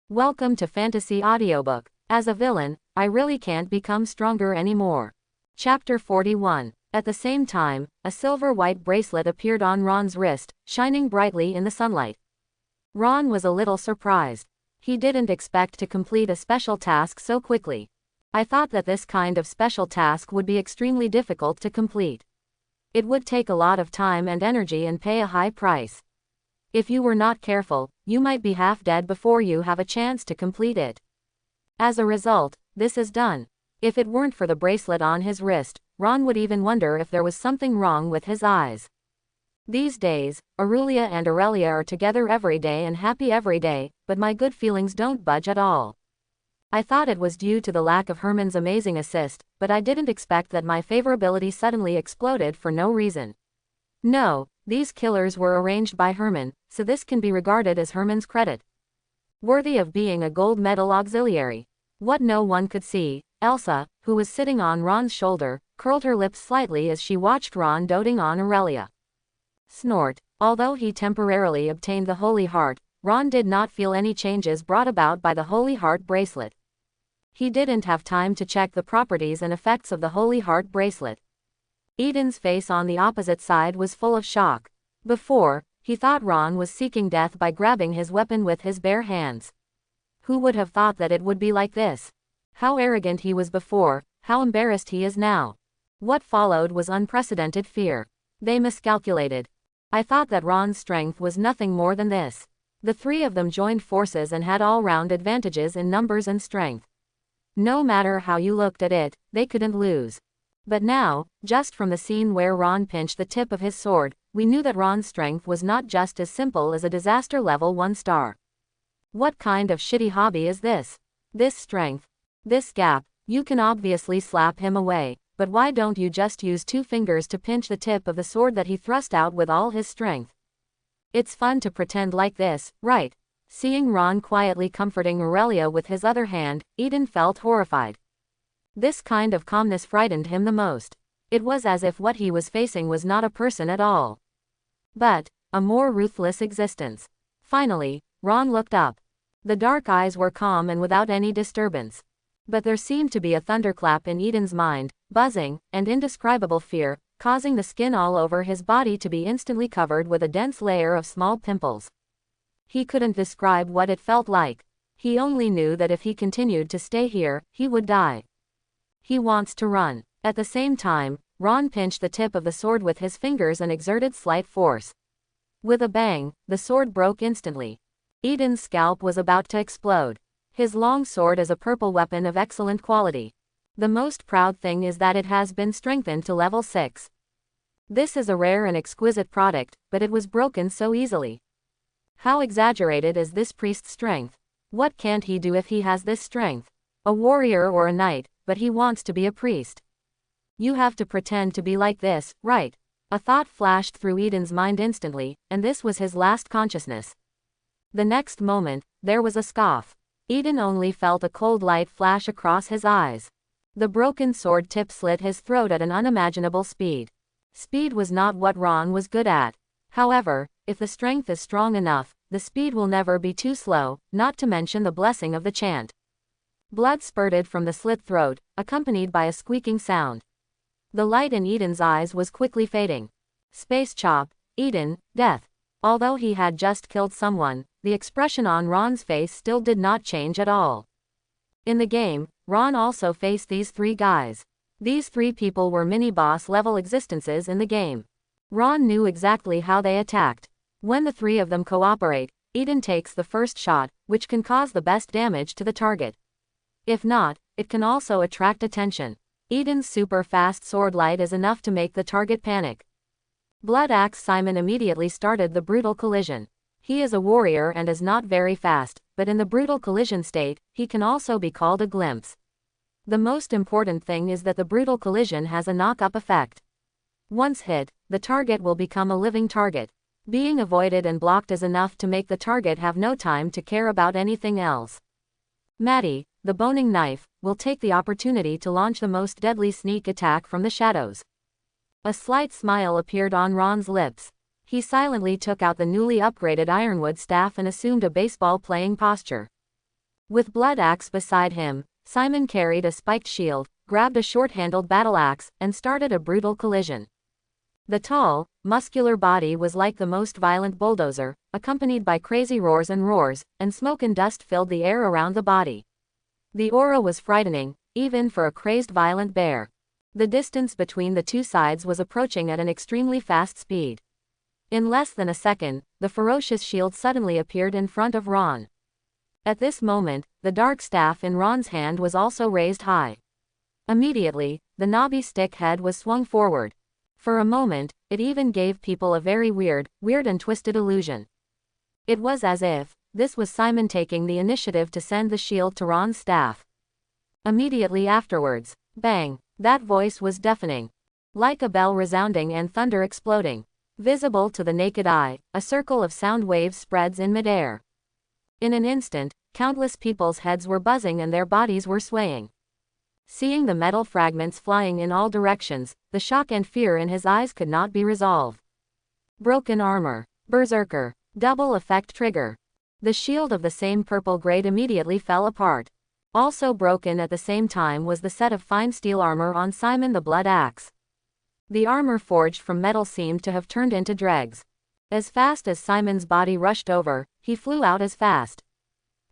Welcome to Fantasy Audiobook. As a villain, I really can't become stronger anymore. Chapter 41. At the same time, a silver-white bracelet appeared on Ron's wrist, shining brightly in the sunlight. Ron was a little surprised. He didn't expect to complete a special task so quickly. I thought that this kind of special task would be extremely difficult to complete. It would take a lot of time and energy and pay a high price. If you were not careful, you might be half dead before you have a chance to complete it. As a result, this is done. If it weren't for the bracelet on his wrist, Ron would even wonder if there was something wrong with his eyes. These days, Aurelia and Aurelia are together every day and happy every day, but my good feelings don't budge at all. I thought it was due to the lack of Herman's amazing assist, but I didn't expect that my favorability suddenly exploded for no reason. No, these killers were arranged by Herman, so this can be regarded as Herman's credit. Worthy of being a gold medal auxiliary. What no one could see, Elsa, who was sitting on Ron's shoulder, curled her lips slightly as she watched Ron doting on Aurelia. Snort. Although he temporarily obtained the Holy Heart, Ron did not feel any changes brought about by the Holy Heart bracelet. He didn't have time to check the properties and effects of the Holy Heart bracelet. Eden's face on the opposite side was full of shock. Before, he thought Ron was seeking death by grabbing his weapon with his bare hands. Who would have thought that it would be like this? How arrogant he was before, how embarrassed he is now. What followed was unprecedented fear. They miscalculated. I thought that Ron's strength was nothing more than this. The three of them joined forces and had all-round advantages in numbers and strength. No matter how you looked at it, they couldn't lose. But now, just from the scene where Ron pinched the tip of his sword, we knew that Ron's strength was not just as simple as a disaster level 1 star. What kind of shitty hobby is this? This strength. This gap. You can obviously slap him away, but why don't you just use 2 fingers to pinch the tip of the sword that he thrust out with all his strength? It's fun to pretend like this, right? Seeing Ron quietly comforting Aurelia with his other hand, Eden felt horrified. This kind of calmness frightened him the most. It was as if what he was facing was not a person at all, but a more ruthless existence. Finally, Ron looked up. The dark eyes were calm and without any disturbance. But there seemed to be a thunderclap in Eden's mind, buzzing, and indescribable fear, causing the skin all over his body to be instantly covered with a dense layer of small pimples. He couldn't describe what it felt like. He only knew that if he continued to stay here, he would die. He wants to run. At the same time, Ron pinched the tip of the sword with his fingers and exerted slight force. With a bang, the sword broke instantly. Eden's scalp was about to explode. His long sword is a purple weapon of excellent quality. The most proud thing is that it has been strengthened to level 6. This is a rare and exquisite product, but it was broken so easily. How exaggerated is this priest's strength? What can't he do if he has this strength? A warrior or a knight, but he wants to be a priest. You have to pretend to be like this, right? A thought flashed through Eden's mind instantly, and this was his last consciousness. The next moment, there was a scoff. Eden only felt a cold light flash across his eyes. The broken sword tip slit his throat at an unimaginable speed. Speed was not what Ron was good at. However, if the strength is strong enough, the speed will never be too slow, not to mention the blessing of the chant. Blood spurted from the slit throat, accompanied by a squeaking sound. The light in Eden's eyes was quickly fading. Space chop, Eden, death. Although he had just killed someone, the expression on Ron's face still did not change at all. In the game, Ron also faced these 3 guys. These 3 people were mini-boss level existences in the game. Ron knew exactly how they attacked. When the 3 of them cooperate, Eden takes the first shot, which can cause the best damage to the target. If not, it can also attract attention. Eden's super fast sword light is enough to make the target panic. Blood Axe Simon immediately started the brutal collision. He is a warrior and is not very fast, but in the brutal collision state, he can also be called a glimpse. The most important thing is that the brutal collision has a knock-up effect. Once hit, the target will become a living target. Being avoided and blocked is enough to make the target have no time to care about anything else. Maddie, the boning knife, will take the opportunity to launch the most deadly sneak attack from the shadows. A slight smile appeared on Ron's lips. He silently took out the newly upgraded ironwood staff and assumed a baseball-playing posture. With blood axe beside him, Simon carried a spiked shield, grabbed a short-handled battle axe, and started a brutal collision. The tall, muscular body was like the most violent bulldozer, accompanied by crazy roars, and smoke and dust filled the air around the body. The aura was frightening, even for a crazed violent bear. The distance between the two sides was approaching at an extremely fast speed. In less than a second, the ferocious shield suddenly appeared in front of Ron. At this moment, the dark staff in Ron's hand was also raised high. Immediately, the knobby stick head was swung forward. For a moment, it even gave people a very weird and twisted illusion. It was as if this was Simon taking the initiative to send the shield to Ron's staff. Immediately afterwards, bang, that voice was deafening. Like a bell resounding and thunder exploding. Visible to the naked eye, a circle of sound waves spreads in midair. In an instant, countless people's heads were buzzing and their bodies were swaying. Seeing the metal fragments flying in all directions, the shock and fear in his eyes could not be resolved. Broken armor. Berserker. Double effect trigger. The shield of the same purple grade immediately fell apart. Also broken at the same time was the set of fine steel armor on Simon the Blood Axe. The armor forged from metal seemed to have turned into dregs. As fast as Simon's body rushed over, he flew out as fast.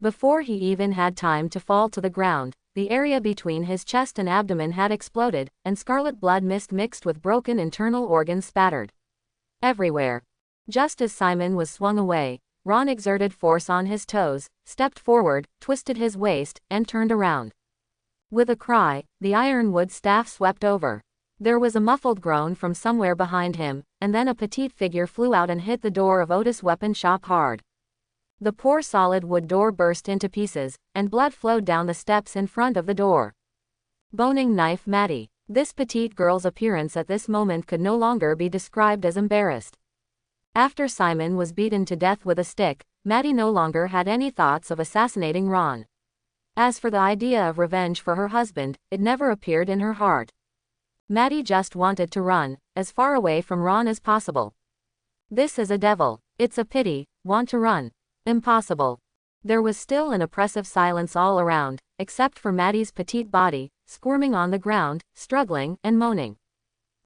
Before he even had time to fall to the ground, the area between his chest and abdomen had exploded, and scarlet blood mist mixed with broken internal organs spattered everywhere. Just as Simon was swung away, Ron exerted force on his toes, stepped forward, twisted his waist, and turned around. With a cry, the ironwood staff swept over. There was a muffled groan from somewhere behind him, and then a petite figure flew out and hit the door of Otis' weapon shop hard. The poor solid wood door burst into pieces, and blood flowed down the steps in front of the door. Boning knife Maddie. This petite girl's appearance at this moment could no longer be described as embarrassed. After Simon was beaten to death with a stick, Maddie no longer had any thoughts of assassinating Ron. As for the idea of revenge for her husband, it never appeared in her heart. Maddie just wanted to run, as far away from Ron as possible. This is a devil. It's a pity, want to run. Impossible. There was still an oppressive silence all around, except for Maddie's petite body, squirming on the ground, struggling, and moaning.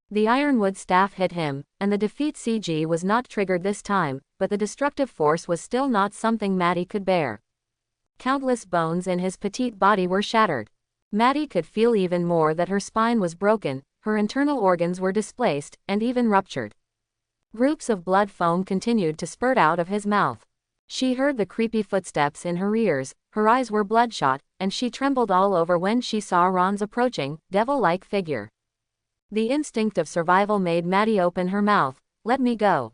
The ironwood staff hit him, and the defeat CG was not triggered this time, but the destructive force was still not something Maddie could bear. Countless bones in his petite body were shattered. Maddie could feel even more that her spine was broken, her internal organs were displaced, and even ruptured. Groups of blood foam continued to spurt out of his mouth. She heard the creepy footsteps in her ears, her eyes were bloodshot, and she trembled all over when she saw Ron's approaching, devil-like figure. The instinct of survival made Maddie open her mouth. Let me go.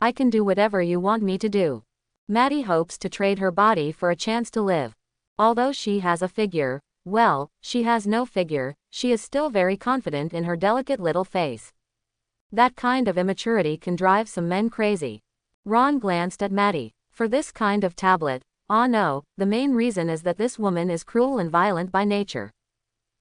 I can do whatever you want me to do. Maddie hopes to trade her body for a chance to live. Although she has a figure, well, she has no figure, she is still very confident in her delicate little face. That kind of immaturity can drive some men crazy. Ron glanced at Maddie. For this kind of tablet, no, the main reason is that this woman is cruel and violent by nature.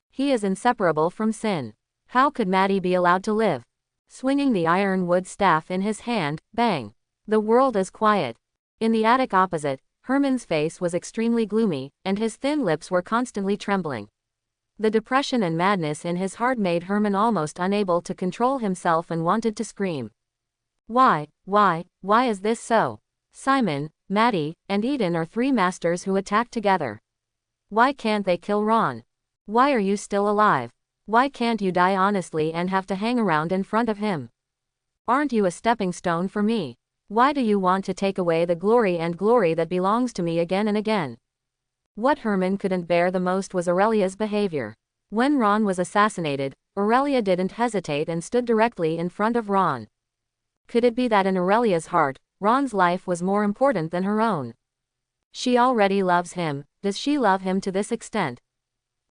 He is inseparable from sin. How could Maddie be allowed to live? Swinging the ironwood staff in his hand, bang. The world is quiet. In the attic opposite, Herman's face was extremely gloomy, and his thin lips were constantly trembling. The depression and madness in his heart made Herman almost unable to control himself and wanted to scream. Why is this so? Simon, Maddie, and Eden are three masters who attack together. Why can't they kill Ron? Why are you still alive? Why can't you die honestly and have to hang around in front of him? Aren't you a stepping stone for me? Why do you want to take away the glory that belongs to me again and again? What Herman couldn't bear the most was Aurelia's behavior. When Ron was assassinated, Aurelia didn't hesitate and stood directly in front of Ron. Could it be that in Aurelia's heart, Ron's life was more important than her own? She already loves him. Does she love him to this extent?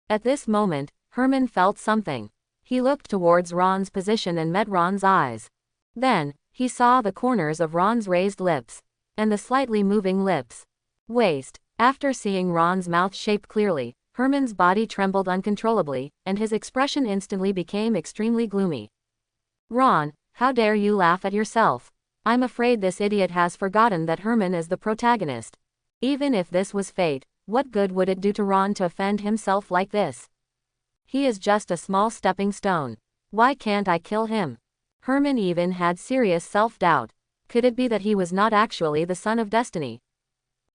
At this moment, Herman felt something. He looked towards Ron's position and met Ron's eyes. Then, he saw the corners of Ron's raised lips. And the slightly moving lips. Waist. After seeing Ron's mouth shape clearly, Herman's body trembled uncontrollably, and his expression instantly became extremely gloomy. Ron, how dare you laugh at yourself? I'm afraid this idiot has forgotten that Herman is the protagonist. Even if this was fate, What good would it do to Ron to offend himself like this? He is just a small stepping stone. Why can't I kill him? Herman even had serious self-doubt. Could it be that he was not actually the son of destiny?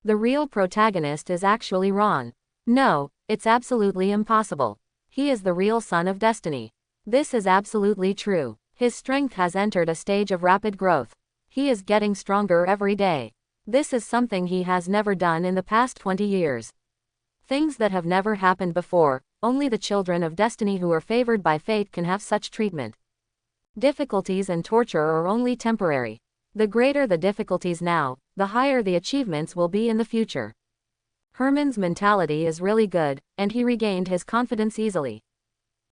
The real protagonist is actually Ron. No, it's absolutely impossible. He is the real son of destiny. This is absolutely true. His strength has entered a stage of rapid growth. He is getting stronger every day. This is something he has never done in the past 20 years. Things that have never happened before. Only the children of destiny who are favored by fate can have such treatment. Difficulties and torture are only temporary. The greater the difficulties now, the higher the achievements will be in the future. Herman's mentality is really good, and he regained his confidence easily.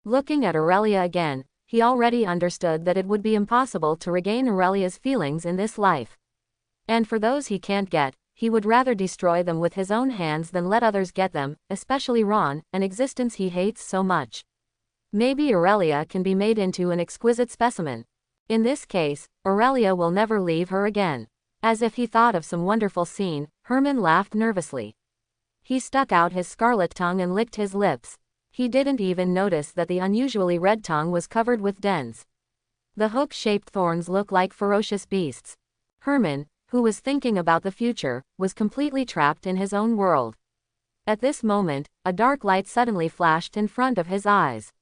Looking at Aurelia again, he already understood that it would be impossible to regain Aurelia's feelings in this life. And for those he can't get, he would rather destroy them with his own hands than let others get them, especially Ron, an existence he hates so much. Maybe Aurelia can be made into an exquisite specimen. In this case, Aurelia will never leave her again. As if he thought of some wonderful scene, Herman laughed nervously. He stuck out his scarlet tongue and licked his lips. He didn't even notice that the unusually red tongue was covered with dents. The hook-shaped thorns look like ferocious beasts. Herman, who was thinking about the future, was completely trapped in his own world. At this moment, a dark light suddenly flashed in front of his eyes.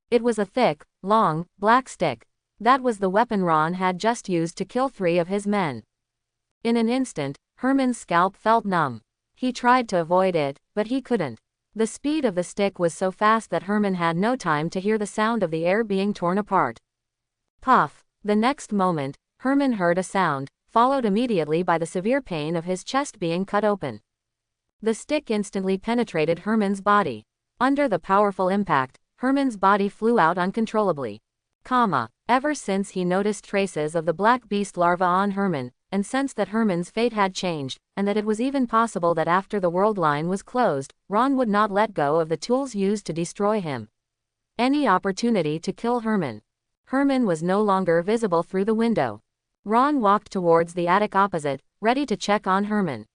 It was a thick, long, black stick. That was the weapon Ron had just used to kill 3 of his men. In an instant, Herman's scalp felt numb. He tried to avoid it, but he couldn't. The speed of the stick was so fast that Herman had no time to hear the sound of the air being torn apart. Puff! The next moment, Herman heard a sound, followed immediately by the severe pain of his chest being cut open. The stick instantly penetrated Herman's body. Under the powerful impact, Herman's body flew out uncontrollably. Ever since he noticed traces of the black beast larva on Herman, and sensed that Herman's fate had changed, and that it was even possible that after the world line was closed, Ron would not let go of the tools used to destroy him. Any opportunity to kill Herman. Herman was no longer visible through the window. Ron walked towards the attic opposite, ready to check on Herman.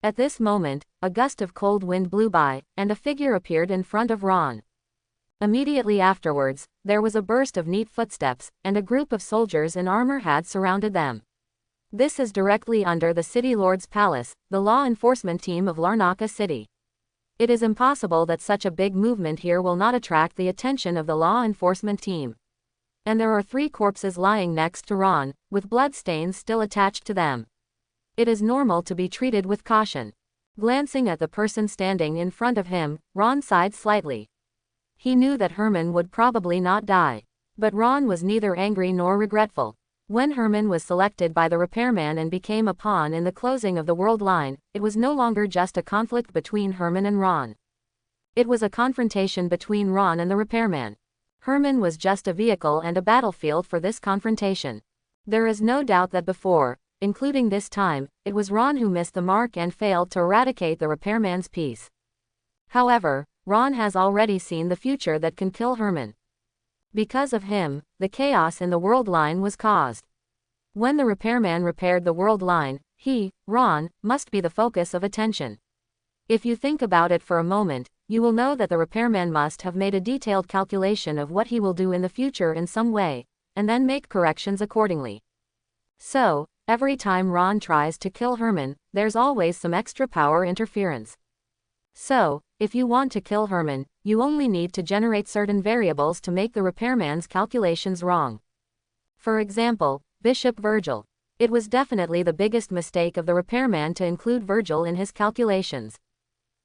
At this moment, a gust of cold wind blew by, and a figure appeared in front of Ron. Immediately afterwards, there was a burst of neat footsteps, and a group of soldiers in armor had surrounded them. This is directly under the City Lord's palace, the law enforcement team of Larnaca City. It is impossible that such a big movement here will not attract the attention of the law enforcement team. And there are 3 corpses lying next to Ron, with bloodstains still attached to them. It is normal to be treated with caution. Glancing at the person standing in front of him, Ron sighed slightly. He knew that Herman would probably not die. But Ron was neither angry nor regretful. When Herman was selected by the repairman and became a pawn in the closing of the world line, it was no longer just a conflict between Herman and Ron. It was a confrontation between Ron and the repairman. Herman was just a vehicle and a battlefield for this confrontation. There is no doubt that before, including this time, it was Ron who missed the mark and failed to eradicate the repairman's piece. However, Ron has already seen the future that can kill Herman. Because of him, the chaos in the world line was caused. When the repairman repaired the world line, he, Ron, must be the focus of attention. If you think about it for a moment, you will know that the repairman must have made a detailed calculation of what he will do in the future in some way, and then make corrections accordingly. So, every time Ron tries to kill Herman, there's always some extra power interference. So, if you want to kill Herman, you only need to generate certain variables to make the repairman's calculations wrong. For example, Bishop Virgil. It was definitely the biggest mistake of the repairman to include Virgil in his calculations.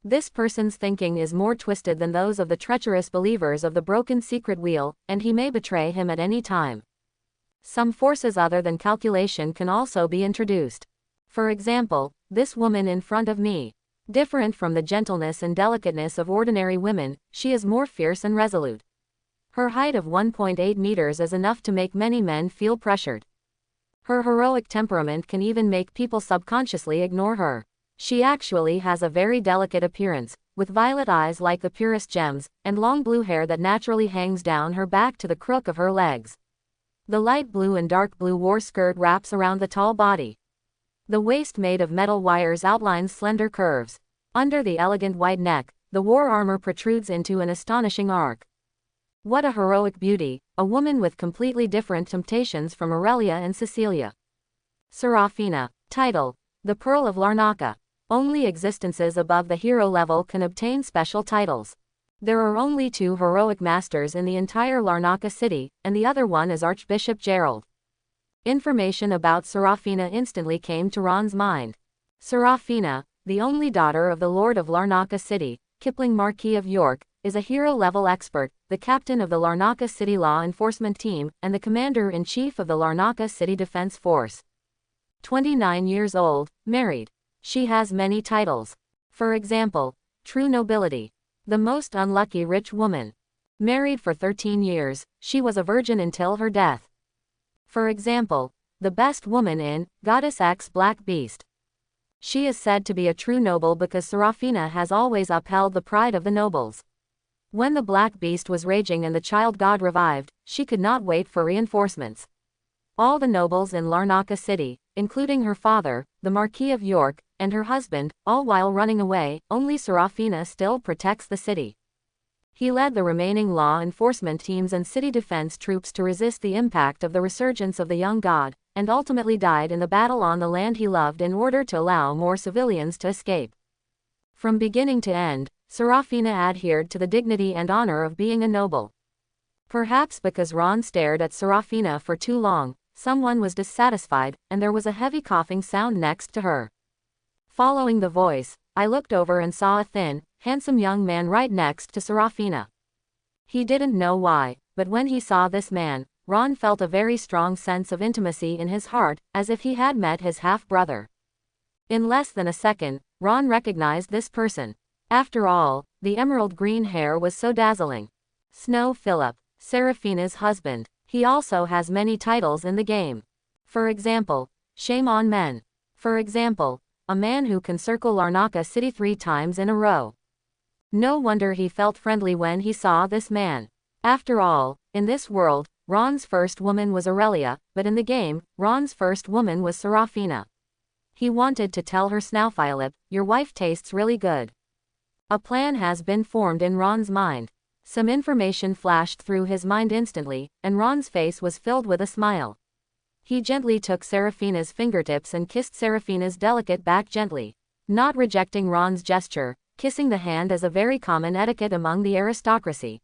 This person's thinking is more twisted than those of the treacherous believers of the broken secret wheel, and he may betray him at any time. Some forces other than calculation can also be introduced. For example, this woman in front of me. Different from the gentleness and delicateness of ordinary women, she is more fierce and resolute. Her height of 1.8 meters is enough to make many men feel pressured. Her heroic temperament can even make people subconsciously ignore her. She actually has a very delicate appearance, with violet eyes like the purest gems, and long blue hair that naturally hangs down her back to the crook of her legs. The light blue and dark blue war skirt wraps around the tall body. The waist made of metal wires outlines slender curves. Under the elegant white neck, the war armor protrudes into an astonishing arc. What a heroic beauty, a woman with completely different temptations from Aurelia and Cecilia. Serafina. Title: The Pearl of Larnaca. Only existences above the hero level can obtain special titles. There are only 2 heroic masters in the entire Larnaca city, and the other one is Archbishop Gerald. Information about Serafina instantly came to Ron's mind. Serafina, the only daughter of the Lord of Larnaca City, Kipling Marquis of York, is a hero-level expert, the captain of the Larnaca City Law Enforcement Team, and the commander-in-chief of the Larnaca City Defense Force. 29 years old, married. She has many titles. For example, True Nobility. The most unlucky rich woman. Married for 13 years, she was a virgin until her death. For example, the best woman in Goddess X Black Beast. She is said to be a true noble because Serafina has always upheld the pride of the nobles. When the Black Beast was raging and the child god revived, she could not wait for reinforcements. All the nobles in Larnaca City, including her father, the Marquis of York, and her husband, all while running away, only Serafina still protects the city. He led the remaining law enforcement teams and city defense troops to resist the impact of the resurgence of the young god, and ultimately died in the battle on the land he loved in order to allow more civilians to escape. From beginning to end, Serafina adhered to the dignity and honor of being a noble. Perhaps because Ron stared at Serafina for too long, someone was dissatisfied, and there was a heavy coughing sound next to her. Following the voice, I looked over and saw a thin, handsome young man right next to Serafina. He didn't know why, but when he saw this man, Ron felt a very strong sense of intimacy in his heart, as if he had met his half-brother. In less than a second, Ron recognized this person. After all, the emerald green hair was so dazzling. Snow Phillip, Serafina's husband. He also has many titles in the game. For example, Shame on Men. For example, a man who can circle Larnaca City 3 times in a row. No wonder he felt friendly when he saw this man. After all, in this world, Ron's first woman was Aurelia, but in the game, Ron's first woman was Serafina. He wanted to tell her Snowphilip, your wife tastes really good. A plan has been formed in Ron's mind. Some information flashed through his mind instantly, and Ron's face was filled with a smile. He gently took Serafina's fingertips and kissed Serafina's delicate back gently. Not rejecting Ron's gesture, kissing the hand is a very common etiquette among the aristocracy.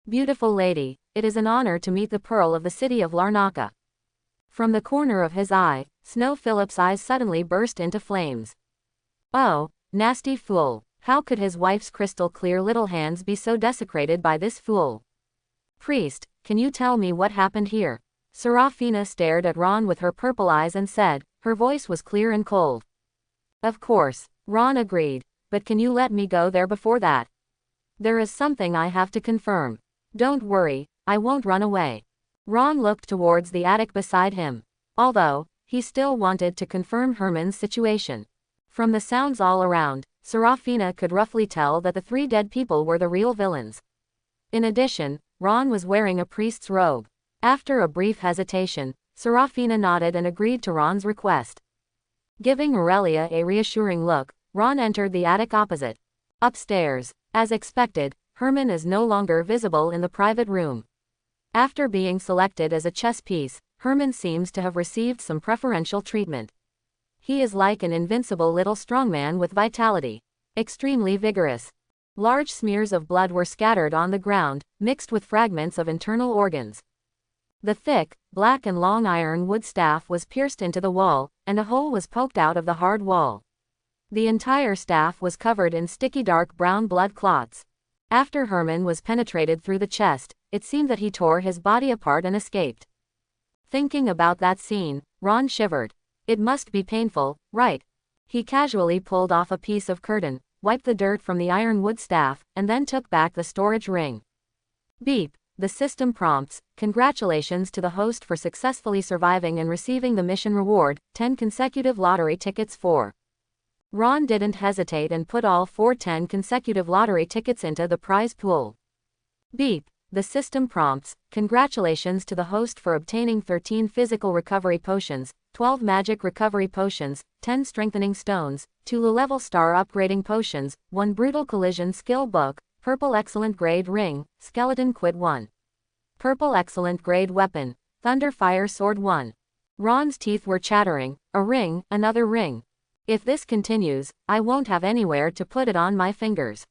Beautiful lady, it is an honor to meet the pearl of the city of Larnaca. From the corner of his eye, Snow Phillip's eyes suddenly burst into flames. Oh, nasty fool. How could his wife's crystal-clear little hands be so desecrated by this fool? Priest, can you tell me what happened here? Serafina stared at Ron with her purple eyes and said, her voice was clear and cold. Of course, Ron agreed, but can you let me go there before that? There is something I have to confirm. Don't worry, I won't run away. Ron looked towards the attic beside him. Although, he still wanted to confirm Herman's situation. From the sounds all around, Serafina could roughly tell that the 3 dead people were the real villains. In addition, Ron was wearing a priest's robe. After a brief hesitation, Serafina nodded and agreed to Ron's request. Giving Aurelia a reassuring look, Ron entered the attic opposite. Upstairs, as expected, Herman is no longer visible in the private room. After being selected as a chess piece, Herman seems to have received some preferential treatment. He is like an invincible little strongman with vitality. Extremely vigorous. Large smears of blood were scattered on the ground, mixed with fragments of internal organs. The thick, black and long iron wood staff was pierced into the wall, and a hole was poked out of the hard wall. The entire staff was covered in sticky dark brown blood clots. After Herman was penetrated through the chest, it seemed that he tore his body apart and escaped. Thinking about that scene, Ron shivered. It must be painful, right? He casually pulled off a piece of curtain, wiped the dirt from the ironwood staff, and then took back the storage ring. Beep. The system prompts, congratulations to the host for successfully surviving and receiving the mission reward, 10 consecutive lottery tickets for. Ron didn't hesitate and put all 4 10 consecutive lottery tickets into the prize pool. Beep. The system prompts, "Congratulations to the host for obtaining 13 physical recovery potions, 12 magic recovery potions, 10 strengthening stones, 2 low-level star upgrading potions, 1 brutal collision skill book, purple excellent grade ring, skeleton quid 1. Purple excellent grade weapon, thunder fire sword 1. Ron's teeth were chattering. A ring, another ring. If this continues, I won't have anywhere to put it on my fingers.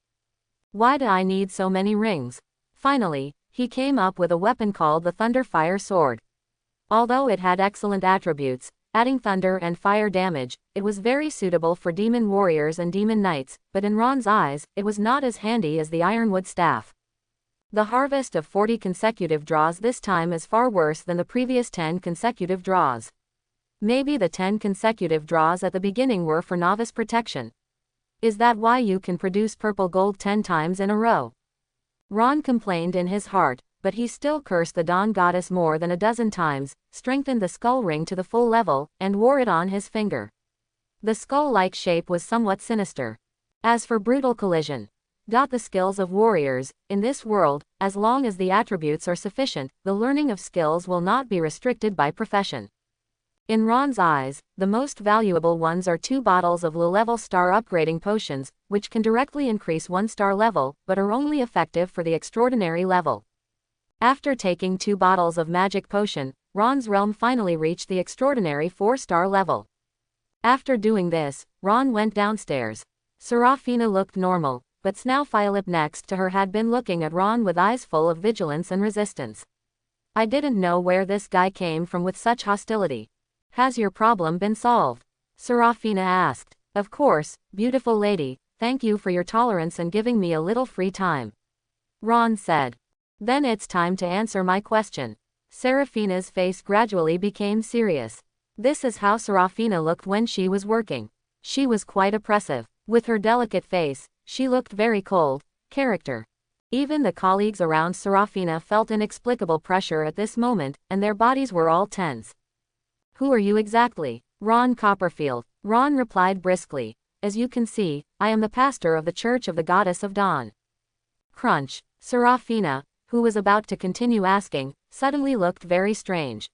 Why do I need so many rings? Finally, he came up with a weapon called the Thunder Fire Sword. Although it had excellent attributes, adding thunder and fire damage, it was very suitable for demon warriors and demon knights, but in Ron's eyes, it was not as handy as the ironwood staff. The harvest of 40 consecutive draws this time is far worse than the previous 10 consecutive draws. Maybe the 10 consecutive draws at the beginning were for novice protection. Is that why you can produce purple gold 10 times in a row? Ron complained in his heart, but he still cursed the Dawn Goddess more than a dozen times, strengthened the skull ring to the full level, and wore it on his finger. The skull-like shape was somewhat sinister. As for brutal collision, got the skills of warriors. In this world, as long as the attributes are sufficient, the learning of skills will not be restricted by profession. In Ron's eyes, the most valuable ones are 2 bottles of low-level star upgrading potions, which can directly increase 1 star level, but are only effective for the extraordinary level. After taking 2 bottles of magic potion, Ron's realm finally reached the extraordinary 4-star level. After doing this, Ron went downstairs. Serafina looked normal, but Snaufilip next to her had been looking at Ron with eyes full of vigilance and resistance. I didn't know where this guy came from with such hostility. Has your problem been solved? Serafina asked. Of course, beautiful lady, thank you for your tolerance and giving me a little free time. Ron said. Then it's time to answer my question. Serafina's face gradually became serious. This is how Serafina looked when she was working. She was quite oppressive. With her delicate face, she looked very cold. Character. Even the colleagues around Serafina felt inexplicable pressure at this moment, and their bodies were all tense. Who are you exactly? Ron Copperfield. Ron replied briskly. As you can see, I am the pastor of the Church of the Goddess of Dawn. Crunch. Serafina, who was about to continue asking, suddenly looked very strange.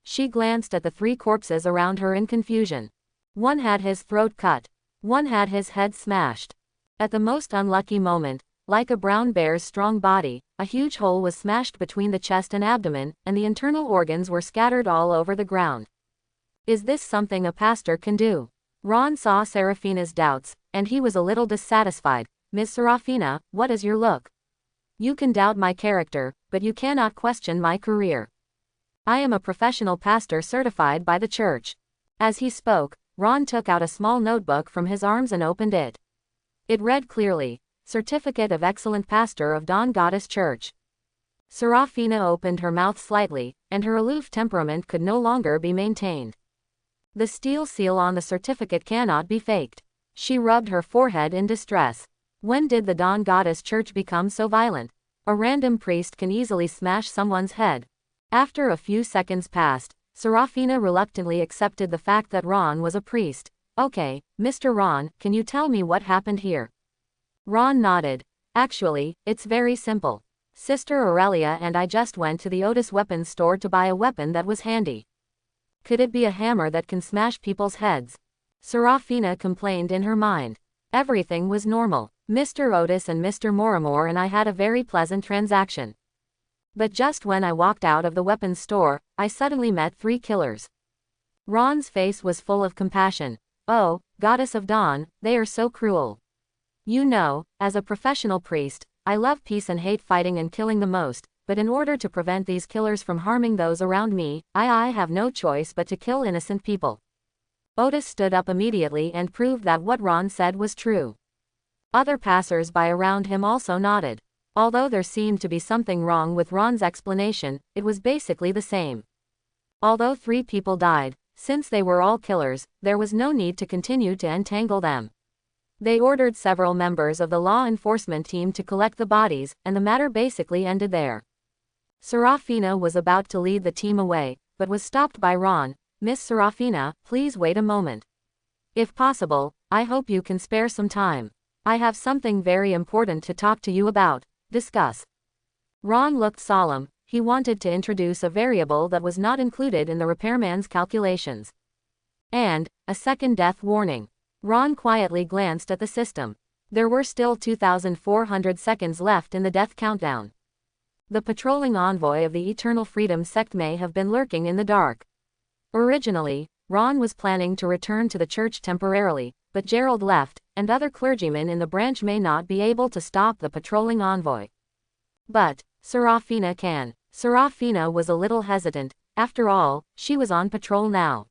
She glanced at the 3 corpses around her in confusion. One had his throat cut. One had his head smashed. At the most unlucky moment, like a brown bear's strong body, a huge hole was smashed between the chest and abdomen, and the internal organs were scattered all over the ground. Is this something a pastor can do? Ron saw Serafina's doubts, and he was a little dissatisfied. Miss Serafina, what is your look? You can doubt my character, but you cannot question my career. I am a professional pastor certified by the church. As he spoke, Ron took out a small notebook from his arms and opened it. It read clearly, Certificate of Excellent Pastor of Dawn Goddess Church. Serafina opened her mouth slightly, and her aloof temperament could no longer be maintained. The steel seal on the certificate cannot be faked. She rubbed her forehead in distress. When did the Dawn Goddess Church become so violent? A random priest can easily smash someone's head. After a few seconds passed, Serafina reluctantly accepted the fact that Ron was a priest. Okay, Mr. Ron, can you tell me what happened here? Ron nodded. Actually, it's very simple. Sister Aurelia and I just went to the Otis weapons store to buy a weapon that was handy. Could it be a hammer that can smash people's heads? Serafina complained in her mind. Everything was normal. Mr. Otis and Mr. Moramore and I had a very pleasant transaction. But just when I walked out of the weapons store, I suddenly met 3 killers. Ron's face was full of compassion. Oh, Goddess of Dawn, they are so cruel. You know, as a professional priest, I love peace and hate fighting and killing the most, but in order to prevent these killers from harming those around me, I have no choice but to kill innocent people. Otis stood up immediately and proved that what Ron said was true. Other passers-by around him also nodded. Although there seemed to be something wrong with Ron's explanation, it was basically the same. Although 3 people died, since they were all killers, there was no need to continue to entangle them. They ordered several members of the law enforcement team to collect the bodies, and the matter basically ended there. Serafina was about to lead the team away, but was stopped by Ron. Miss Serafina, please wait a moment. If possible, I hope you can spare some time. I have something very important to talk to you about. Discuss. Ron looked solemn. He wanted to introduce a variable that was not included in the repairman's calculations. And, a second death warning. Ron quietly glanced at the system. There were still 2,400 seconds left in the death countdown. The patrolling envoy of the Eternal Freedom sect may have been lurking in the dark. Originally, Ron was planning to return to the church temporarily, but Gerald left, and other clergymen in the branch may not be able to stop the patrolling envoy. But Serafina can. Serafina was a little hesitant. After all, she was on patrol now.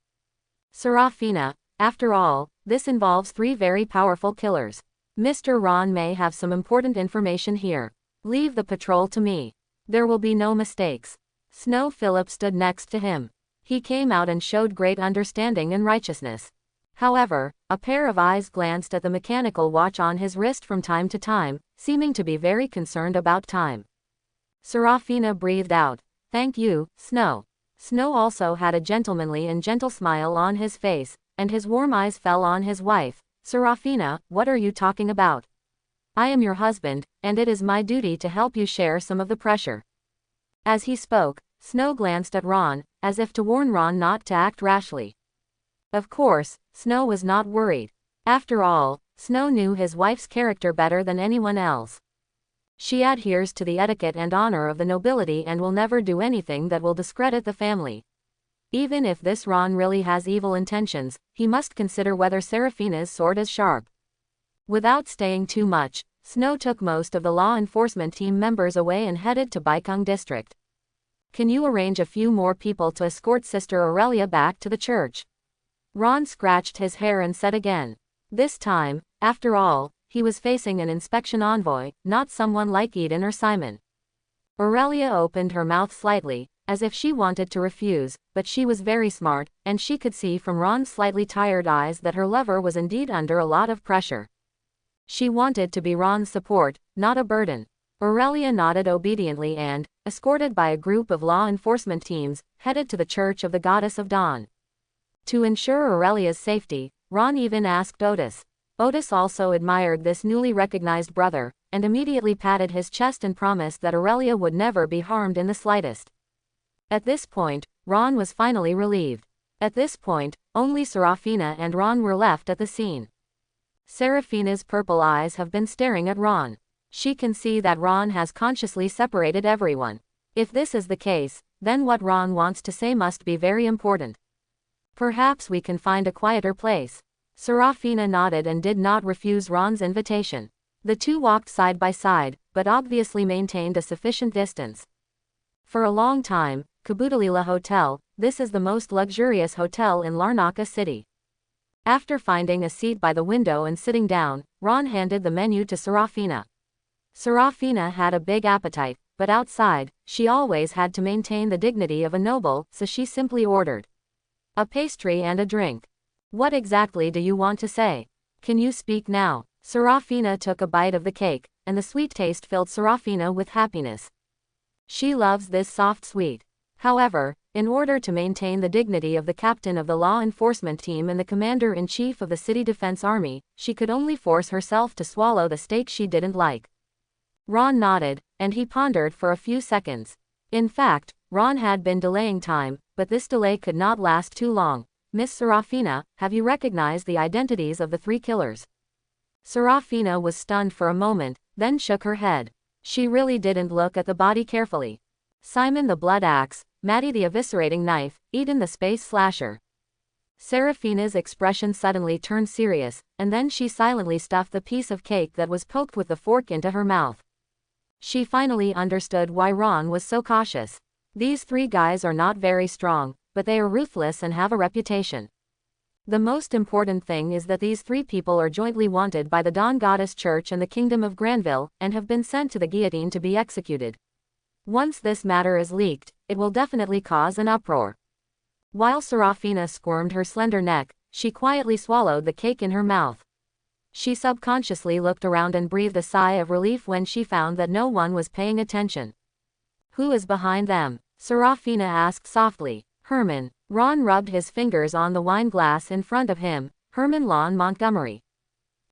Serafina, after all, this involves 3 very powerful killers. Mr. Ron may have some important information here. Leave the patrol to me. There will be no mistakes. Snow Philip stood next to him. He came out and showed great understanding and righteousness. However, a pair of eyes glanced at the mechanical watch on his wrist from time to time, seeming to be very concerned about time. Serafina breathed out. Thank you, Snow. Snow also had a gentlemanly and gentle smile on his face, and his warm eyes fell on his wife. Serafina, what are you talking about? I am your husband, and it is my duty to help you share some of the pressure. As he spoke, Snow glanced at Ron, as if to warn Ron not to act rashly. Of course, Snow was not worried. After all, Snow knew his wife's character better than anyone else. She adheres to the etiquette and honor of the nobility and will never do anything that will discredit the family. Even if this Ron really has evil intentions, he must consider whether Serafina's sword is sharp. Without staying too much, Snow took most of the law enforcement team members away and headed to Baikung district. Can you arrange a few more people to escort Sister Aurelia back to the church? Ron scratched his hair and said again. This time, after all, he was facing an inspection envoy, not someone like Eden or Simon. Aurelia opened her mouth slightly, as if she wanted to refuse, but she was very smart, and she could see from Ron's slightly tired eyes that her lover was indeed under a lot of pressure. She wanted to be Ron's support, not a burden. Aurelia nodded obediently and, escorted by a group of law enforcement teams, headed to the Church of the Goddess of Dawn. To ensure Aurelia's safety, Ron even asked Otis. Otis also admired this newly recognized brother, and immediately patted his chest and promised that Aurelia would never be harmed in the slightest. At this point, Ron was finally relieved. At this point, only Serafina and Ron were left at the scene. Serafina's purple eyes have been staring at Ron. She can see that Ron has consciously separated everyone. If this is the case, then what Ron wants to say must be very important. Perhaps we can find a quieter place. Serafina nodded and did not refuse Ron's invitation. The two walked side by side, but obviously maintained a sufficient distance. For a long time, Kabudalila Hotel, this is the most luxurious hotel in Larnaca City. After finding a seat by the window and sitting down, Ron handed the menu to Serafina. Serafina had a big appetite, but outside, she always had to maintain the dignity of a noble, so she simply ordered a pastry and a drink. What exactly do you want to say? Can you speak now? Serafina took a bite of the cake, and the sweet taste filled Serafina with happiness. She loves this soft sweet. However, in order to maintain the dignity of the captain of the law enforcement team and the commander-in-chief of the city defense army, she could only force herself to swallow the steak she didn't like. Ron nodded, and he pondered for a few seconds. In fact, Ron had been delaying time, but this delay could not last too long. Miss Serafina, have you recognized the identities of the 3 killers? Serafina was stunned for a moment, then shook her head. She really didn't look at the body carefully. Simon the blood axe, Maddie the eviscerating knife, Eden the space slasher. Serafina's expression suddenly turned serious, and then she silently stuffed the piece of cake that was poked with the fork into her mouth. She finally understood why Ron was so cautious. These 3 guys are not very strong, but they are ruthless and have a reputation. The most important thing is that these 3 people are jointly wanted by the Dawn Goddess Church and the Kingdom of Granville, and have been sent to the guillotine to be executed. Once this matter is leaked, it will definitely cause an uproar. While Serafina squirmed her slender neck, she quietly swallowed the cake in her mouth. She subconsciously looked around and breathed a sigh of relief when she found that no one was paying attention. Who is behind them? Serafina asked softly. Herman. Ron rubbed his fingers on the wine glass in front of him. Herman Lon Montgomery.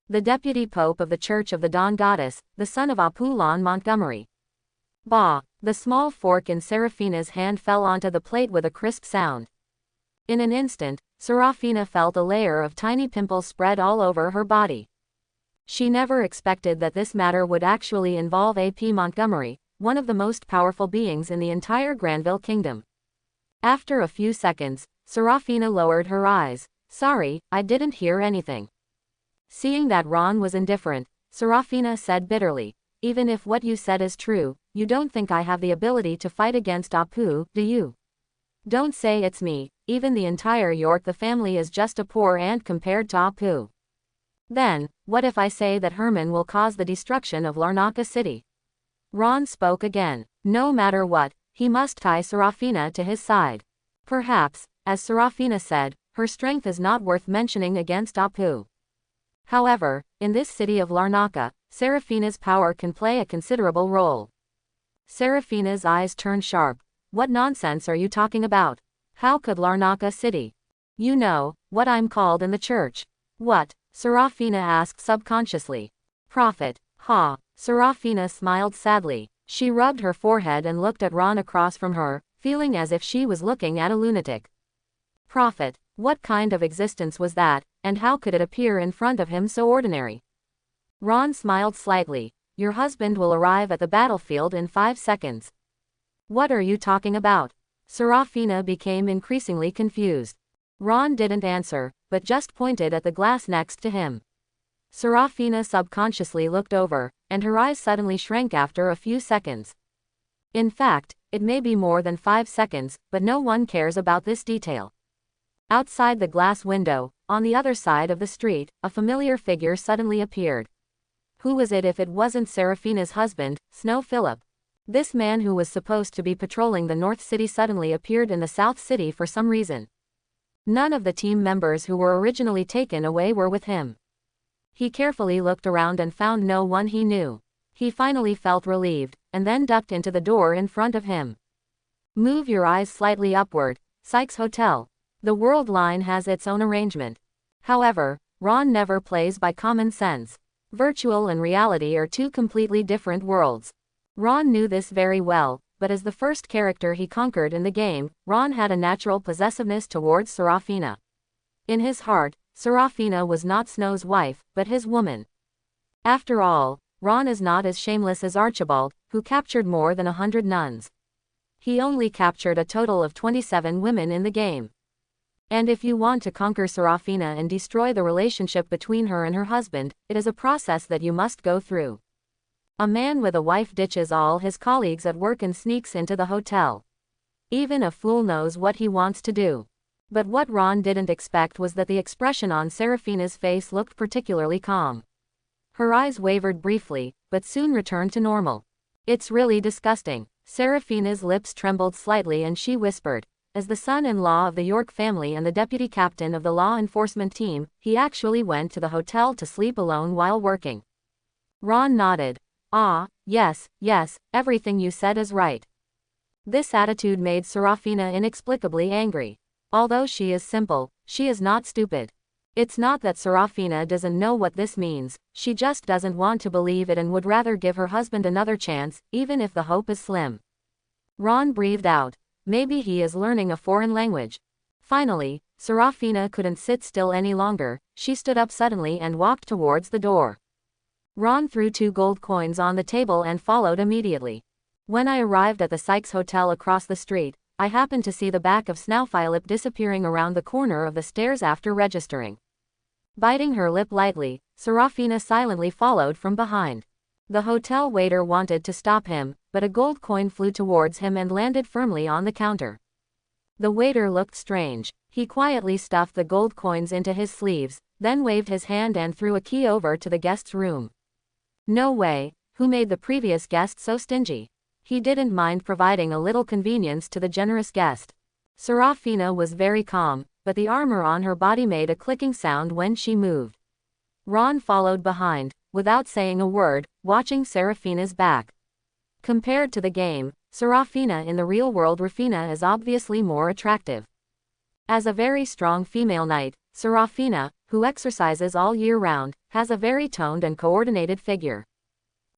The deputy pope of the Church of the Dawn Goddess, the son of Apu Lon Montgomery. Bah! The small fork in Serafina's hand fell onto the plate with a crisp sound. In an instant, Serafina felt a layer of tiny pimples spread all over her body. She never expected that this matter would actually involve A.P. Montgomery, one of the most powerful beings in the entire Granville Kingdom. After a few seconds, Serafina lowered her eyes. Sorry, I didn't hear anything. Seeing that Ron was indifferent, Serafina said bitterly, even if what you said is true, you don't think I have the ability to fight against Apu, do you? Don't say it's me, even the entire York the family is just a poor ant compared to Apu. Then, what if I say that Herman will cause the destruction of Larnaca City? Ron spoke again. No matter what, he must tie Serafina to his side. Perhaps, as Serafina said, her strength is not worth mentioning against Apu. However, in this city of Larnaca, Serafina's power can play a considerable role. Serafina's eyes turned sharp. What nonsense are you talking about? How could Larnaca City? You know, what I'm called in the church. What? Serafina asked subconsciously. Prophet. Ha. Serafina smiled sadly. She rubbed her forehead and looked at Ron across from her, feeling as if she was looking at a lunatic. Prophet. What kind of existence was that, and how could it appear in front of him so ordinary? Ron smiled slightly. Your husband will arrive at the battlefield in 5 seconds. What are you talking about? Serafina became increasingly confused. Ron didn't answer, but just pointed at the glass next to him. Serafina subconsciously looked over, and her eyes suddenly shrank after a few seconds. In fact, it may be more than 5 seconds, but no one cares about this detail. Outside the glass window, on the other side of the street, a familiar figure suddenly appeared. Who was it if it wasn't Serafina's husband, Snow Phillip? This man who was supposed to be patrolling the North City suddenly appeared in the South City for some reason. None of the team members who were originally taken away were with him. He carefully looked around and found no one he knew. He finally felt relieved, and then ducked into the door in front of him. Move your eyes slightly upward, Sykes Hotel. The World Line has its own arrangement. However, Ron never plays by common sense. Virtual and reality are two completely different worlds. Ron knew this very well, but as the first character he conquered in the game, Ron had a natural possessiveness towards Serafina. In his heart, Serafina was not Snow's wife, but his woman. After all, Ron is not as shameless as Archibald, who captured more than 100 nuns. He only captured a total of 27 women in the game. And if you want to conquer Serafina and destroy the relationship between her and her husband, it is a process that you must go through. A man with a wife ditches all his colleagues at work and sneaks into the hotel. Even a fool knows what he wants to do. But what Ron didn't expect was that the expression on Serafina's face looked particularly calm. Her eyes wavered briefly, but soon returned to normal. It's really disgusting. Serafina's lips trembled slightly and she whispered. As the son-in-law of the York family and the deputy captain of the law enforcement team, he actually went to the hotel to sleep alone while working. Ron nodded. Ah, yes, everything you said is right. This attitude made Serafina inexplicably angry. Although she is simple, she is not stupid. It's not that Serafina doesn't know what this means, she just doesn't want to believe it and would rather give her husband another chance, even if the hope is slim. Ron breathed out. Maybe he is learning a foreign language. Finally, Serafina couldn't sit still any longer. She stood up suddenly and walked towards the door. Ron threw 2 gold coins on the table and followed immediately. When I arrived at the Sykes Hotel across the street, I happened to see the back of Snowphilip disappearing around the corner of the stairs after registering. Biting her lip lightly, Serafina silently followed from behind. The hotel waiter wanted to stop him, but a gold coin flew towards him and landed firmly on the counter. The waiter looked strange. He quietly stuffed the gold coins into his sleeves, then waved his hand and threw a key over to the guest's room. No way. Who made the previous guest so stingy? He didn't mind providing a little convenience to the generous guest. Serafina was very calm, but the armor on her body made a clicking sound when she moved. Ron followed behind, without saying a word, watching Serafina's back. Compared to the game, Serafina in the real world, Rafina is obviously more attractive. As a very strong female knight, Serafina, who exercises all year round, has a very toned and coordinated figure.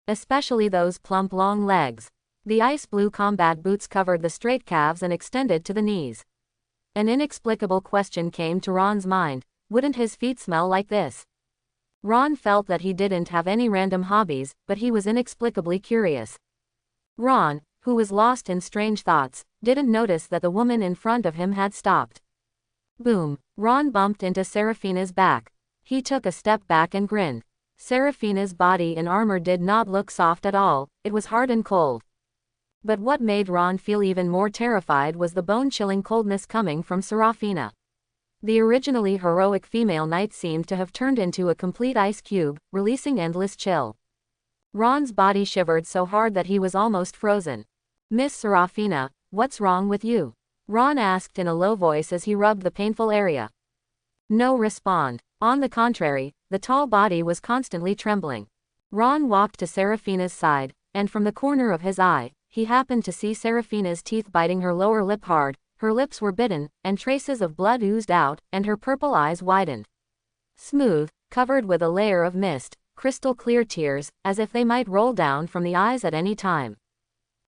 Especially those plump long legs. The ice blue combat boots covered the straight calves and extended to the knees. An inexplicable question came to Ron's mind. Wouldn't his feet smell like this? Ron felt that he didn't have any random hobbies, but he was inexplicably curious. Ron, who was lost in strange thoughts, didn't notice that the woman in front of him had stopped. Boom! Ron bumped into Serafina's back. He took a step back and grinned. Serafina's body in armor did not look soft at all, it was hard and cold. But what made Ron feel even more terrified was the bone-chilling coldness coming from Serafina. The originally heroic female knight seemed to have turned into a complete ice cube, releasing endless chill. Ron's body shivered so hard that he was almost frozen. "Miss Serafina, what's wrong with you?" Ron asked in a low voice as he rubbed the painful area. No response. On the contrary, the tall body was constantly trembling. Ron walked to Serafina's side, and from the corner of his eye, he happened to see Serafina's teeth biting her lower lip hard. Her lips were bitten, and traces of blood oozed out, and her purple eyes widened. Smooth, covered with a layer of mist, crystal clear tears, as if they might roll down from the eyes at any time.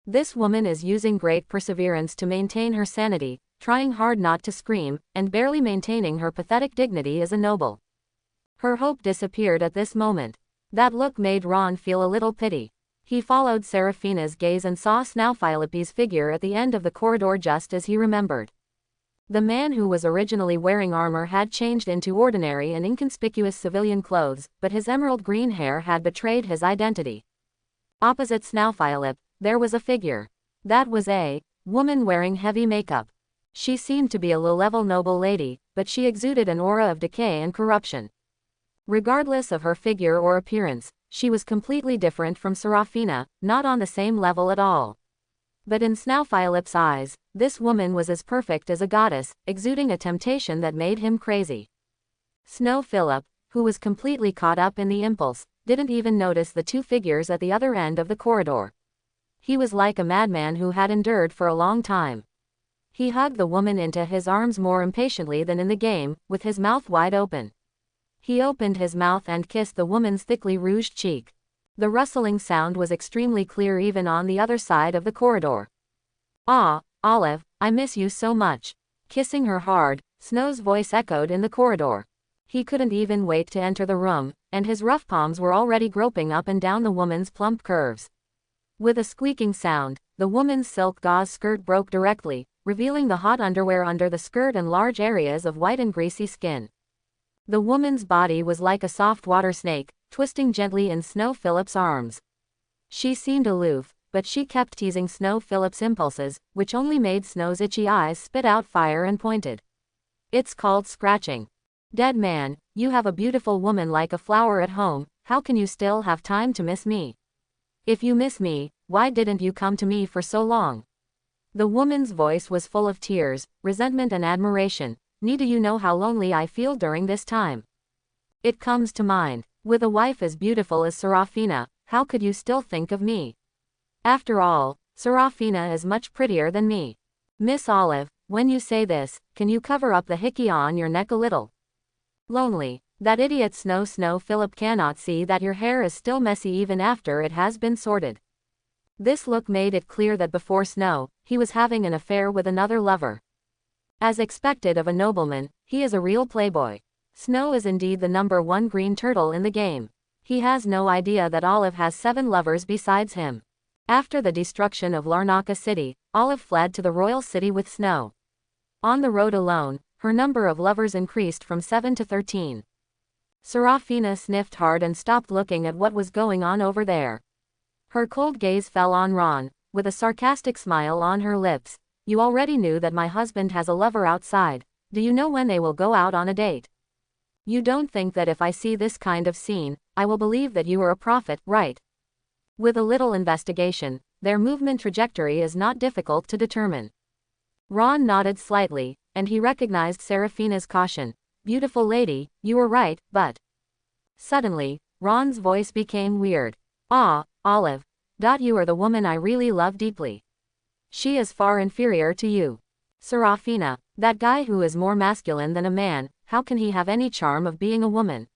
This woman is using great perseverance to maintain her sanity, trying hard not to scream, and barely maintaining her pathetic dignity as a noble. Her hope disappeared at this moment. That look made Ron feel a little pity. He followed Serafina's gaze and saw Snaufilipe's figure at the end of the corridor just as he remembered. The man who was originally wearing armor had changed into ordinary and inconspicuous civilian clothes, but his emerald green hair had betrayed his identity. Opposite Snaufilipe, there was a figure. That was a woman wearing heavy makeup. She seemed to be a low-level noble lady, but she exuded an aura of decay and corruption. Regardless of her figure or appearance, she was completely different from Serafina, not on the same level at all. But in Snaufilipe's eyes, this woman was as perfect as a goddess, exuding a temptation that made him crazy. Snaufilipe, who was completely caught up in the impulse, didn't even notice the two figures at the other end of the corridor. He was like a madman who had endured for a long time. He hugged the woman into his arms more impatiently than in the game, with his mouth wide open. He opened his mouth and kissed the woman's thickly rouged cheek. The rustling sound was extremely clear even on the other side of the corridor. "Ah, Olive, I miss you so much." Kissing her hard, Snow's voice echoed in the corridor. He couldn't even wait to enter the room, and his rough palms were already groping up and down the woman's plump curves. With a squeaking sound, the woman's silk gauze skirt broke directly, revealing the hot underwear under the skirt and large areas of white and greasy skin. The woman's body was like a soft water snake, twisting gently in Snaufilipe's arms. She seemed aloof, but she kept teasing Snaufilipe's impulses, which only made Snow's itchy eyes spit out fire and pointed. "It's called scratching. Dead man, you have a beautiful woman like a flower at home, how can you still have time to miss me? If you miss me, why didn't you come to me for so long?" The woman's voice was full of tears, resentment and admiration. "Do you know how lonely I feel during this time? It comes to mind, with a wife as beautiful as Serafina, how could you still think of me? After all, Serafina is much prettier than me. Miss Olive, when you say this, can you cover up the hickey on your neck a little? Lonely. That idiot Snaufilipe cannot see that your hair is still messy even after it has been sorted." This look made it clear that before Snow, he was having an affair with another lover. As expected of a nobleman, he is a real playboy. Snow is indeed the #1 green turtle in the game. He has no idea that Olive has 7 lovers besides him. After the destruction of Larnaca City, Olive fled to the royal city with Snow. On the road alone, her number of lovers increased from 7 to 13. Serafina sniffed hard and stopped looking at what was going on over there. Her cold gaze fell on Ron, with a sarcastic smile on her lips. "You already knew that my husband has a lover outside. Do you know when they will go out on a date? You don't think that if I see this kind of scene, I will believe that you are a prophet, right?" With a little investigation, their movement trajectory is not difficult to determine. Ron nodded slightly, and he recognized Serafina's caution. "Beautiful lady, you were right, but..." Suddenly, Ron's voice became weird. "Ah, Olive. You are the woman I really love deeply. She is far inferior to you. Serafina, that guy who is more masculine than a man, how can he have any charm of being a woman?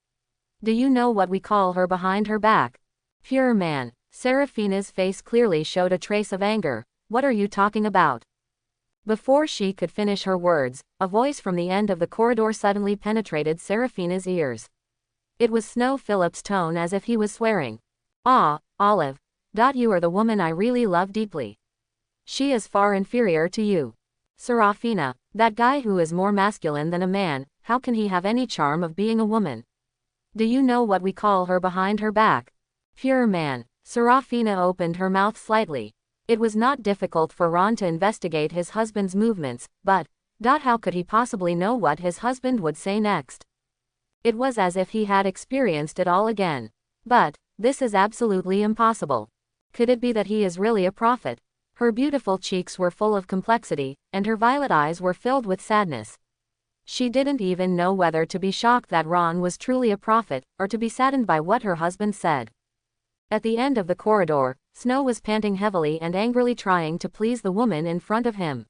Do you know what we call her behind her back? Pure man." Seraphina's face clearly showed a trace of anger. What are you talking about? Before she could finish her words, a voice from the end of the corridor suddenly penetrated Seraphina's ears. It was Snow Philip's tone, as if he was swearing. Ah, Olive. You are the woman I really love deeply. She is far inferior to you. Seraphina, that guy who is more masculine than a man, how can he have any charm of being a woman? Do you know what we call her behind her back? Pure man. Seraphina opened her mouth slightly. It was not difficult for Ron to investigate his husband's movements, but, how could he possibly know what his husband would say next? It was as if he had experienced it all again. But, this is absolutely impossible. Could it be that he is really a prophet? Her beautiful cheeks were full of complexity, and her violet eyes were filled with sadness. She didn't even know whether to be shocked that Ron was truly a prophet, or to be saddened by what her husband said. At the end of the corridor, Snow was panting heavily and angrily trying to please the woman in front of him.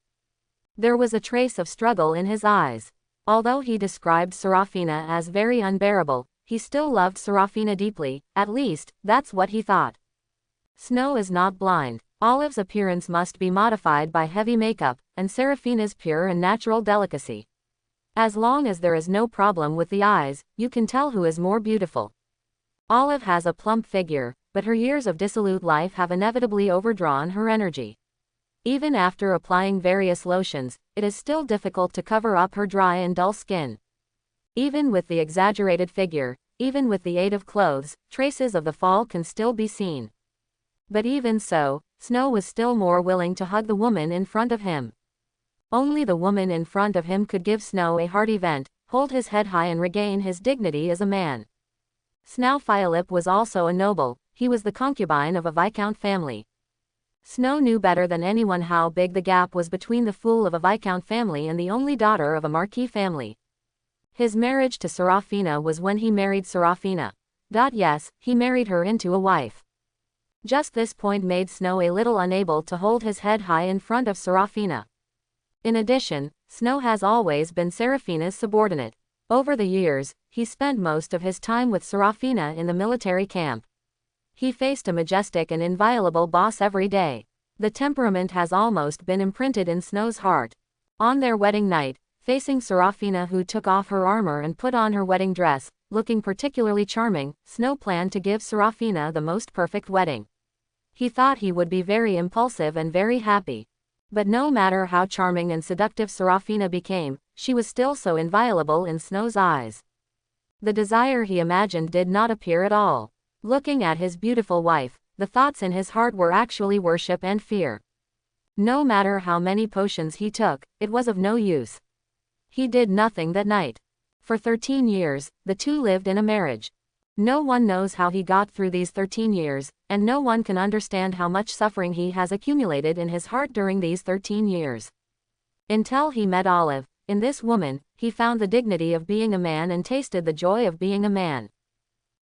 There was a trace of struggle in his eyes. Although he described Seraphina as very unbearable, he still loved Seraphina deeply, at least, that's what he thought. Snow is not blind. Olive's appearance must be modified by heavy makeup, and Seraphina's pure and natural delicacy. As long as there is no problem with the eyes, you can tell who is more beautiful. Olive has a plump figure, but her years of dissolute life have inevitably overdrawn her energy. Even after applying various lotions, it is still difficult to cover up her dry and dull skin. Even with the exaggerated figure, even with the aid of clothes, traces of the fall can still be seen. But even so, Snow was still more willing to hug the woman in front of him. Only the woman in front of him could give Snow a hearty vent, hold his head high and regain his dignity as a man. Snow Philip was also a noble. He was the concubine of a viscount family. Snow knew better than anyone how big the gap was between the fool of a viscount family and the only daughter of a marquis family. His marriage to Seraphina was when he married Seraphina. Yes, he married her into a wife. Just this point made Snow a little unable to hold his head high in front of Seraphina. In addition, Snow has always been Seraphina's subordinate. Over the years, he spent most of his time with Seraphina in the military camp. He faced a majestic and inviolable boss every day. The temperament has almost been imprinted in Snow's heart. On their wedding night, facing Seraphina, who took off her armor and put on her wedding dress, looking particularly charming, Snow planned to give Seraphina the most perfect wedding. He thought he would be very impulsive and very happy. But no matter how charming and seductive Seraphina became, she was still so inviolable in Snow's eyes. The desire he imagined did not appear at all. Looking at his beautiful wife, the thoughts in his heart were actually worship and fear. No matter how many potions he took, it was of no use. He did nothing that night. For 13 years, the two lived in a marriage. No one knows how he got through these 13 years, and no one can understand how much suffering he has accumulated in his heart during these 13 years. Until he met Olive, in this woman, he found the dignity of being a man and tasted the joy of being a man.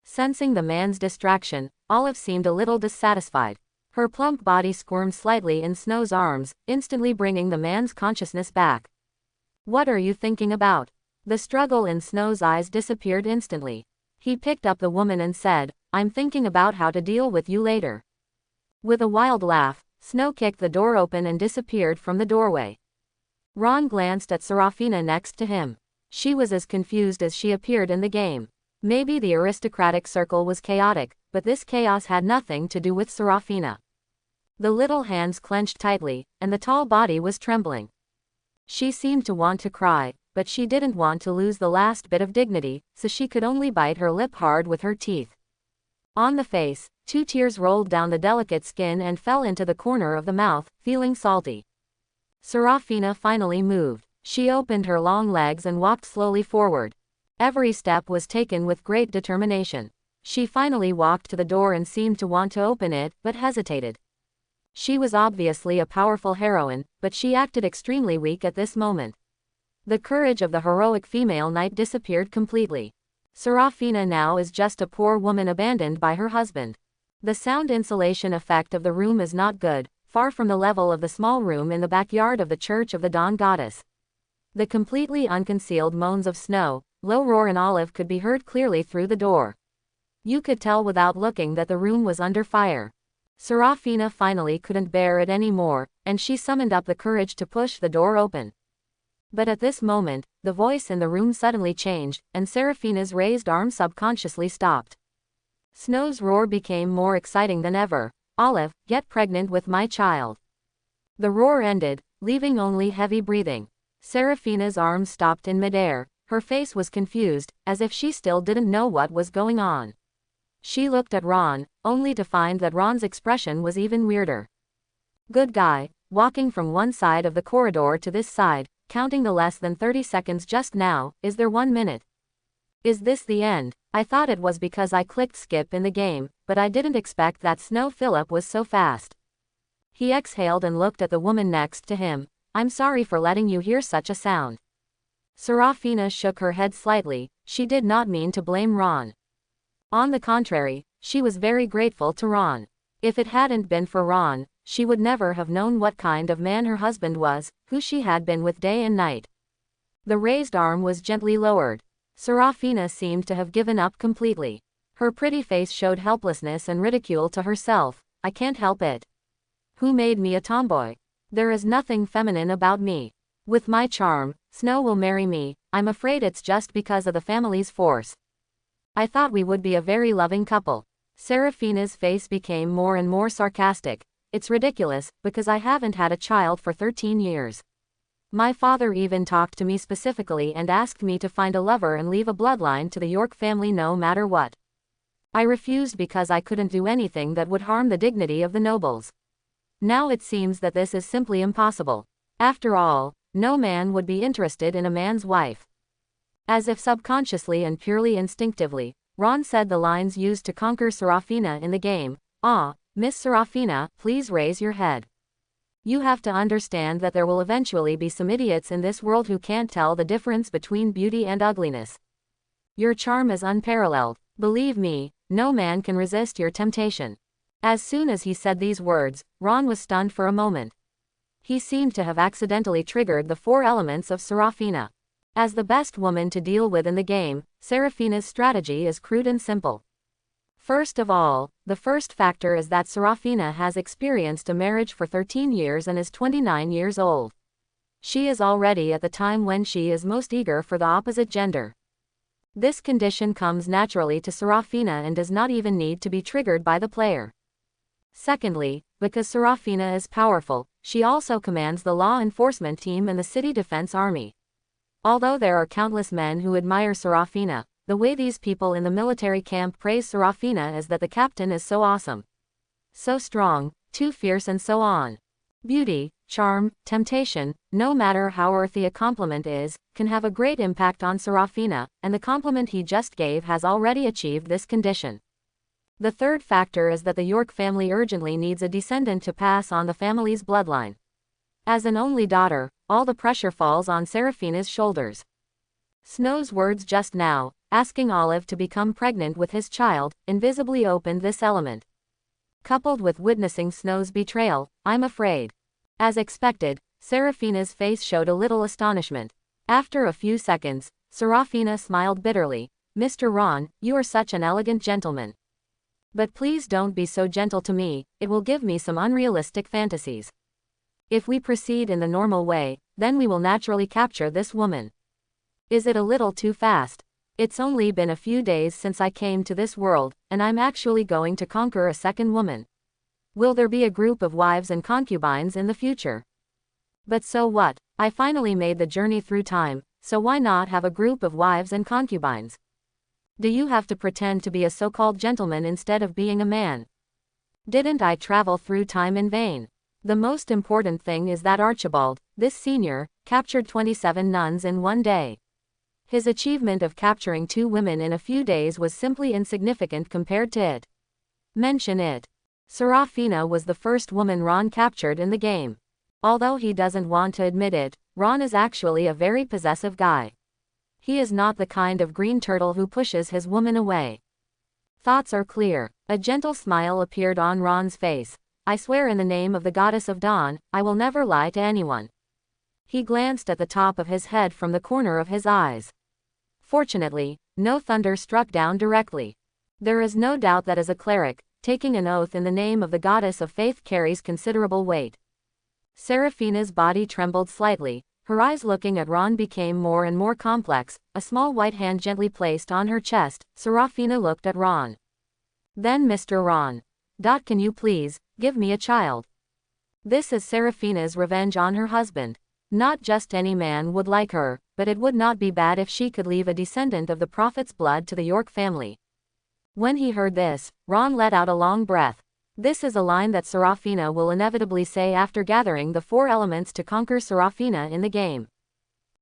Sensing the man's distraction, Olive seemed a little dissatisfied. Her plump body squirmed slightly in Snow's arms, instantly bringing the man's consciousness back. What are you thinking about? The struggle in Snow's eyes disappeared instantly. He picked up the woman and said, I'm thinking about how to deal with you later. With a wild laugh, Snow kicked the door open and disappeared from the doorway. Ron glanced at Seraphina next to him. She was as confused as she appeared in the game. Maybe the aristocratic circle was chaotic, but this chaos had nothing to do with Seraphina. The little hands clenched tightly, and the tall body was trembling. She seemed to want to cry, but she didn't want to lose the last bit of dignity, so she could only bite her lip hard with her teeth. On the face, 2 tears rolled down the delicate skin and fell into the corner of the mouth, feeling salty. Seraphina finally moved. She opened her long legs and walked slowly forward. Every step was taken with great determination. She finally walked to the door and seemed to want to open it, but hesitated. She was obviously a powerful heroine, but she acted extremely weak at this moment. The courage of the heroic female knight disappeared completely. Seraphina now is just a poor woman abandoned by her husband. The sound insulation effect of the room is not good, far from the level of the small room in the backyard of the Church of the Dawn Goddess. The completely unconcealed moans of Snow, low roar and Olive could be heard clearly through the door. You could tell without looking that the room was under fire. Serafina finally couldn't bear it anymore, and she summoned up the courage to push the door open. But at this moment, the voice in the room suddenly changed, and Serafina's raised arm subconsciously stopped. Snow's roar became more exciting than ever. "Olive, get pregnant with my child." The roar ended, leaving only heavy breathing. Serafina's arms stopped in midair. Her face was confused, as if she still didn't know what was going on. She looked at Ron, only to find that Ron's expression was even weirder. "Good guy," walking from one side of the corridor to this side, counting the less than 30 seconds just now. "Is there 1 minute? Is this the end? I thought it was because I clicked skip in the game, but I didn't expect that Snow Phillip was so fast." He exhaled and looked at the woman next to him. "I'm sorry for letting you hear such a sound." Serafina shook her head slightly. She did not mean to blame Ron. On the contrary, she was very grateful to Ron. If it hadn't been for Ron, she would never have known what kind of man her husband was, who she had been with day and night. The raised arm was gently lowered. Serafina seemed to have given up completely. Her pretty face showed helplessness and ridicule to herself. "I can't help it. Who made me a tomboy? There is nothing feminine about me. With my charm, Snow will marry me. I'm afraid it's just because of the family's force. I thought we would be a very loving couple." Serafina's face became more and more sarcastic. "It's ridiculous, because I haven't had a child for 13 years. My father even talked to me specifically and asked me to find a lover and leave a bloodline to the York family no matter what. I refused because I couldn't do anything that would harm the dignity of the nobles. Now it seems that this is simply impossible. After all, no man would be interested in a man's wife." As if subconsciously and purely instinctively, Ron said the lines used to conquer Serafina in the game. "Ah, Miss Serafina, please raise your head. You have to understand that there will eventually be some idiots in this world who can't tell the difference between beauty and ugliness. Your charm is unparalleled. Believe me, no man can resist your temptation." As soon as he said these words, Ron was stunned for a moment. He seemed to have accidentally triggered the 4 elements of Serafina. As the best woman to deal with in the game, Serafina's strategy is crude and simple. First of all, the first factor is that Serafina has experienced a marriage for 13 years and is 29 years old. She is already at the time when she is most eager for the opposite gender. This condition comes naturally to Serafina and does not even need to be triggered by the player. Secondly, because Serafina is powerful, she also commands the law enforcement team and the city defense army. Although there are countless men who admire Serafina, the way these people in the military camp praise Serafina is that the captain is so awesome, so strong, too fierce, and so on. Beauty, charm, temptation, no matter how earthy a compliment is, can have a great impact on Serafina, and the compliment he just gave has already achieved this condition. The third factor is that the York family urgently needs a descendant to pass on the family's bloodline. As an only daughter, all the pressure falls on Serafina's shoulders. Snow's words just now, asking Olive to become pregnant with his child, invisibly opened this element. Coupled with witnessing Snow's betrayal, I'm afraid. As expected, Serafina's face showed a little astonishment. After a few seconds, Serafina smiled bitterly. "Mr. Ron, you are such an elegant gentleman. But please don't be so gentle to me, it will give me some unrealistic fantasies. If we proceed in the normal way, then we will naturally capture this woman. Is it a little too fast? It's only been a few days since I came to this world, and I'm actually going to conquer a second woman. Will there be a group of wives and concubines in the future? But so what? I finally made the journey through time, so why not have a group of wives and concubines? Do you have to pretend to be a so-called gentleman instead of being a man? Didn't I travel through time in vain? The most important thing is that Archibald, this senior, captured 27 nuns in one day. His achievement of capturing 2 women in a few days was simply insignificant compared to it. Mention it. Serafina was the first woman Ron captured in the game. Although he doesn't want to admit it, Ron is actually a very possessive guy. He is not the kind of green turtle who pushes his woman away. Thoughts are clear. A gentle smile appeared on Ron's face. "I swear in the name of the goddess of dawn, I will never lie to anyone." He glanced at the top of his head from the corner of his eyes. Fortunately, no thunder struck down directly. There is no doubt that as a cleric, taking an oath in the name of the goddess of faith carries considerable weight. Seraphina's body trembled slightly, her eyes looking at Ron became more and more complex, a small white hand gently placed on her chest. Seraphina looked at Ron. Then Mr. Ron. Can you please, give me a child? This is Seraphina's revenge on her husband. Not just any man would like her, but it would not be bad if she could leave a descendant of the prophet's blood to the York family. When he heard this, Ron let out a long breath. This is a line that Seraphina will inevitably say after gathering the 4 elements to conquer Seraphina in the game.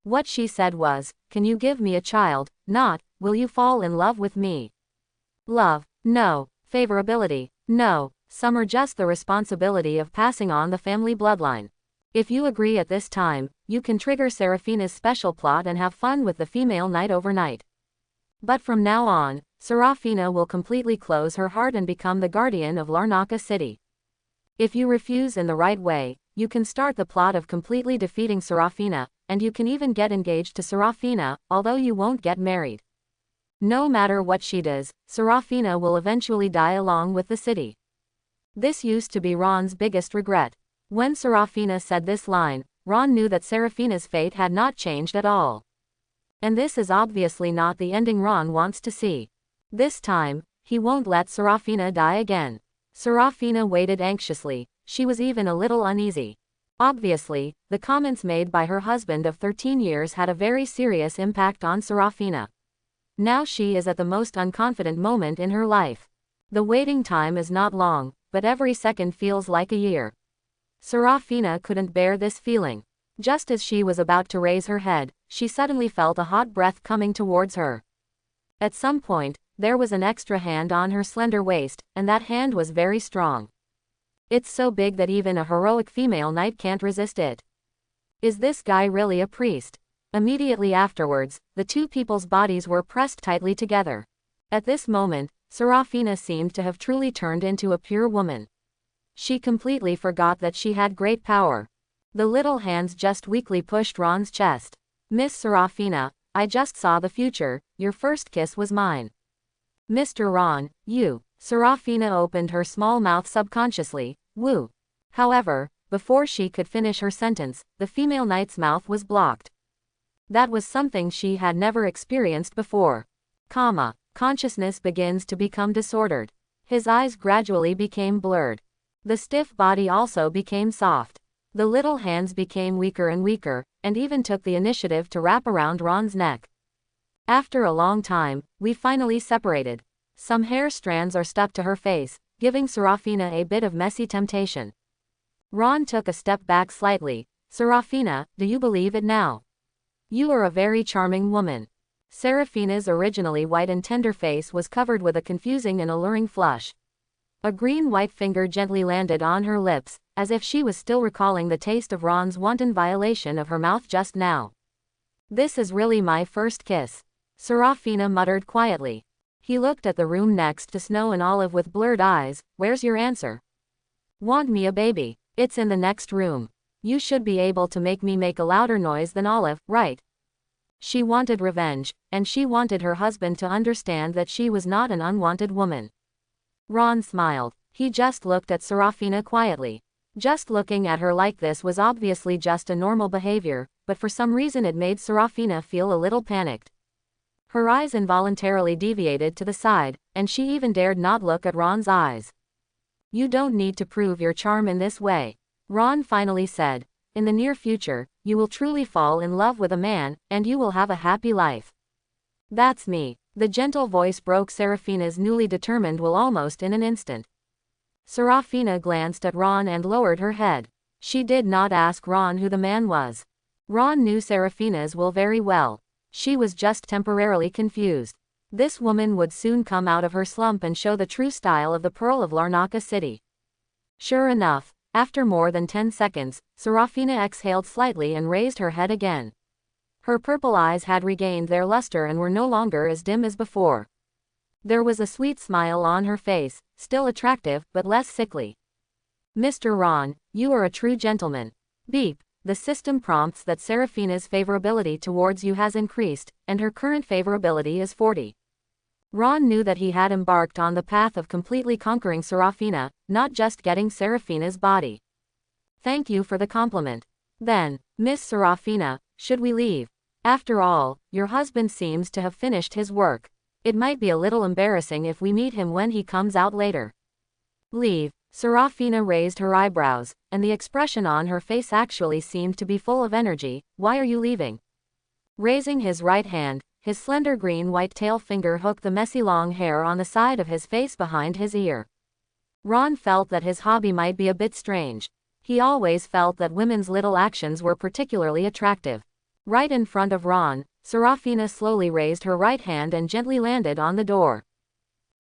What she said was, "Can you give me a child?" Not, "Will you fall in love with me?" Love, no. Favorability, no. Some are just the responsibility of passing on the family bloodline. If you agree at this time, you can trigger Seraphina's special plot and have fun with the female knight overnight. But from now on, Seraphina will completely close her heart and become the guardian of Larnaca City. If you refuse in the right way, you can start the plot of completely defeating Seraphina, and you can even get engaged to Seraphina, although you won't get married. No matter what she does, Seraphina will eventually die along with the city. This used to be Ron's biggest regret. When Seraphina said this line, Ron knew that Seraphina's fate had not changed at all. And this is obviously not the ending Ron wants to see. This time, he won't let Seraphina die again. Seraphina waited anxiously, she was even a little uneasy. Obviously, the comments made by her husband of 13 years had a very serious impact on Seraphina. Now she is at the most unconfident moment in her life. The waiting time is not long, but every second feels like a year. Seraphina couldn't bear this feeling. Just as she was about to raise her head, she suddenly felt a hot breath coming towards her. At some point, there was an extra hand on her slender waist, and that hand was very strong. It's so big that even a heroic female knight can't resist it. Is this guy really a priest? Immediately afterwards, the 2 people's bodies were pressed tightly together. At this moment, Seraphina seemed to have truly turned into a pure woman. She completely forgot that she had great power. The little hands just weakly pushed Ron's chest. "Miss Seraphina, I just saw the future, your first kiss was mine." "Mr. Ron, you." Seraphina opened her small mouth subconsciously, "Woo." However, before she could finish her sentence, the female knight's mouth was blocked. That was something she had never experienced before. Consciousness begins to become disordered. His eyes gradually became blurred. The stiff body also became soft. The little hands became weaker and weaker, and even took the initiative to wrap around Ron's neck. After a long time, we finally separated. Some hair strands are stuck to her face, giving Seraphina a bit of messy temptation. Ron took a step back slightly. "Seraphina, do you believe it now? You are a very charming woman." Seraphina's originally white and tender face was covered with a confusing and alluring flush. A green-white finger gently landed on her lips, as if she was still recalling the taste of Ron's wanton violation of her mouth just now. "This is really my first kiss," Seraphina muttered quietly. He looked at the room next to Snow and Olive with blurred eyes. "Where's your answer?" "Want me a baby? It's in the next room. You should be able to make me make a louder noise than Olive, right?" She wanted revenge, and she wanted her husband to understand that she was not an unwanted woman. Ron smiled. He just looked at Seraphina quietly. Just looking at her like this was obviously just a normal behavior, but for some reason it made Seraphina feel a little panicked. Her eyes involuntarily deviated to the side, and she even dared not look at Ron's eyes. "You don't need to prove your charm in this way," Ron finally said. "In the near future, you will truly fall in love with a man, and you will have a happy life." "That's me." The gentle voice broke Seraphina's newly determined will almost in an instant. Seraphina glanced at Ron and lowered her head. She did not ask Ron who the man was. Ron knew Seraphina's will very well. She was just temporarily confused. This woman would soon come out of her slump and show the true style of the Pearl of Larnaca City. Sure enough, after more than 10 seconds, Seraphina exhaled slightly and raised her head again. Her purple eyes had regained their luster and were no longer as dim as before. There was a sweet smile on her face, still attractive, but less sickly. "Mr. Ron, you are a true gentleman." Beep. The system prompts that Seraphina's favorability towards you has increased, and her current favorability is 40. Ron knew that he had embarked on the path of completely conquering Serafina, not just getting Serafina's body. Thank you for the compliment. Then, Miss Serafina, should we leave? After all, your husband seems to have finished his work. It might be a little embarrassing if we meet him when he comes out later. Leave? Serafina raised her eyebrows, and the expression on her face actually seemed to be full of energy. Why are you leaving? Raising his right hand, his slender green-white tail finger hooked the messy long hair on the side of his face behind his ear. Ron felt that his hobby might be a bit strange. He always felt that women's little actions were particularly attractive. Right in front of Ron, Serafina slowly raised her right hand and gently landed on the door.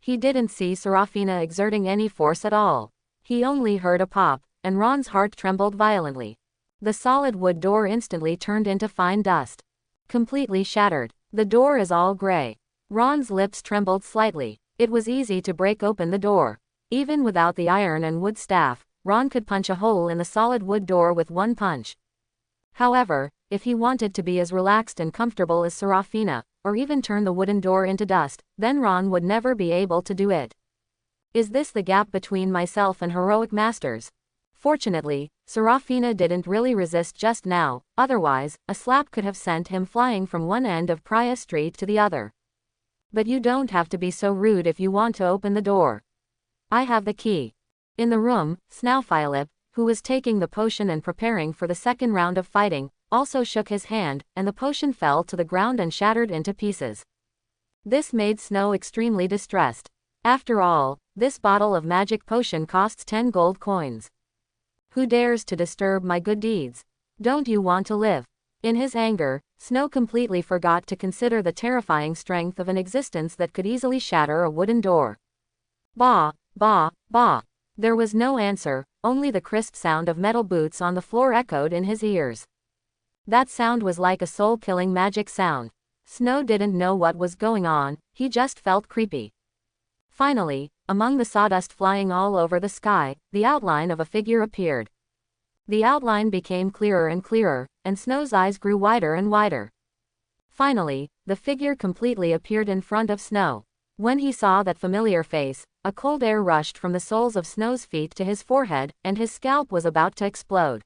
He didn't see Serafina exerting any force at all. He only heard a pop, and Ron's heart trembled violently. The solid wood door instantly turned into fine dust. Completely shattered. The door is all gray. Ron's lips trembled slightly. It was easy to break open the door. Even without the iron and wood staff, Ron could punch a hole in the solid wood door with one punch. However, if he wanted to be as relaxed and comfortable as Serafina, or even turn the wooden door into dust, then Ron would never be able to do it. Is this the gap between myself and heroic masters? Fortunately, Serafina didn't really resist just now, otherwise, a slap could have sent him flying from one end of Priya Street to the other. But you don't have to be so rude if you want to open the door. I have the key. In the room, Snaufilip, who was taking the potion and preparing for the second round of fighting, also shook his hand, and the potion fell to the ground and shattered into pieces. This made Snow extremely distressed. After all, this bottle of magic potion costs 10 gold coins. Who dares to disturb my good deeds? Don't you want to live? In his anger, Snow completely forgot to consider the terrifying strength of an existence that could easily shatter a wooden door. Bah, bah, bah. There was no answer, only the crisp sound of metal boots on the floor echoed in his ears. That sound was like a soul-killing magic sound. Snow didn't know what was going on, he just felt creepy. Finally, among the sawdust flying all over the sky, the outline of a figure appeared. The outline became clearer and clearer, and Snow's eyes grew wider and wider. Finally, the figure completely appeared in front of Snow. When he saw that familiar face, a cold air rushed from the soles of Snow's feet to his forehead, and his scalp was about to explode.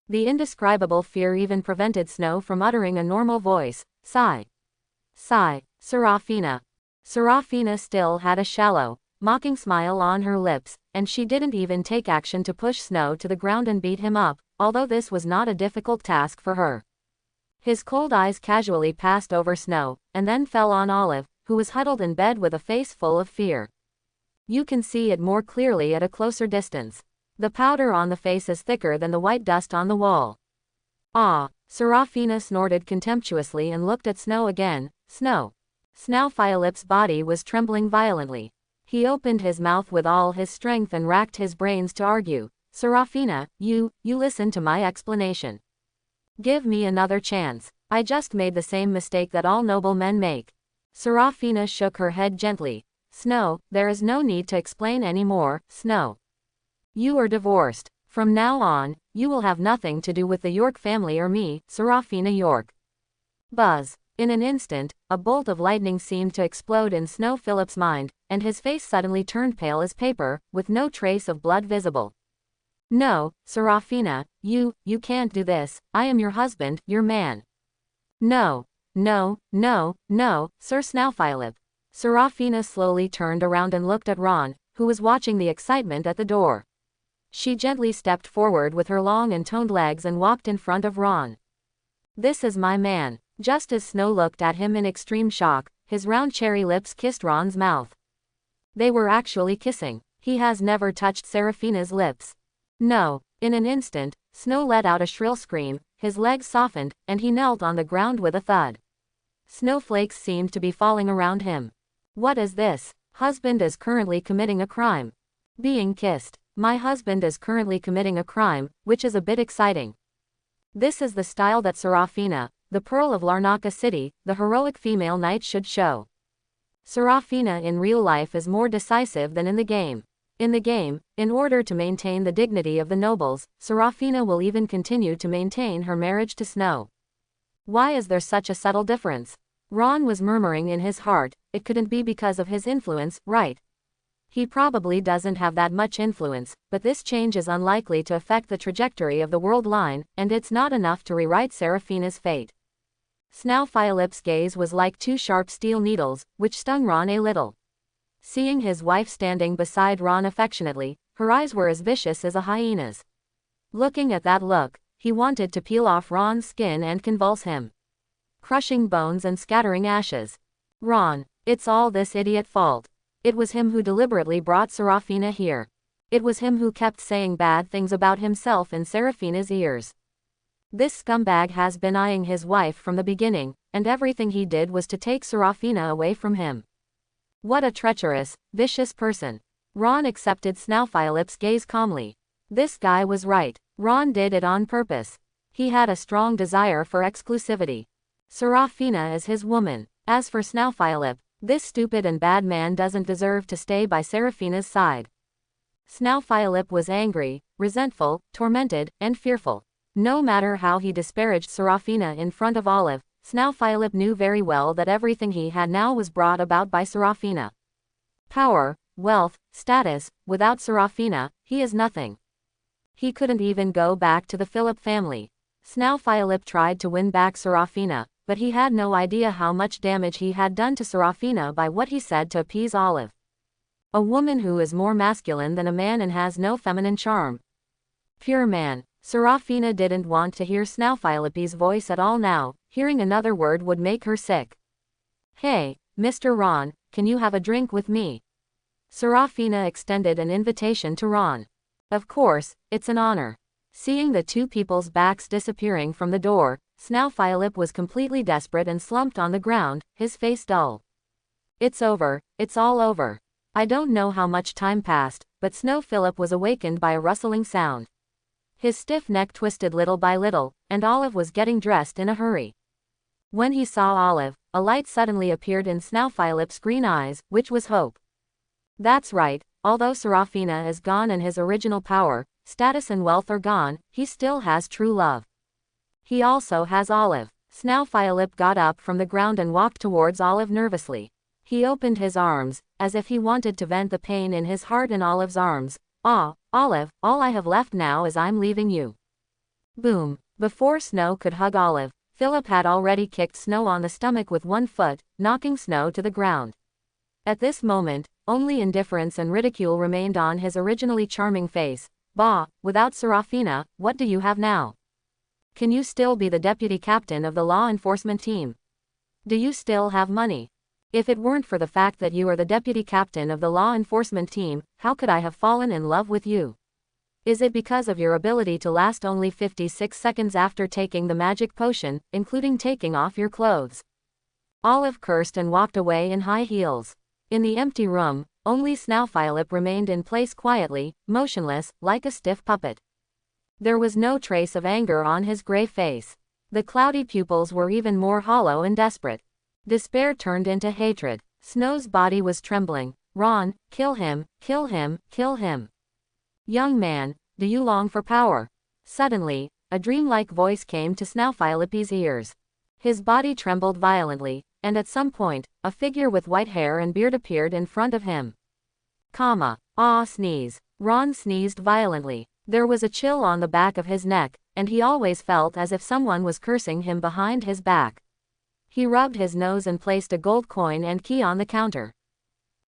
The indescribable fear even prevented Snow from uttering a normal voice. Sigh. Sigh. Serafina. Serafina still had a shallow, mocking smile on her lips, and she didn't even take action to push Snow to the ground and beat him up, although this was not a difficult task for her. His cold eyes casually passed over Snow, and then fell on Olive, who was huddled in bed with a face full of fear. You can see it more clearly at a closer distance. The powder on the face is thicker than the white dust on the wall. Ah! Serafina snorted contemptuously and looked at Snow again. Snow. Snaufilip's body was trembling violently. He opened his mouth with all his strength and racked his brains to argue. Serafina, you listen to my explanation. Give me another chance. I just made the same mistake that all noble men make. Serafina shook her head gently. Snow, there is no need to explain any more, Snow. You are divorced. From now on, you will have nothing to do with the York family or me, Serafina York. Buzz. In an instant, a bolt of lightning seemed to explode in Snaufilip's mind, and his face suddenly turned pale as paper, with no trace of blood visible. No, Serafina, you can't do this. I am your husband, your man. No, no, no, no, Sir Snaufilip. Serafina slowly turned around and looked at Ron, who was watching the excitement at the door. She gently stepped forward with her long and toned legs and walked in front of Ron. This is my man. Just as Snow looked at him in extreme shock, his round cherry lips kissed Ron's mouth. They were actually kissing. He has never touched Serafina's lips. No. In an instant, Snow let out a shrill scream, his legs softened, and he knelt on the ground with a thud. Snowflakes seemed to be falling around him. What is this? Husband is currently committing a crime. Being kissed. My husband is currently committing a crime, which is a bit exciting. This is the style that Serafina, the pearl of Larnaca City, the heroic female knight should show. Serafina in real life is more decisive than in the game. In the game, in order to maintain the dignity of the nobles, Serafina will even continue to maintain her marriage to Snow. Why is there such a subtle difference? Ron was murmuring in his heart, it couldn't be because of his influence, right? He probably doesn't have that much influence, but this change is unlikely to affect the trajectory of the world line, and it's not enough to rewrite Seraphina's fate. Snaufilip's gaze was like two sharp steel needles, which stung Ron a little. Seeing his wife standing beside Ron affectionately, her eyes were as vicious as a hyena's. Looking at that look, he wanted to peel off Ron's skin and convulse him. Crushing bones and scattering ashes. Ron, it's all this idiot's fault. It was him who deliberately brought Seraphina here. It was him who kept saying bad things about himself in Seraphina's ears. This scumbag has been eyeing his wife from the beginning, and everything he did was to take Seraphina away from him. What a treacherous, vicious person. Ron accepted Snaufilip's gaze calmly. This guy was right. Ron did it on purpose. He had a strong desire for exclusivity. Seraphina is his woman. As for Snaufilip, this stupid and bad man doesn't deserve to stay by Seraphina's side. Snaufilip was angry, resentful, tormented, and fearful. No matter how he disparaged Seraphina in front of Olive, Snaufilip knew very well that everything he had now was brought about by Seraphina. Power, wealth, status, without Seraphina, he is nothing. He couldn't even go back to the Philip family. Snaufilip tried to win back Seraphina, but he had no idea how much damage he had done to Seraphina by what he said to appease Olive. A woman who is more masculine than a man and has no feminine charm. Pure man. Seraphina didn't want to hear Snaufilip's voice at all now. Hearing another word would make her sick. Hey, Mr. Ron, can you have a drink with me? Seraphina extended an invitation to Ron. Of course, it's an honor. Seeing the two people's backs disappearing from the door, Snaufilip was completely desperate and slumped on the ground, his face dull. It's over, it's all over. I don't know how much time passed, but Snaufilip was awakened by a rustling sound. His stiff neck twisted little by little, and Olive was getting dressed in a hurry. When he saw Olive, a light suddenly appeared in Snaufilip's green eyes, which was hope. That's right, although Seraphina is gone and his original power, status and wealth are gone, he still has true love. He also has Olive. Snaufilip got up from the ground and walked towards Olive nervously. He opened his arms, as if he wanted to vent the pain in his heart in Olive's arms. Ah, Olive, all I have left now is I'm leaving you. Boom. Before Snow could hug Olive, Philip had already kicked Snow on the stomach with one foot, knocking Snow to the ground. At this moment, only indifference and ridicule remained on his originally charming face. Bah, without Seraphina, what do you have now? Can you still be the deputy captain of the law enforcement team? Do you still have money? If it weren't for the fact that you are the deputy captain of the law enforcement team, how could I have fallen in love with you? Is it because of your ability to last only 56 seconds after taking the magic potion, including taking off your clothes? Olive cursed and walked away in high heels. In the empty room, only Snaufilip remained in place quietly, motionless, like a stiff puppet. There was no trace of anger on his gray face. The cloudy pupils were even more hollow and desperate. Despair turned into hatred. Snow's body was trembling. Ron, kill him, kill him, kill him. Young man, do you long for power? Suddenly, a dreamlike voice came to Snaufilip's ears. His body trembled violently, and at some point, a figure with white hair and beard appeared in front of him. Sneeze. Ron sneezed violently. There was a chill on the back of his neck, and he always felt as if someone was cursing him behind his back. He rubbed his nose and placed a gold coin and key on the counter.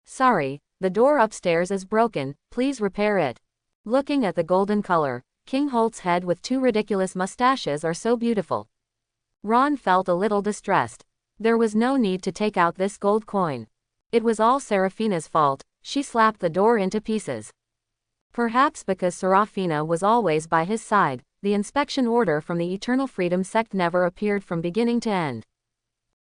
Sorry, the door upstairs is broken, please repair it. Looking at the golden color, King Holt's head with two ridiculous mustaches are so beautiful. Ron felt a little distressed. There was no need to take out this gold coin. It was all Seraphina's fault, she slapped the door into pieces. Perhaps because Seraphina was always by his side, the inspection order from the Eternal Freedom sect never appeared from beginning to end.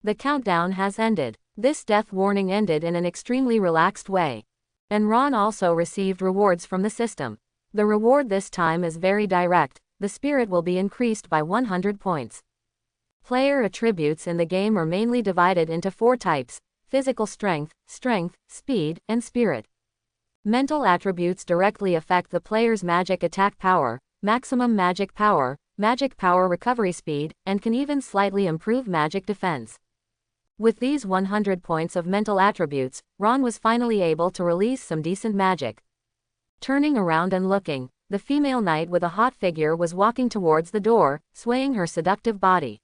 The countdown has ended. This death warning ended in an extremely relaxed way. And Ron also received rewards from the system. The reward this time is very direct. The spirit will be increased by 100 points. Player attributes in the game are mainly divided into 4 types: physical strength, speed, and spirit. Mental attributes directly affect the player's magic attack power, maximum magic power recovery speed, and can even slightly improve magic defense. With these 100 points of mental attributes, Ron was finally able to release some decent magic. Turning around and looking, the female knight with a hot figure was walking towards the door, swaying her seductive body.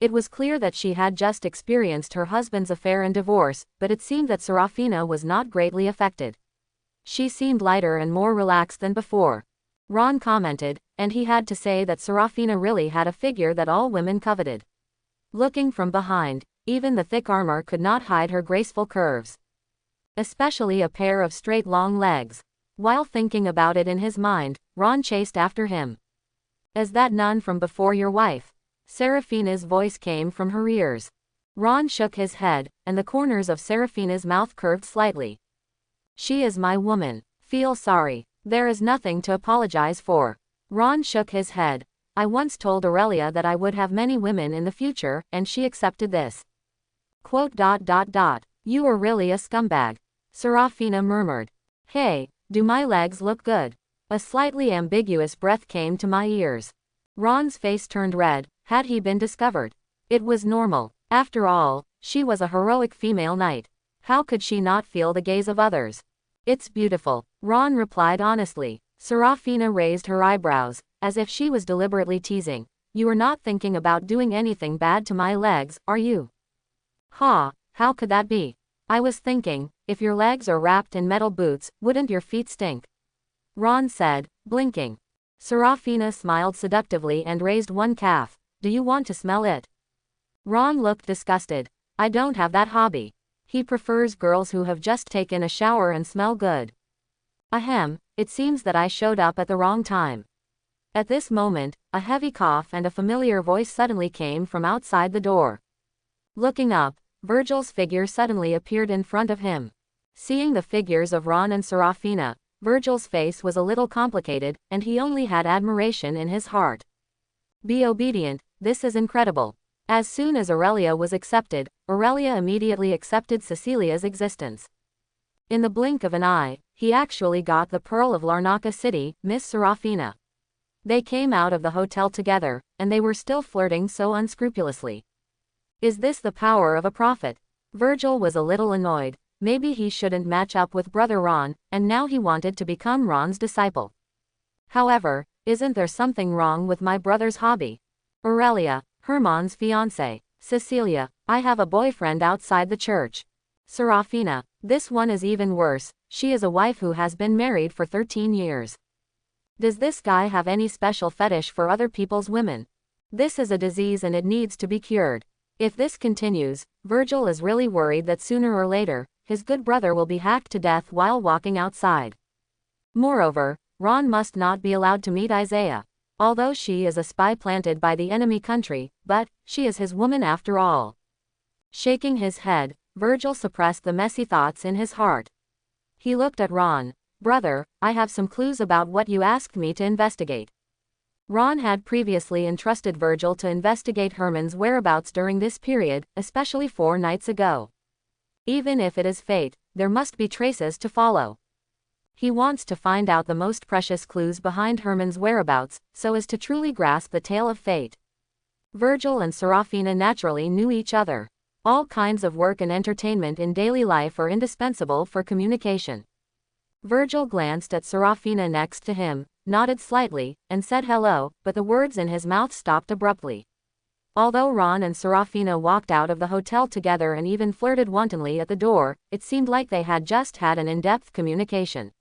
It was clear that she had just experienced her husband's affair and divorce, but it seemed that Serafina was not greatly affected. She seemed lighter and more relaxed than before. Ron commented, and he had to say that Serafina really had a figure that all women coveted. Looking from behind, even the thick armor could not hide her graceful curves. Especially a pair of straight long legs. While thinking about it in his mind, Ron chased after him. "Is that none from before your wife?" Serafina's voice came from her ears. Ron shook his head, and the corners of Serafina's mouth curved slightly. "She is my woman. Feel sorry. There is nothing to apologize for." Ron shook his head. "I once told Aurelia that I would have many women in the future, and she accepted this. You are really a scumbag." Serafina murmured. "Hey, do my legs look good?" A slightly ambiguous breath came to my ears. Ron's face turned red. Had he been discovered? It was normal. After all, she was a heroic female knight. How could she not feel the gaze of others? "It's beautiful," Ron replied honestly. Serafina raised her eyebrows, as if she was deliberately teasing. "You are not thinking about doing anything bad to my legs, are you?" "Ha, how could that be?" "I was thinking, if your legs are wrapped in metal boots, wouldn't your feet stink?" Ron said, blinking. Serafina smiled seductively and raised one calf. "Do you want to smell it?" Ron looked disgusted. "I don't have that hobby." He prefers girls who have just taken a shower and smell good. Ahem, it seems that I showed up at the wrong time. At this moment, a heavy cough and a familiar voice suddenly came from outside the door. Looking up, Virgil's figure suddenly appeared in front of him. Seeing the figures of Ron and Serafina, Virgil's face was a little complicated, and he only had admiration in his heart. "Be obedient, this is incredible." As soon as Aurelia was accepted, Aurelia immediately accepted Cecilia's existence. In the blink of an eye, he actually got the pearl of Larnaca City, Miss Serafina. They came out of the hotel together, and they were still flirting so unscrupulously. Is this the power of a prophet? Virgil was a little annoyed. Maybe he shouldn't match up with brother Ron, and now he wanted to become Ron's disciple. However, isn't there something wrong with my brother's hobby? Aurelia, Herman's fiancée. Cecilia, I have a boyfriend outside the church. Serafina, this one is even worse, she is a wife who has been married for 13 years. Does this guy have any special fetish for other people's women? This is a disease and it needs to be cured. If this continues, Virgil is really worried that sooner or later, his good brother will be hacked to death while walking outside. Moreover, Ron must not be allowed to meet Isaiah. Although she is a spy planted by the enemy country, but she is his woman after all. Shaking his head, Virgil suppressed the messy thoughts in his heart. He looked at Ron. "Brother, I have some clues about what you asked me to investigate." Ron had previously entrusted Virgil to investigate Herman's whereabouts during this period, especially 4 nights ago. Even if it is fate, there must be traces to follow. He wants to find out the most precious clues behind Herman's whereabouts, so as to truly grasp the tale of fate. Virgil and Serafina naturally knew each other. All kinds of work and entertainment in daily life are indispensable for communication. Virgil glanced at Serafina next to him, nodded slightly, and said hello, but the words in his mouth stopped abruptly. Although Ron and Serafina walked out of the hotel together and even flirted wantonly at the door, it seemed like they had just had an in-depth communication.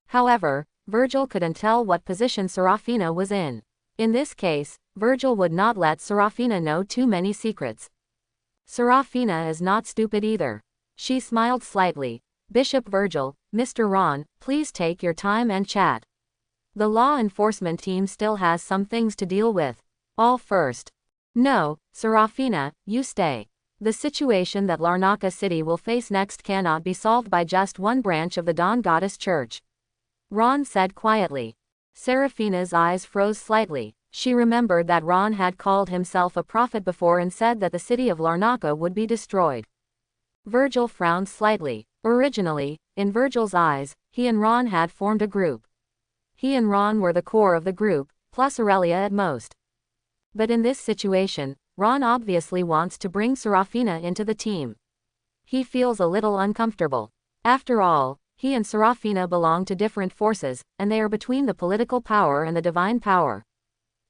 However, Virgil couldn't tell what position Serafina was in. In this case, Virgil would not let Serafina know too many secrets. Serafina is not stupid either. She smiled slightly. "Bishop Virgil, Mr. Ron, please take your time and chat. The law enforcement team still has some things to deal with. All first." "No, Serafina, you stay. The situation that Larnaca City will face next cannot be solved by just one branch of the Dawn Goddess Church," Ron said quietly. Serafina's eyes froze slightly. She remembered that Ron had called himself a prophet before and said that the city of Larnaca would be destroyed. Virgil frowned slightly. Originally, in Virgil's eyes, he and Ron had formed a group. He and Ron were the core of the group, plus Aurelia at most. But in this situation, Ron obviously wants to bring Serafina into the team. He feels a little uncomfortable. After all, he and Serafina belong to different forces, and they are between the political power and the divine power.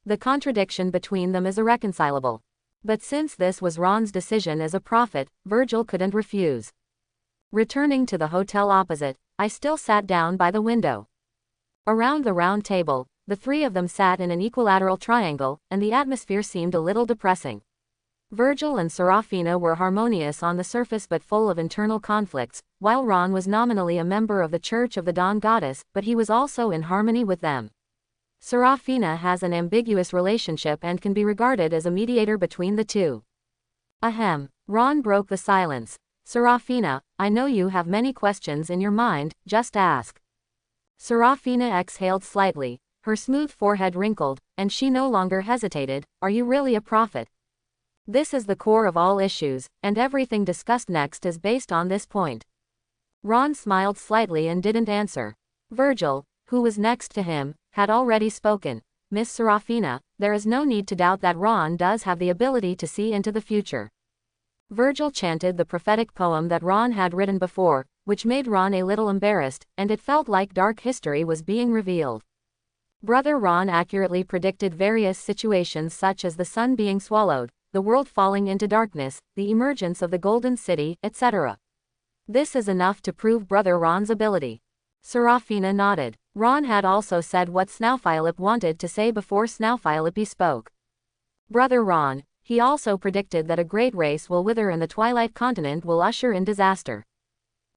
The contradiction between them is irreconcilable. But since this was Ron's decision as a prophet, Virgil couldn't refuse. Returning to the hotel opposite, I still sat down by the window. Around the round table, the three of them sat in an equilateral triangle, and the atmosphere seemed a little depressing. Virgil and Serafina were harmonious on the surface but full of internal conflicts, while Ron was nominally a member of the Church of the Dawn Goddess, but he was also in harmony with them. Serafina has an ambiguous relationship and can be regarded as a mediator between the two. Ahem. Ron broke the silence. Serafina, I know you have many questions in your mind, just ask. Serafina exhaled slightly, her smooth forehead wrinkled, and she no longer hesitated. Are you really a prophet? This is the core of all issues, and everything discussed next is based on this point. Ron smiled slightly and didn't answer. Virgil, who was next to him, had already spoken. Miss Serafina, there is no need to doubt that Ron does have the ability to see into the future. Virgil chanted the prophetic poem that Ron had written before, which made Ron a little embarrassed, and it felt like dark history was being revealed. Brother Ron accurately predicted various situations such as the sun being swallowed, the world falling into darkness, the emergence of the Golden City, etc. This is enough to prove Brother Ron's ability. Serafina nodded. Ron had also said what Snaufilip wanted to say before Snaufilip spoke. Brother Ron, he also predicted that a great race will wither and the Twilight Continent will usher in disaster.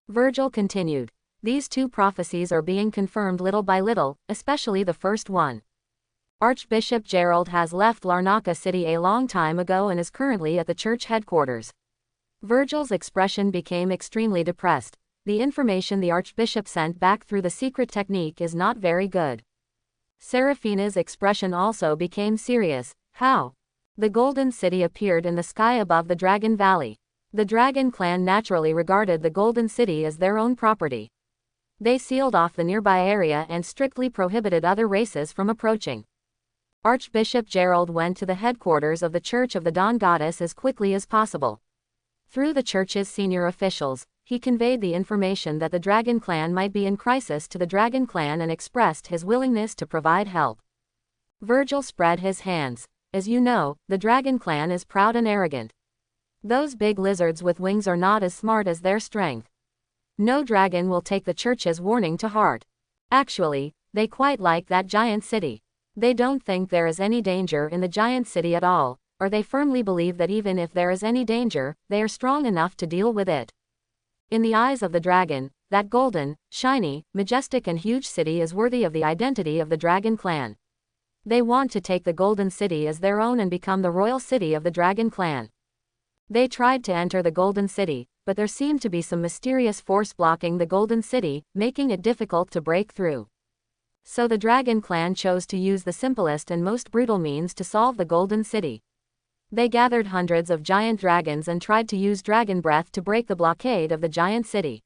Virgil continued. These two prophecies are being confirmed little by little, especially the first one. Archbishop Gerald has left Larnaca City a long time ago and is currently at the church headquarters. Virgil's expression became extremely depressed. The information the Archbishop sent back through the secret technique is not very good. Serafina's expression also became serious. How? The Golden City appeared in the sky above the Dragon Valley. The Dragon clan naturally regarded the Golden City as their own property. They sealed off the nearby area and strictly prohibited other races from approaching. Archbishop Gerald went to the headquarters of the Church of the Dawn Goddess as quickly as possible. Through the church's senior officials, he conveyed the information that the Dragon clan might be in crisis to the Dragon clan and expressed his willingness to provide help. Virgil spread his hands. As you know, the Dragon clan is proud and arrogant. Those big lizards with wings are not as smart as their strength. No dragon will take the church's warning to heart. Actually, they quite like that giant city. They don't think there is any danger in the giant city at all, or they firmly believe that even if there is any danger, they are strong enough to deal with it. In the eyes of the dragon, that golden, shiny, majestic and huge city is worthy of the identity of the Dragon clan. They want to take the Golden City as their own and become the royal city of the Dragon clan. They tried to enter the Golden City, but there seemed to be some mysterious force blocking the Golden City, making it difficult to break through. So the Dragon clan chose to use the simplest and most brutal means to solve the Golden City. They gathered hundreds of giant dragons and tried to use dragon breath to break the blockade of the giant city.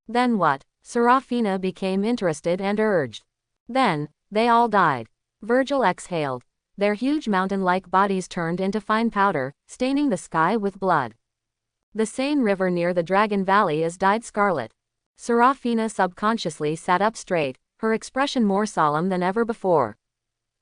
Then what? Serafina became interested and urged. Then, they all died. Virgil exhaled. Their huge mountain-like bodies turned into fine powder, staining the sky with blood. The Seine River near the Dragon Valley is dyed scarlet. Serafina subconsciously sat up straight, her expression more solemn than ever before.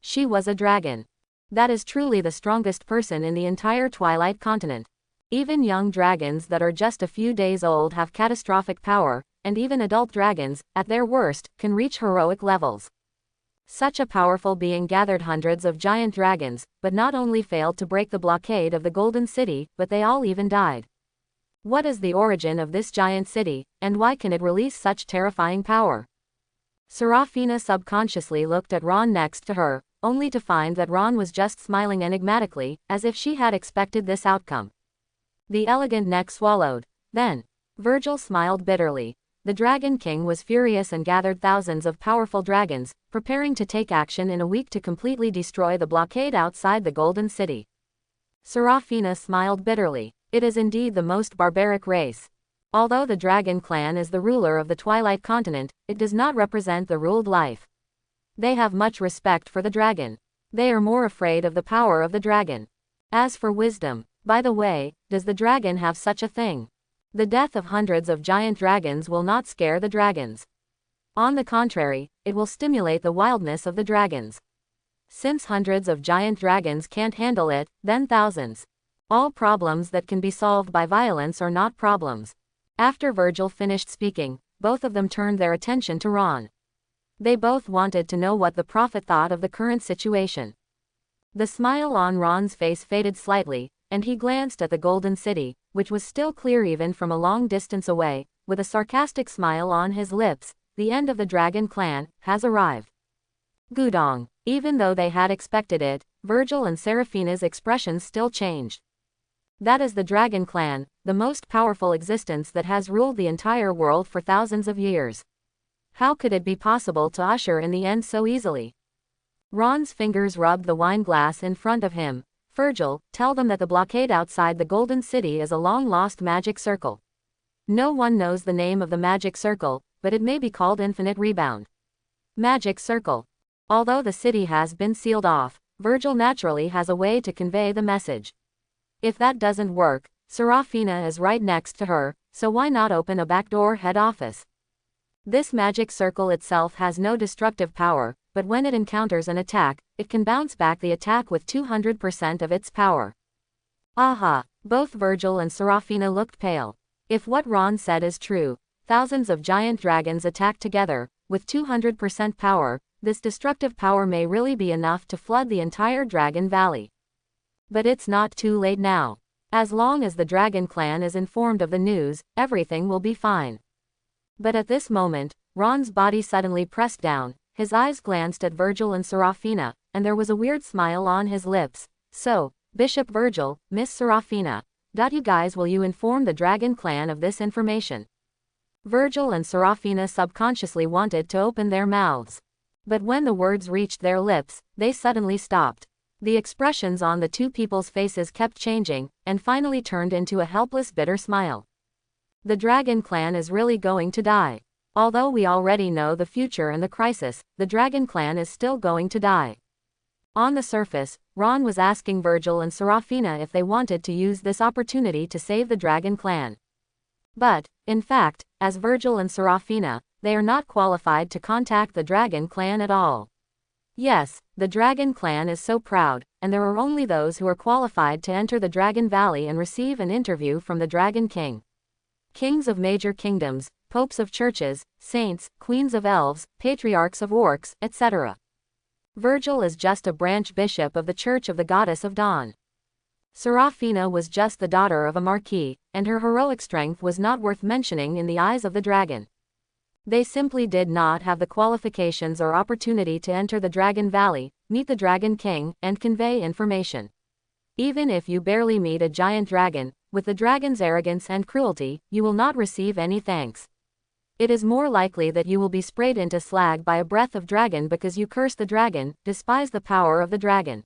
She was a dragon. That is truly the strongest person in the entire Twilight Continent. Even young dragons that are just a few days old have catastrophic power, and even adult dragons, at their worst, can reach heroic levels. Such a powerful being gathered hundreds of giant dragons, but not only failed to break the blockade of the Golden City, but they all even died. What is the origin of this giant city, and why can it release such terrifying power? Serafina subconsciously looked at Ron next to her, only to find that Ron was just smiling enigmatically, as if she had expected this outcome. The elegant neck swallowed. Then, Virgil smiled bitterly. The Dragon King was furious and gathered thousands of powerful dragons, preparing to take action in a week to completely destroy the blockade outside the Golden City. Serafina smiled bitterly. It is indeed the most barbaric race. Although the Dragon clan is the ruler of the Twilight Continent, it does not represent the ruled life. They have much respect for the dragon. They are more afraid of the power of the dragon. As for wisdom, by the way, does the dragon have such a thing? The death of hundreds of giant dragons will not scare the dragons. On the contrary, it will stimulate the wildness of the dragons. Since hundreds of giant dragons can't handle it, then thousands. All problems that can be solved by violence are not problems. After Virgil finished speaking, both of them turned their attention to Ron. They both wanted to know what the prophet thought of the current situation. The smile on Ron's face faded slightly, and he glanced at the Golden City, which was still clear even from a long distance away. With a sarcastic smile on his lips, the end of the Dragon Clan has arrived. Gudong. Even though they had expected it, Virgil and Seraphina's expressions still changed. That is the Dragon Clan, the most powerful existence that has ruled the entire world for thousands of years. How could it be possible to usher in the end so easily? Ron's fingers rubbed the wine glass in front of him. Virgil, tell them that the blockade outside the Golden City is a long-lost magic circle. No one knows the name of the magic circle, but it may be called Infinite Rebound. Magic Circle. Although the city has been sealed off, Virgil naturally has a way to convey the message. If that doesn't work, Seraphina is right next to her, so why not open a backdoor head office? This magic circle itself has no destructive power, but when it encounters an attack, it can bounce back the attack with 200% of its power. Aha! Both Virgil and Seraphina looked pale. If what Ron said is true, thousands of giant dragons attack together, with 200% power, this destructive power may really be enough to flood the entire Dragon Valley. But it's not too late now. As long as the Dragon Clan is informed of the news, everything will be fine. But at this moment, Ron's body suddenly pressed down, his eyes glanced at Virgil and Seraphina, and there was a weird smile on his lips. So, Bishop Virgil, Miss Seraphina, you guys will you inform the Dragon Clan of this information? Virgil and Seraphina subconsciously wanted to open their mouths. But when the words reached their lips, they suddenly stopped. The expressions on the two people's faces kept changing, and finally turned into a helpless bitter smile. The Dragon Clan is really going to die. Although we already know the future and the crisis, the Dragon Clan is still going to die. On the surface, Ron was asking Virgil and Seraphina if they wanted to use this opportunity to save the Dragon Clan. But, in fact, as Virgil and Seraphina, they are not qualified to contact the Dragon Clan at all. Yes, the Dragon Clan is so proud, and there are only those who are qualified to enter the Dragon Valley and receive an interview from the Dragon King. Kings of major kingdoms, popes of churches, saints, queens of elves, patriarchs of orcs, etc. Virgil is just a branch bishop of the Church of the Goddess of Dawn. Seraphina was just the daughter of a marquis, and her heroic strength was not worth mentioning in the eyes of the dragon. They simply did not have the qualifications or opportunity to enter the Dragon Valley, meet the Dragon King, and convey information. Even if you barely meet a giant dragon, with the dragon's arrogance and cruelty, you will not receive any thanks. It is more likely that you will be sprayed into slag by a breath of dragon because you curse the dragon, despise the power of the dragon.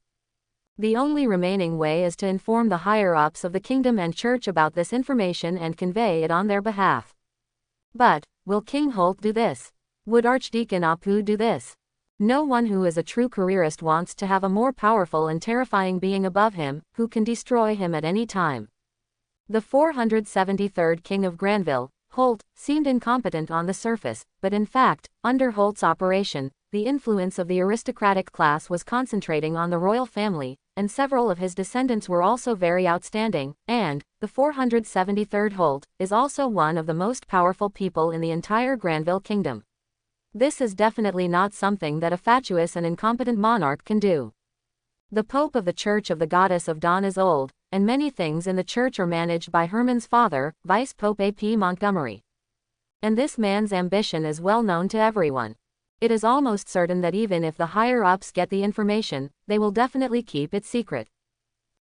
The only remaining way is to inform the higher-ups of the kingdom and church about this information and convey it on their behalf. But, will King Holt do this? Would Archdeacon Apu do this? No one who is a true careerist wants to have a more powerful and terrifying being above him, who can destroy him at any time. The 473rd King of Granville, Holt, seemed incompetent on the surface, but in fact, under Holt's operation, the influence of the aristocratic class was concentrating on the royal family, and several of his descendants were also very outstanding, and, the 473rd Holt, is also one of the most powerful people in the entire Granville Kingdom. This is definitely not something that a fatuous and incompetent monarch can do. The Pope of the Church of the Goddess of Dawn is old, and many things in the church are managed by Herman's father, Vice Pope A.P. Montgomery. And this man's ambition is well known to everyone. It is almost certain that even if the higher-ups get the information, they will definitely keep it secret.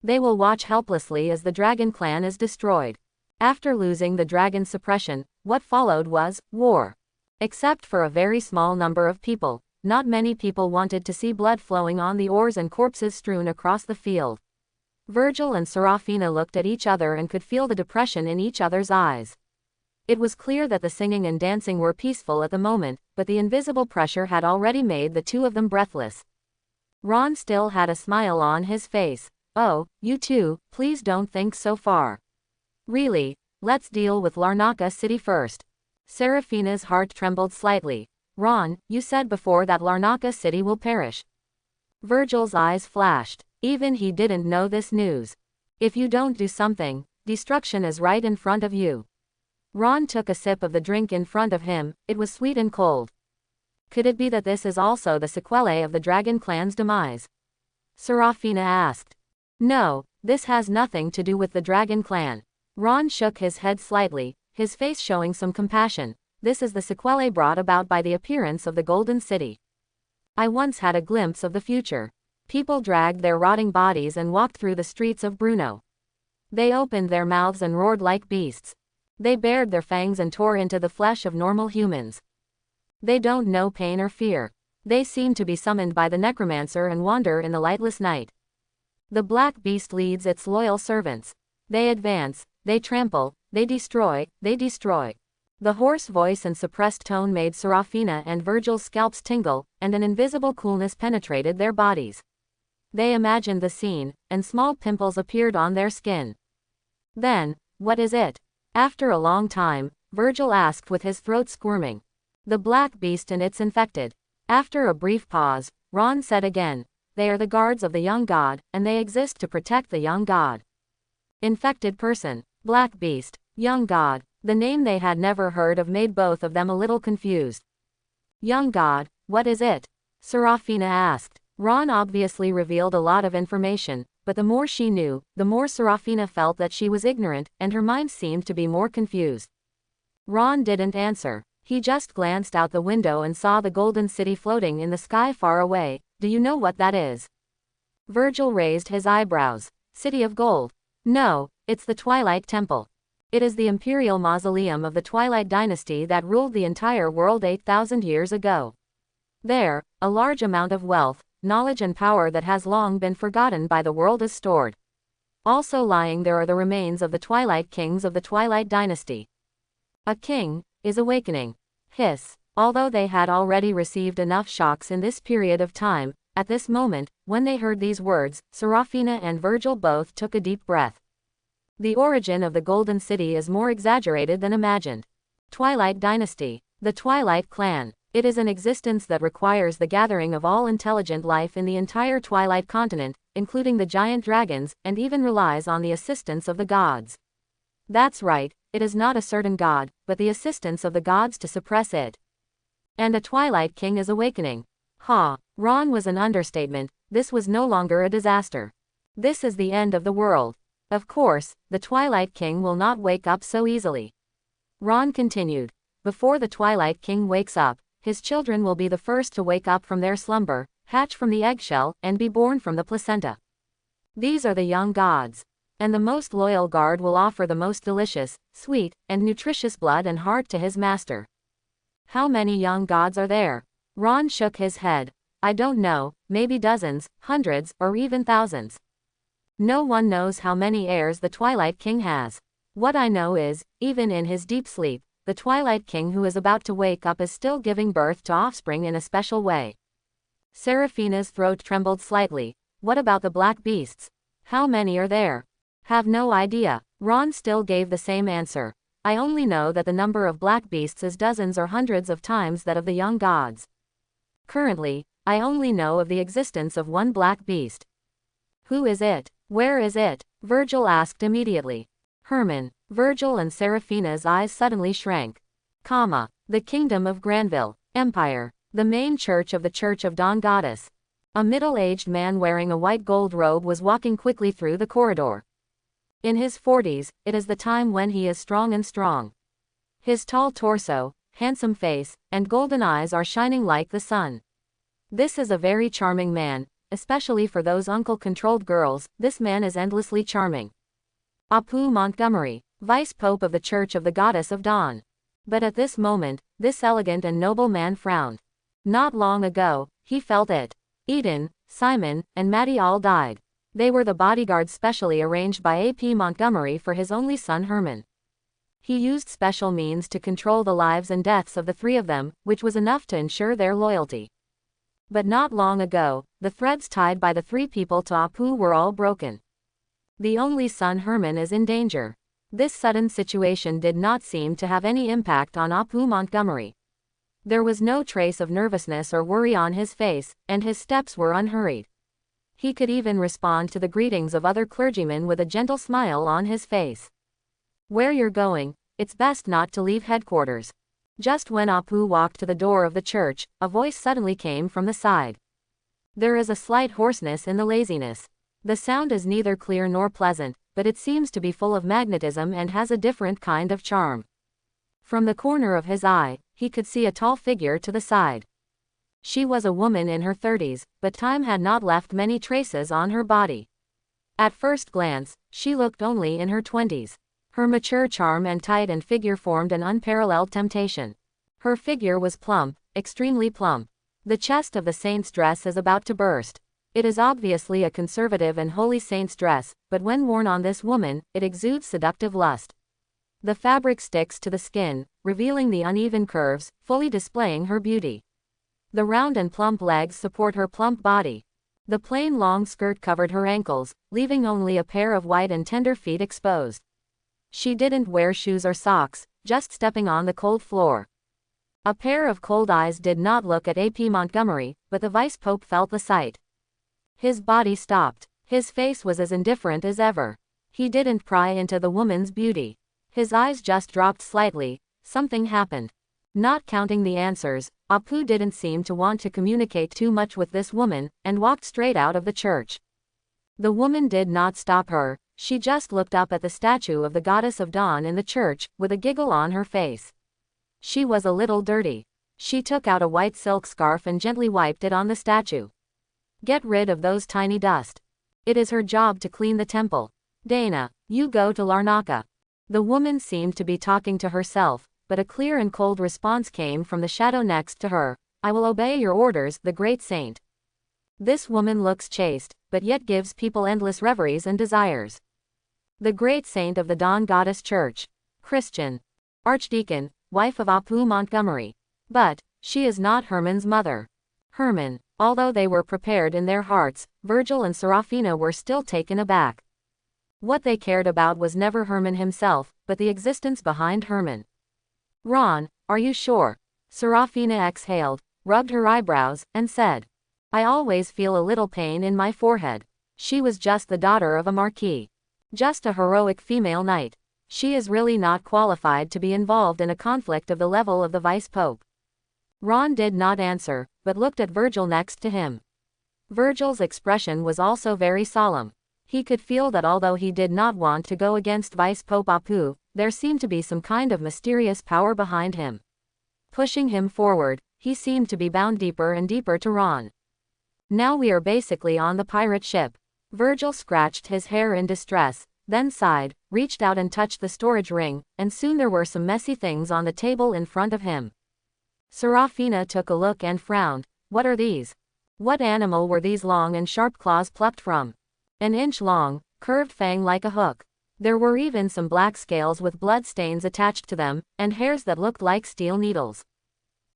They will watch helplessly as the Dragon Clan is destroyed. After losing the Dragon Suppression, what followed was war. Except for a very small number of people, not many people wanted to see blood flowing on the oars and corpses strewn across the field. Virgil and Seraphina looked at each other and could feel the depression in each other's eyes. It was clear that the singing and dancing were peaceful at the moment, but the invisible pressure had already made the two of them breathless. Ron still had a smile on his face. Oh, you too, please don't think so far. Really, let's deal with Larnaca City first. Serafina's heart trembled slightly. Ron, you said before that Larnaca City will perish. Virgil's eyes flashed. Even he didn't know this news. If you don't do something, destruction is right in front of you. Ron took a sip of the drink in front of him. It was sweet and cold. Could it be that this is also the sequelae of the Dragon Clan's demise? Serafina asked. No, this has nothing to do with the Dragon Clan. Ron shook his head slightly, his face showing some compassion. This is the sequelae brought about by the appearance of the Golden City. I once had a glimpse of the future. People dragged their rotting bodies and walked through the streets of Bruno. They opened their mouths and roared like beasts. They bared their fangs and tore into the flesh of normal humans. They don't know pain or fear. They seem to be summoned by the necromancer and wander in the lightless night. The black beast leads its loyal servants. They advance, they trample, they destroy, they destroy. The hoarse voice and suppressed tone made Serafina and Virgil's scalps tingle, and an invisible coolness penetrated their bodies. They imagined the scene, and small pimples appeared on their skin. Then, what is it? After a long time, Virgil asked with his throat squirming. The black beast and its infected. After a brief pause, Ron said again, they are the guards of the young god, and they exist to protect the young god. Infected person, black beast, young god. The name they had never heard of made both of them a little confused. Young god, what is it? Serafina asked. Ron obviously revealed a lot of information, but the more she knew, the more Serafina felt that she was ignorant, and her mind seemed to be more confused. Ron didn't answer. He just glanced out the window and saw the Golden City floating in the sky far away. Do you know what that is? Virgil raised his eyebrows. City of Gold. No, it's the Twilight Temple. It is the imperial mausoleum of the Twilight dynasty that ruled the entire world 8,000 years ago. There, a large amount of wealth, knowledge and power that has long been forgotten by the world is stored. Also lying there are the remains of the Twilight Kings of the Twilight dynasty. A king is awakening. Hiss. Although they had already received enough shocks in this period of time, at this moment, when they heard these words, Serafina and Virgil both took a deep breath. The origin of the Golden City is more exaggerated than imagined. Twilight Dynasty. The Twilight Clan. It is an existence that requires the gathering of all intelligent life in the entire Twilight continent, including the giant dragons, and even relies on the assistance of the gods. That's right, it is not a certain god, but the assistance of the gods to suppress it. And a Twilight King is awakening. Ha! Ron was an understatement. This was no longer a disaster. This is the end of the world. Of course, the Twilight King will not wake up so easily. Ron continued. Before the Twilight King wakes up, his children will be the first to wake up from their slumber, hatch from the eggshell, and be born from the placenta. These are the young gods. And the most loyal guard will offer the most delicious, sweet, and nutritious blood and heart to his master. How many young gods are there? Ron shook his head. I don't know, maybe dozens, hundreds, or even thousands. No one knows how many heirs the Twilight King has. What I know is, even in his deep sleep, the Twilight King who is about to wake up is still giving birth to offspring in a special way. Serafina's throat trembled slightly. What about the black beasts? How many are there? Have no idea. Ron still gave the same answer. I only know that the number of black beasts is dozens or hundreds of times that of the young gods. Currently, I only know of the existence of one black beast. Who is it? Where is it? Virgil asked immediately. Herman. Virgil and Serafina's eyes suddenly shrank. The Kingdom of Granville. Empire. The main church of the Church of Dawn Goddess. A middle-aged man wearing a white gold robe was walking quickly through the corridor. In his 40s, it is the time when he is strong and strong. His tall torso, handsome face, and golden eyes are shining like the sun. This is a very charming man, especially for those uncle-controlled girls. This man is endlessly charming. Apu Montgomery, Vice Pope of the Church of the Goddess of Dawn. But at this moment, this elegant and noble man frowned. Not long ago, he felt it. Eden, Simon, and Maddie all died. They were the bodyguards specially arranged by A.P. Montgomery for his only son Herman. He used special means to control the lives and deaths of the three of them, which was enough to ensure their loyalty. But not long ago, the threads tied by the three people to Apu were all broken. The only son Herman is in danger. This sudden situation did not seem to have any impact on Apu Montgomery. There was no trace of nervousness or worry on his face, and his steps were unhurried. He could even respond to the greetings of other clergymen with a gentle smile on his face. Where you're going, it's best not to leave headquarters. Just when Apu walked to the door of the church, a voice suddenly came from the side. There is a slight hoarseness in the laziness. The sound is neither clear nor pleasant, but it seems to be full of magnetism and has a different kind of charm. From the corner of his eye, he could see a tall figure to the side. She was a woman in her 30s, but time had not left many traces on her body. At first glance, she looked only in her 20s. Her mature charm and height and figure formed an unparalleled temptation. Her figure was plump, extremely plump. The chest of the saint's dress is about to burst. It is obviously a conservative and holy saint's dress, but when worn on this woman, it exudes seductive lust. The fabric sticks to the skin, revealing the uneven curves, fully displaying her beauty. The round and plump legs support her plump body. The plain long skirt covered her ankles, leaving only a pair of white and tender feet exposed. She didn't wear shoes or socks, just stepping on the cold floor. A pair of cold eyes did not look at A.P. Montgomery, but the Vice Pope felt the sight. His body stopped. His face was as indifferent as ever. He didn't pry into the woman's beauty. His eyes just dropped slightly. Something happened. Not counting the answers, Apu didn't seem to want to communicate too much with this woman, and walked straight out of the church. The woman did not stop her. She just looked up at the statue of the goddess of dawn in the church, with a giggle on her face. She was a little dirty. She took out a white silk scarf and gently wiped it on the statue. Get rid of those tiny dust. It is her job to clean the temple. Dana, you go to Larnaca. The woman seemed to be talking to herself, but a clear and cold response came from the shadow next to her. I will obey your orders, the great saint. This woman looks chaste, but yet gives people endless reveries and desires. The great saint of the Dawn Goddess Church. Christian. Archdeacon, wife of Apu Montgomery. But she is not Herman's mother. Herman. Although they were prepared in their hearts, Virgil and Serafina were still taken aback. What they cared about was never Herman himself, but the existence behind Herman. Ron, are you sure? Serafina exhaled, rubbed her eyebrows, and said. I always feel a little pain in my forehead. She was just the daughter of a marquis. Just a heroic female knight. She is really not qualified to be involved in a conflict of the level of the Vice Pope. Ron did not answer, but looked at Virgil next to him. Virgil's expression was also very solemn. He could feel that although he did not want to go against Vice Pope Apu, there seemed to be some kind of mysterious power behind him. Pushing him forward, he seemed to be bound deeper and deeper to Ron. Now we are basically on the pirate ship. Virgil scratched his hair in distress, then sighed, reached out and touched the storage ring, and soon there were some messy things on the table in front of him. Serafina took a look and frowned. What are these? What animal were these long and sharp claws plucked from? An inch long, curved fang like a hook. There were even some black scales with blood stains attached to them, and hairs that looked like steel needles.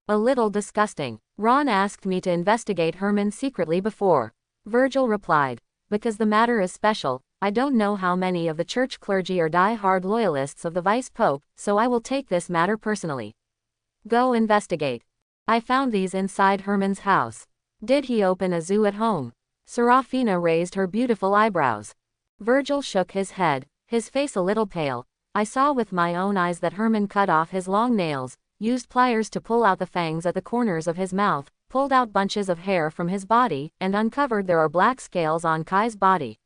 A little disgusting. Ron asked me to investigate Herman secretly before. Virgil replied. Because the matter is special. I don't know how many of the church clergy are die-hard loyalists of the Vice Pope, so I will take this matter personally. Go investigate. I found these inside Herman's house. Did he open a zoo at home? Serafina raised her beautiful eyebrows. Virgil shook his head, his face a little pale. I saw with my own eyes that Herman cut off his long nails, used pliers to pull out the fangs at the corners of his mouth, pulled out bunches of hair from his body, and uncovered there are black scales on Kai's body.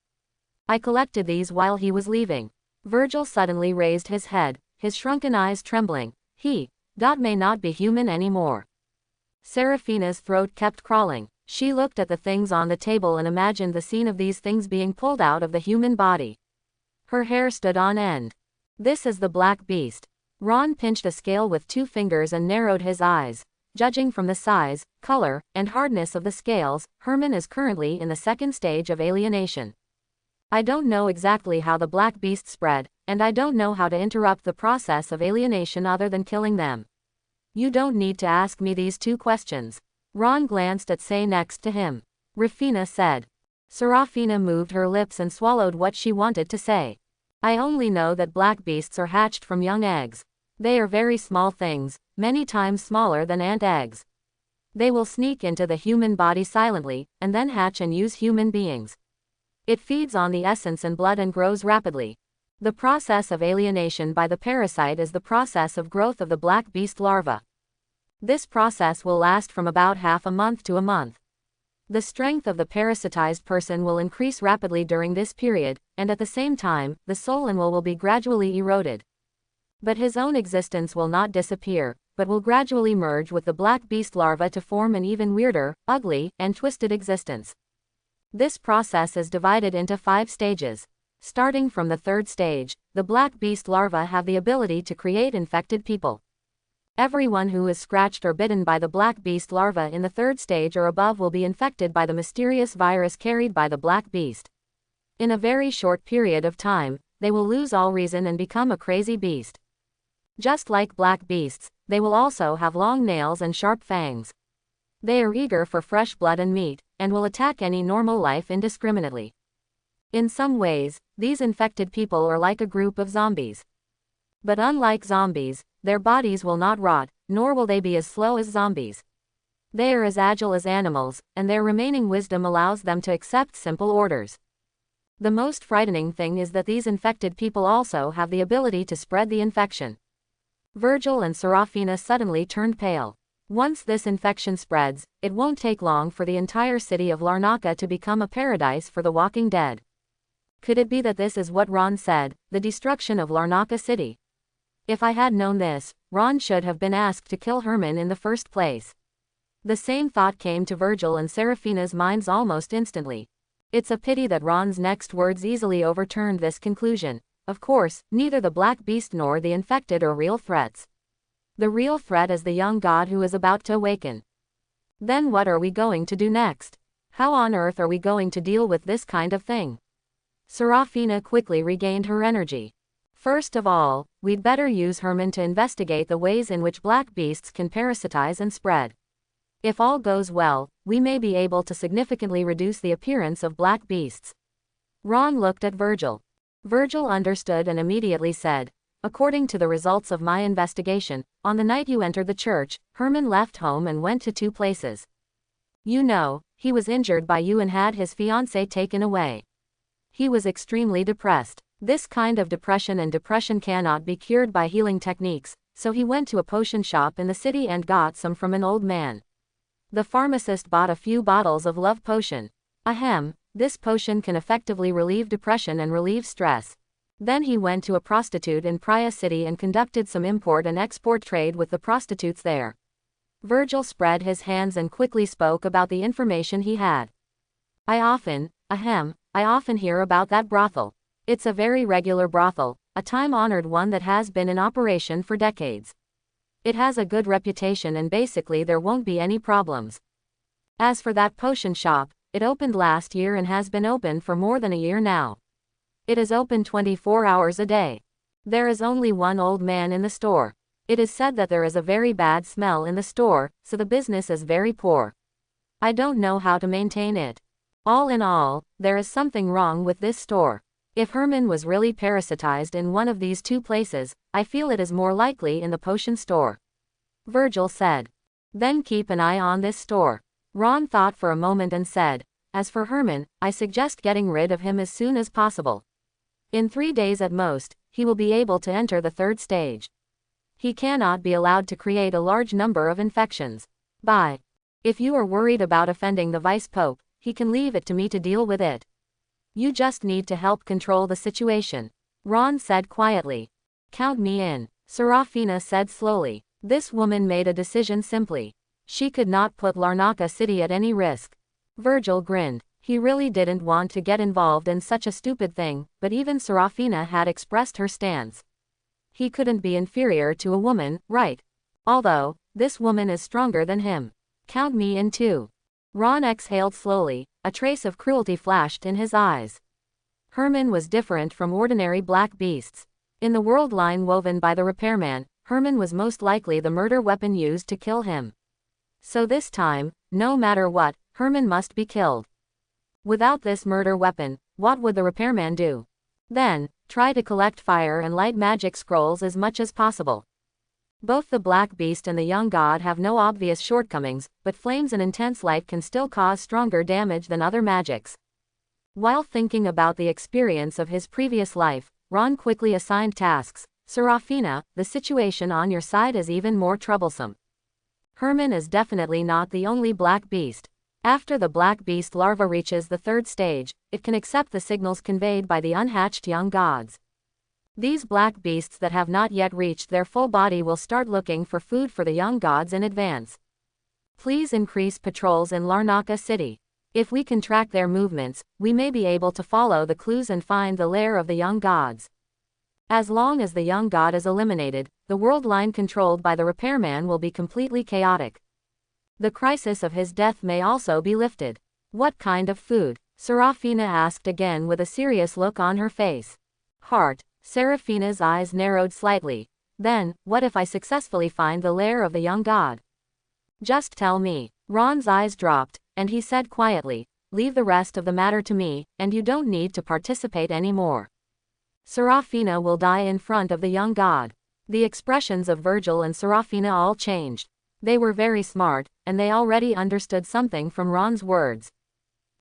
I collected these while he was leaving. Virgil suddenly raised his head, his shrunken eyes trembling. God may not be human anymore. Serafina's throat kept crawling. She looked at the things on the table and imagined the scene of these things being pulled out of the human body. Her hair stood on end. This is the black beast. Ron pinched a scale with 2 fingers and narrowed his eyes. Judging from the size, color, and hardness of the scales, Herman is currently in the 2nd stage of alienation. I don't know exactly how the black beast spread, and I don't know how to interrupt the process of alienation other than killing them. You don't need to ask me these 2 questions. Ron glanced at Say next to him. Rafina said. Serafina moved her lips and swallowed what she wanted to say. I only know that black beasts are hatched from young eggs. They are very small things, many times smaller than ant eggs. They will sneak into the human body silently, and then hatch and use human beings. It feeds on the essence and blood and grows rapidly. The process of alienation by the parasite is the process of growth of the black beast larva. This process will last from about half a month to a month. The strength of the parasitized person will increase rapidly during this period, and at the same time, the soul and will be gradually eroded. But his own existence will not disappear, but will gradually merge with the black beast larva to form an even weirder, ugly, and twisted existence. This process is divided into 5 stages. Starting from the 3rd stage, the black beast larvae have the ability to create infected people. Everyone who is scratched or bitten by the black beast larva in the 3rd stage or above will be infected by the mysterious virus carried by the black beast. In a very short period of time, they will lose all reason and become a crazy beast. Just like black beasts, they will also have long nails and sharp fangs. They are eager for fresh blood and meat, and will attack any normal life indiscriminately. In some ways, these infected people are like a group of zombies. But unlike zombies, their bodies will not rot, nor will they be as slow as zombies. They are as agile as animals, and their remaining wisdom allows them to accept simple orders. The most frightening thing is that these infected people also have the ability to spread the infection. Virgil and Serafina suddenly turned pale. Once this infection spreads, it won't take long for the entire city of Larnaca to become a paradise for the walking dead. Could it be that this is what Ron said, the destruction of Larnaca City? If I had known this, Ron should have been asked to kill Herman in the first place. The same thought came to Virgil and Serafina's minds almost instantly. It's a pity that Ron's next words easily overturned this conclusion. Of course, neither the black beast nor the infected are real threats. The real threat is the young god who is about to awaken. Then what are we going to do next? How on earth are we going to deal with this kind of thing? Serafina quickly regained her energy. First of all, we'd better use Herman to investigate the ways in which black beasts can parasitize and spread. If all goes well, we may be able to significantly reduce the appearance of black beasts. Ron looked at Virgil. Virgil understood and immediately said, according to the results of my investigation, on the night you entered the church, Herman left home and went to 2 places. You know, he was injured by you and had his fiancée taken away. He was extremely depressed. This kind of depression cannot be cured by healing techniques, so he went to a potion shop in the city and got some from an old man. The pharmacist bought a few bottles of love potion. Ahem, this potion can effectively relieve depression and relieve stress. Then he went to a prostitute in Praia City and conducted some import and export trade with the prostitutes there. Virgil spread his hands and quickly spoke about the information he had. I often hear about that brothel. It's a very regular brothel, a time-honored one that has been in operation for decades. It has a good reputation and basically there won't be any problems. As for that potion shop, it opened last year and has been open for more than a year now. It is open 24 hours a day. There is only one old man in the store. It is said that there is a very bad smell in the store, so the business is very poor. I don't know how to maintain it. All in all, there is something wrong with this store. If Herman was really parasitized in one of these 2 places, I feel it is more likely in the potion store. Virgil said. Then keep an eye on this store. Ron thought for a moment and said, as for Herman, I suggest getting rid of him as soon as possible. In 3 days at most, he will be able to enter the 3rd stage. He cannot be allowed to create a large number of infections. Bye. If you are worried about offending the Vice Pope, he can leave it to me to deal with it. You just need to help control the situation. Ron said quietly. Count me in, Serafina said slowly. This woman made a decision simply. She could not put Larnaca City at any risk. Virgil grinned. He really didn't want to get involved in such a stupid thing, but even Serafina had expressed her stance. He couldn't be inferior to a woman, right? Although, this woman is stronger than him. Count me in too. Ron exhaled slowly, a trace of cruelty flashed in his eyes. Herman was different from ordinary black beasts. In the world line woven by the repairman, Herman was most likely the murder weapon used to kill him. So this time, no matter what, Herman must be killed. Without this murder weapon, what would the repairman do? Then, try to collect fire and light magic scrolls as much as possible. Both the Black Beast and the Young God have no obvious shortcomings, but flames and intense light can still cause stronger damage than other magics. While thinking about the experience of his previous life, Ron quickly assigned tasks. Serafina, the situation on your side is even more troublesome. Herman is definitely not the only Black Beast. After the Black Beast larva reaches the third stage, it can accept the signals conveyed by the unhatched young gods. These Black Beasts that have not yet reached their full body will start looking for food for the young gods in advance. Please increase patrols in Larnaca City. If we can track their movements, we may be able to follow the clues and find the lair of the young gods. As long as the young god is eliminated, the world line controlled by the repairman will be completely chaotic. The crisis of his death may also be lifted. What kind of food? Serafina asked again with a serious look on her face. Heart. Serafina's eyes narrowed slightly. Then, what if I successfully find the lair of the young god? Just tell me. Ron's eyes dropped, and he said quietly, leave the rest of the matter to me, and you don't need to participate anymore. Serafina will die in front of the young god. The expressions of Virgil and Serafina all changed. They were very smart, and they already understood something from Ron's words.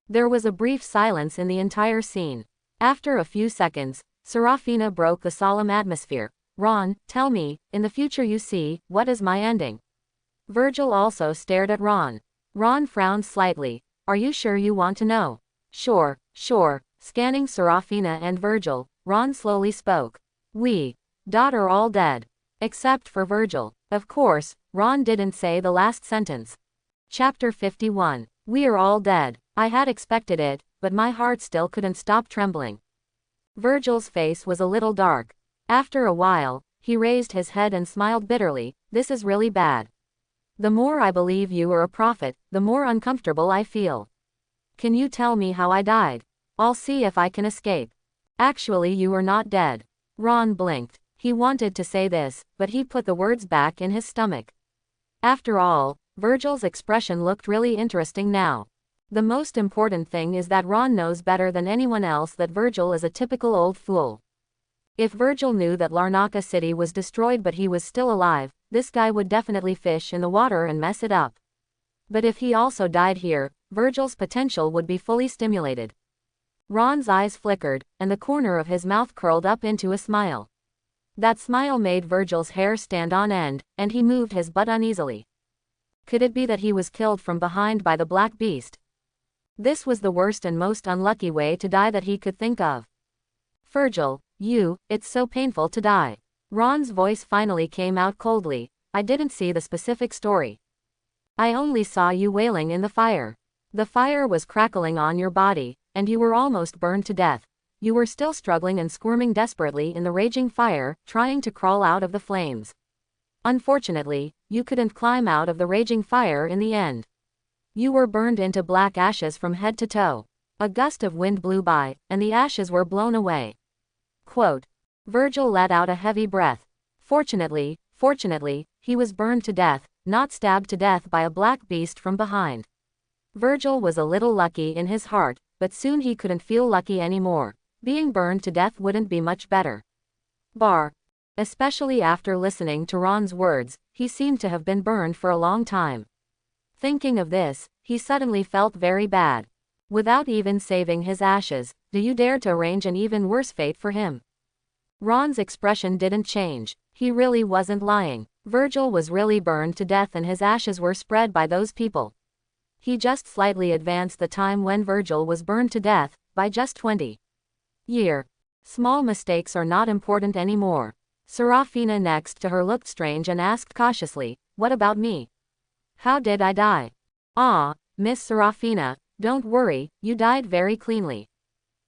There was a brief silence in the entire scene. After a few seconds, Serafina broke the solemn atmosphere. Ron, tell me, in the future you see, what is my ending? Virgil also stared at Ron. Ron frowned slightly. Are you sure you want to know? Sure. Scanning Serafina and Virgil, Ron slowly spoke. We are all dead. Except for Virgil. Of course, Ron didn't say the last sentence. Chapter 51. We are all dead. I had expected it, but my heart still couldn't stop trembling. Virgil's face was a little dark. After a while, he raised his head and smiled bitterly. This is really bad. The more I believe you are a prophet, the more uncomfortable I feel. Can you tell me how I died? I'll see if I can escape. Actually, you are not dead. Ron blinked. He wanted to say this, but he put the words back in his stomach. After all, Virgil's expression looked really interesting now. The most important thing is that Ron knows better than anyone else that Virgil is a typical old fool. If Virgil knew that Larnaca City was destroyed but he was still alive, this guy would definitely fish in the water and mess it up. But if he also died here, Virgil's potential would be fully stimulated. Ron's eyes flickered, and the corner of his mouth curled up into a smile. That smile made Virgil's hair stand on end, and he moved his butt uneasily. Could it be that he was killed from behind by the Black Beast? This was the worst and most unlucky way to die that he could think of. Virgil, it's so painful to die. Ron's voice finally came out coldly. I didn't see the specific story. I only saw you wailing in the fire. The fire was crackling on your body, and you were almost burned to death. You were still struggling and squirming desperately in the raging fire, trying to crawl out of the flames. Unfortunately, you couldn't climb out of the raging fire in the end. You were burned into black ashes from head to toe. A gust of wind blew by, and the ashes were blown away. Quote. Virgil let out a heavy breath. Fortunately, he was burned to death, not stabbed to death by a black beast from behind. Virgil was a little lucky in his heart, but soon he couldn't feel lucky anymore. Being burned to death wouldn't be much better. Especially after listening to Ron's words, he seemed to have been burned for a long time. Thinking of this, he suddenly felt very bad. Without even saving his ashes, do you dare to arrange an even worse fate for him? Ron's expression didn't change. He really wasn't lying. Virgil was really burned to death and his ashes were spread by those people. He just slightly advanced the time when Virgil was burned to death, by just 20 years. Small mistakes are not important anymore. Serafina next to her looked strange and asked cautiously, what about me? How did I die? Miss Serafina, don't worry, you died very cleanly.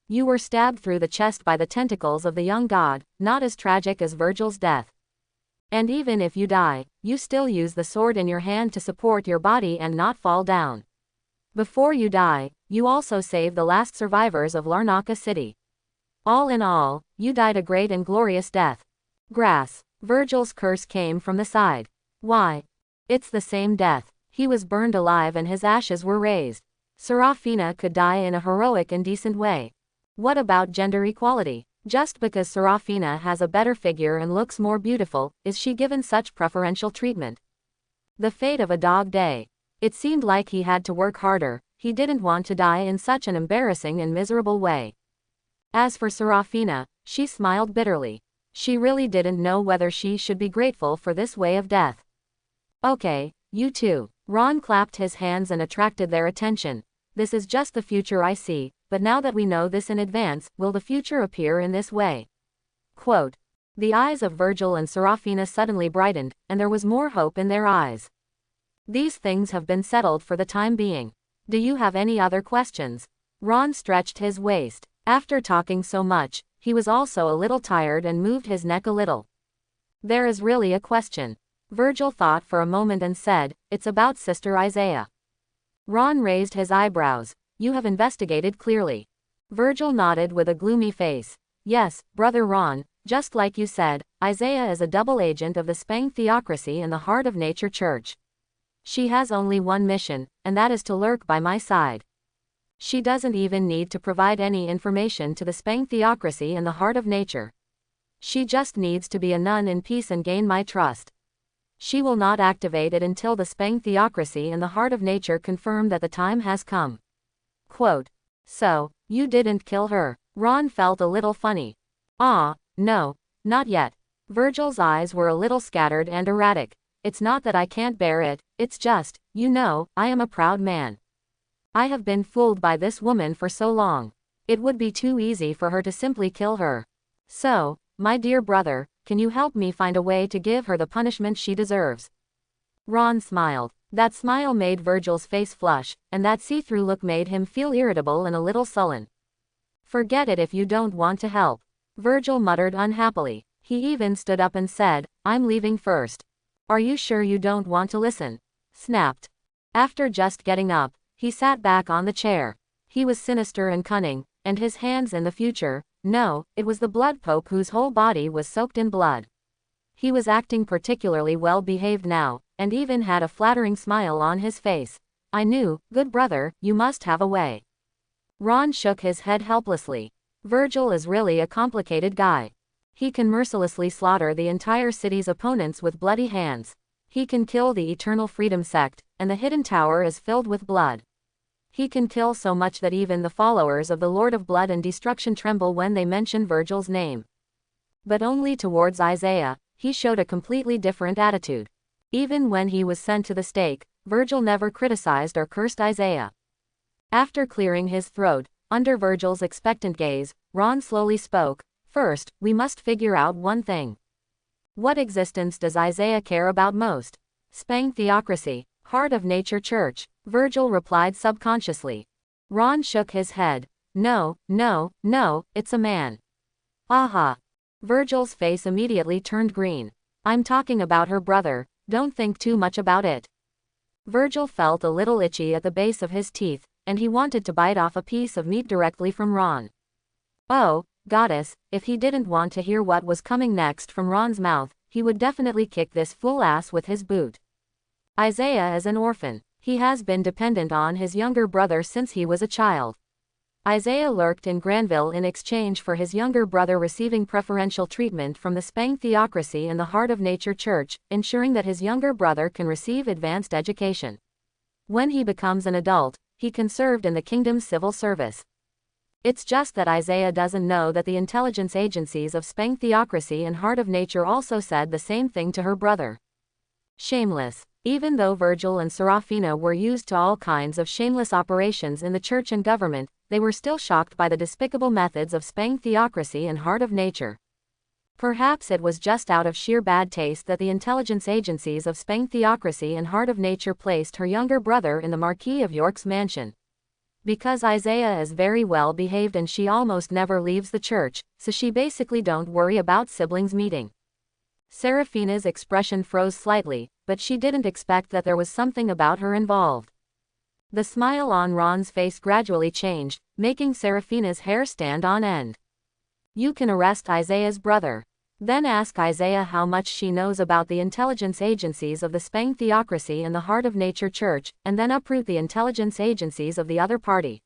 You were stabbed through the chest by the tentacles of the young god, not as tragic as Virgil's death. And even if you die, you still use the sword in your hand to support your body and not fall down. Before you die, you also save the last survivors of Larnaca City. All in all, you died a great and glorious death. Grass. Virgil's curse came from the side. Why? It's the same death. He was burned alive and his ashes were raised. Serafina could die in a heroic and decent way. What about gender equality? Just because Serafina has a better figure and looks more beautiful, is she given such preferential treatment? The fate of a dog day. It seemed like he had to work harder, he didn't want to die in such an embarrassing and miserable way. As for Serafina, she smiled bitterly. She really didn't know whether she should be grateful for this way of death. Okay, you two. Ron clapped his hands and attracted their attention. This is just the future I see, but now that we know this in advance, will the future appear in this way? Quote. The eyes of Virgil and Serafina suddenly brightened, and there was more hope in their eyes. These things have been settled for the time being. Do you have any other questions? Ron stretched his waist. After talking so much, he was also a little tired and moved his neck a little. There is really a question. Virgil thought for a moment and said, it's about Sister Isaiah. Ron raised his eyebrows. You have investigated clearly. Virgil nodded with a gloomy face. Yes, Brother Ron, just like you said, Isaiah is a double agent of the Spang theocracy in the Heart of Nature Church. She has only one mission, and that is to lurk by my side. She doesn't even need to provide any information to the Spang theocracy in the Heart of Nature. She just needs to be a nun in peace and gain my trust. She will not activate it until the Spang theocracy in the Heart of Nature confirm that the time has come. Quote. So, you didn't kill her? Ron felt a little funny. No, not yet. Virgil's eyes were a little scattered and erratic. It's not that I can't bear it, it's just, you know, I am a proud man. I have been fooled by this woman for so long. It would be too easy for her to simply kill her. So, my dear brother, can you help me find a way to give her the punishment she deserves? Ron smiled. That smile made Virgil's face flush, and that see-through look made him feel irritable and a little sullen. Forget it if you don't want to help. Virgil muttered unhappily. He even stood up and said, I'm leaving first. Are you sure you don't want to listen? Snapped. After just getting up, he sat back on the chair. He was sinister and cunning, and his hands in the future, no, it was the blood pope whose whole body was soaked in blood. He was acting particularly well behaved now, and even had a flattering smile on his face. I knew, good brother, you must have a way. Ron shook his head helplessly. Virgil is really a complicated guy. He can mercilessly slaughter the entire city's opponents with bloody hands. He can kill the Eternal Freedom Sect, and the Hidden Tower is filled with blood. He can kill so much that even the followers of the Lord of Blood and Destruction tremble when they mention Virgil's name. But only towards Isaiah, he showed a completely different attitude. Even when he was sent to the stake, Virgil never criticized or cursed Isaiah. After clearing his throat, under Virgil's expectant gaze, Ron slowly spoke. First, we must figure out one thing. What existence does Isaiah care about most? Spang theocracy, Heart of Nature Church, Virgil replied subconsciously. Ron shook his head. No, it's a man. Aha. Virgil's face immediately turned green. I'm talking about her brother, don't think too much about it. Virgil felt a little itchy at the base of his teeth, and he wanted to bite off a piece of meat directly from Ron. Oh, goddess, if he didn't want to hear what was coming next from Ron's mouth, he would definitely kick this fool ass with his boot. Isaiah is an orphan. He has been dependent on his younger brother since he was a child. Isaiah lurked in Granville in exchange for his younger brother receiving preferential treatment from the Spang theocracy and the Heart of Nature Church, ensuring that his younger brother can receive advanced education. When he becomes an adult, he can serve in the kingdom's civil service. It's just that Isaiah doesn't know that the intelligence agencies of Spang theocracy and Heart of Nature also said the same thing to her brother. Shameless. Even though Virgil and Serafina were used to all kinds of shameless operations in the church and government, they were still shocked by the despicable methods of Spang theocracy and Heart of Nature. Perhaps it was just out of sheer bad taste that the intelligence agencies of Spang theocracy and Heart of Nature placed her younger brother in the Marquis of York's mansion. Because Isaiah is very well behaved and she almost never leaves the church, so she basically don't worry about siblings meeting. Serafina's expression froze slightly, but she didn't expect that there was something about her involved. The smile on Ron's face gradually changed, making Serafina's hair stand on end. You can arrest Isaiah's brother. Then ask Isaiah how much she knows about the intelligence agencies of the Spang theocracy and the Heart of Nature Church, and then uproot the intelligence agencies of the other party.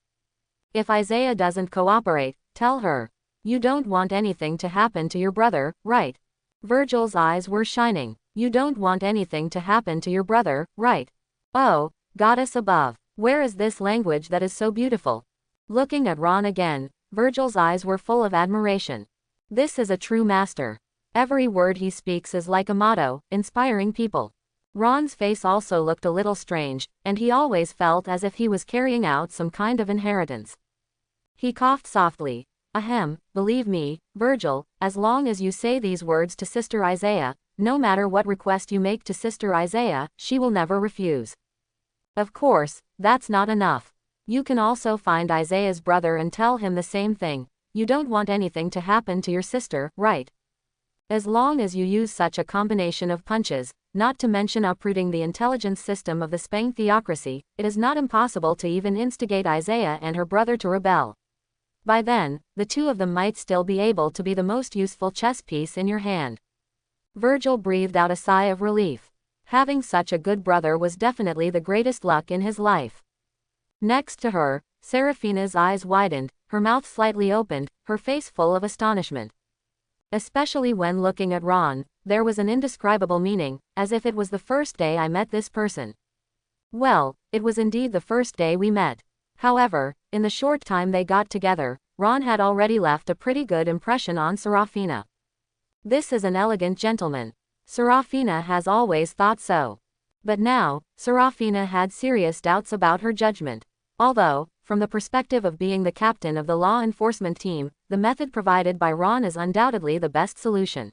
If Isaiah doesn't cooperate, tell her. You don't want anything to happen to your brother, right? Virgil's eyes were shining. You don't want anything to happen to your brother, right? Oh, goddess above. Where is this language that is so beautiful? Looking at Ron again, Virgil's eyes were full of admiration. This is a true master. Every word he speaks is like a motto, inspiring people. Ron's face also looked a little strange, and he always felt as if he was carrying out some kind of inheritance. He coughed softly. Ahem, believe me, Virgil, as long as you say these words to Sister Isaiah, no matter what request you make to Sister Isaiah, she will never refuse. Of course, that's not enough. You can also find Isaiah's brother and tell him the same thing. You don't want anything to happen to your sister, right? As long as you use such a combination of punches, not to mention uprooting the intelligence system of the Spang theocracy, it is not impossible to even instigate Isaiah and her brother to rebel. By then, the two of them might still be able to be the most useful chess piece in your hand. Virgil breathed out a sigh of relief. Having such a good brother was definitely the greatest luck in his life. Next to her, Seraphina's eyes widened, her mouth slightly opened, her face full of astonishment. Especially when looking at Ron, there was an indescribable meaning, as if it was the first day I met this person. Well, it was indeed the first day we met. However, in the short time they got together, Ron had already left a pretty good impression on Seraphina. This is an elegant gentleman. Seraphina has always thought so. But now, Seraphina had serious doubts about her judgment. Although, from the perspective of being the captain of the law enforcement team, the method provided by Ron is undoubtedly the best solution.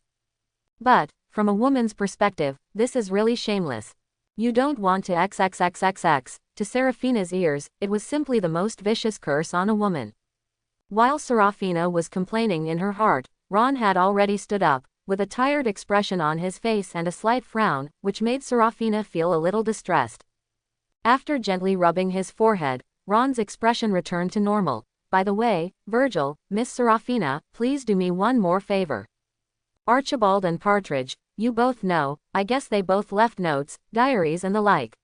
But, from a woman's perspective, this is really shameless. You don't want to XXXXX. To Seraphina's ears, it was simply the most vicious curse on a woman. While Seraphina was complaining in her heart, Ron had already stood up, with a tired expression on his face and a slight frown, which made Seraphina feel a little distressed. After gently rubbing his forehead, Ron's expression returned to normal. By the way, Virgil, Miss Seraphina, please do me one more favor. Archibald and Partridge, you both know, I guess they both left notes, diaries and the like.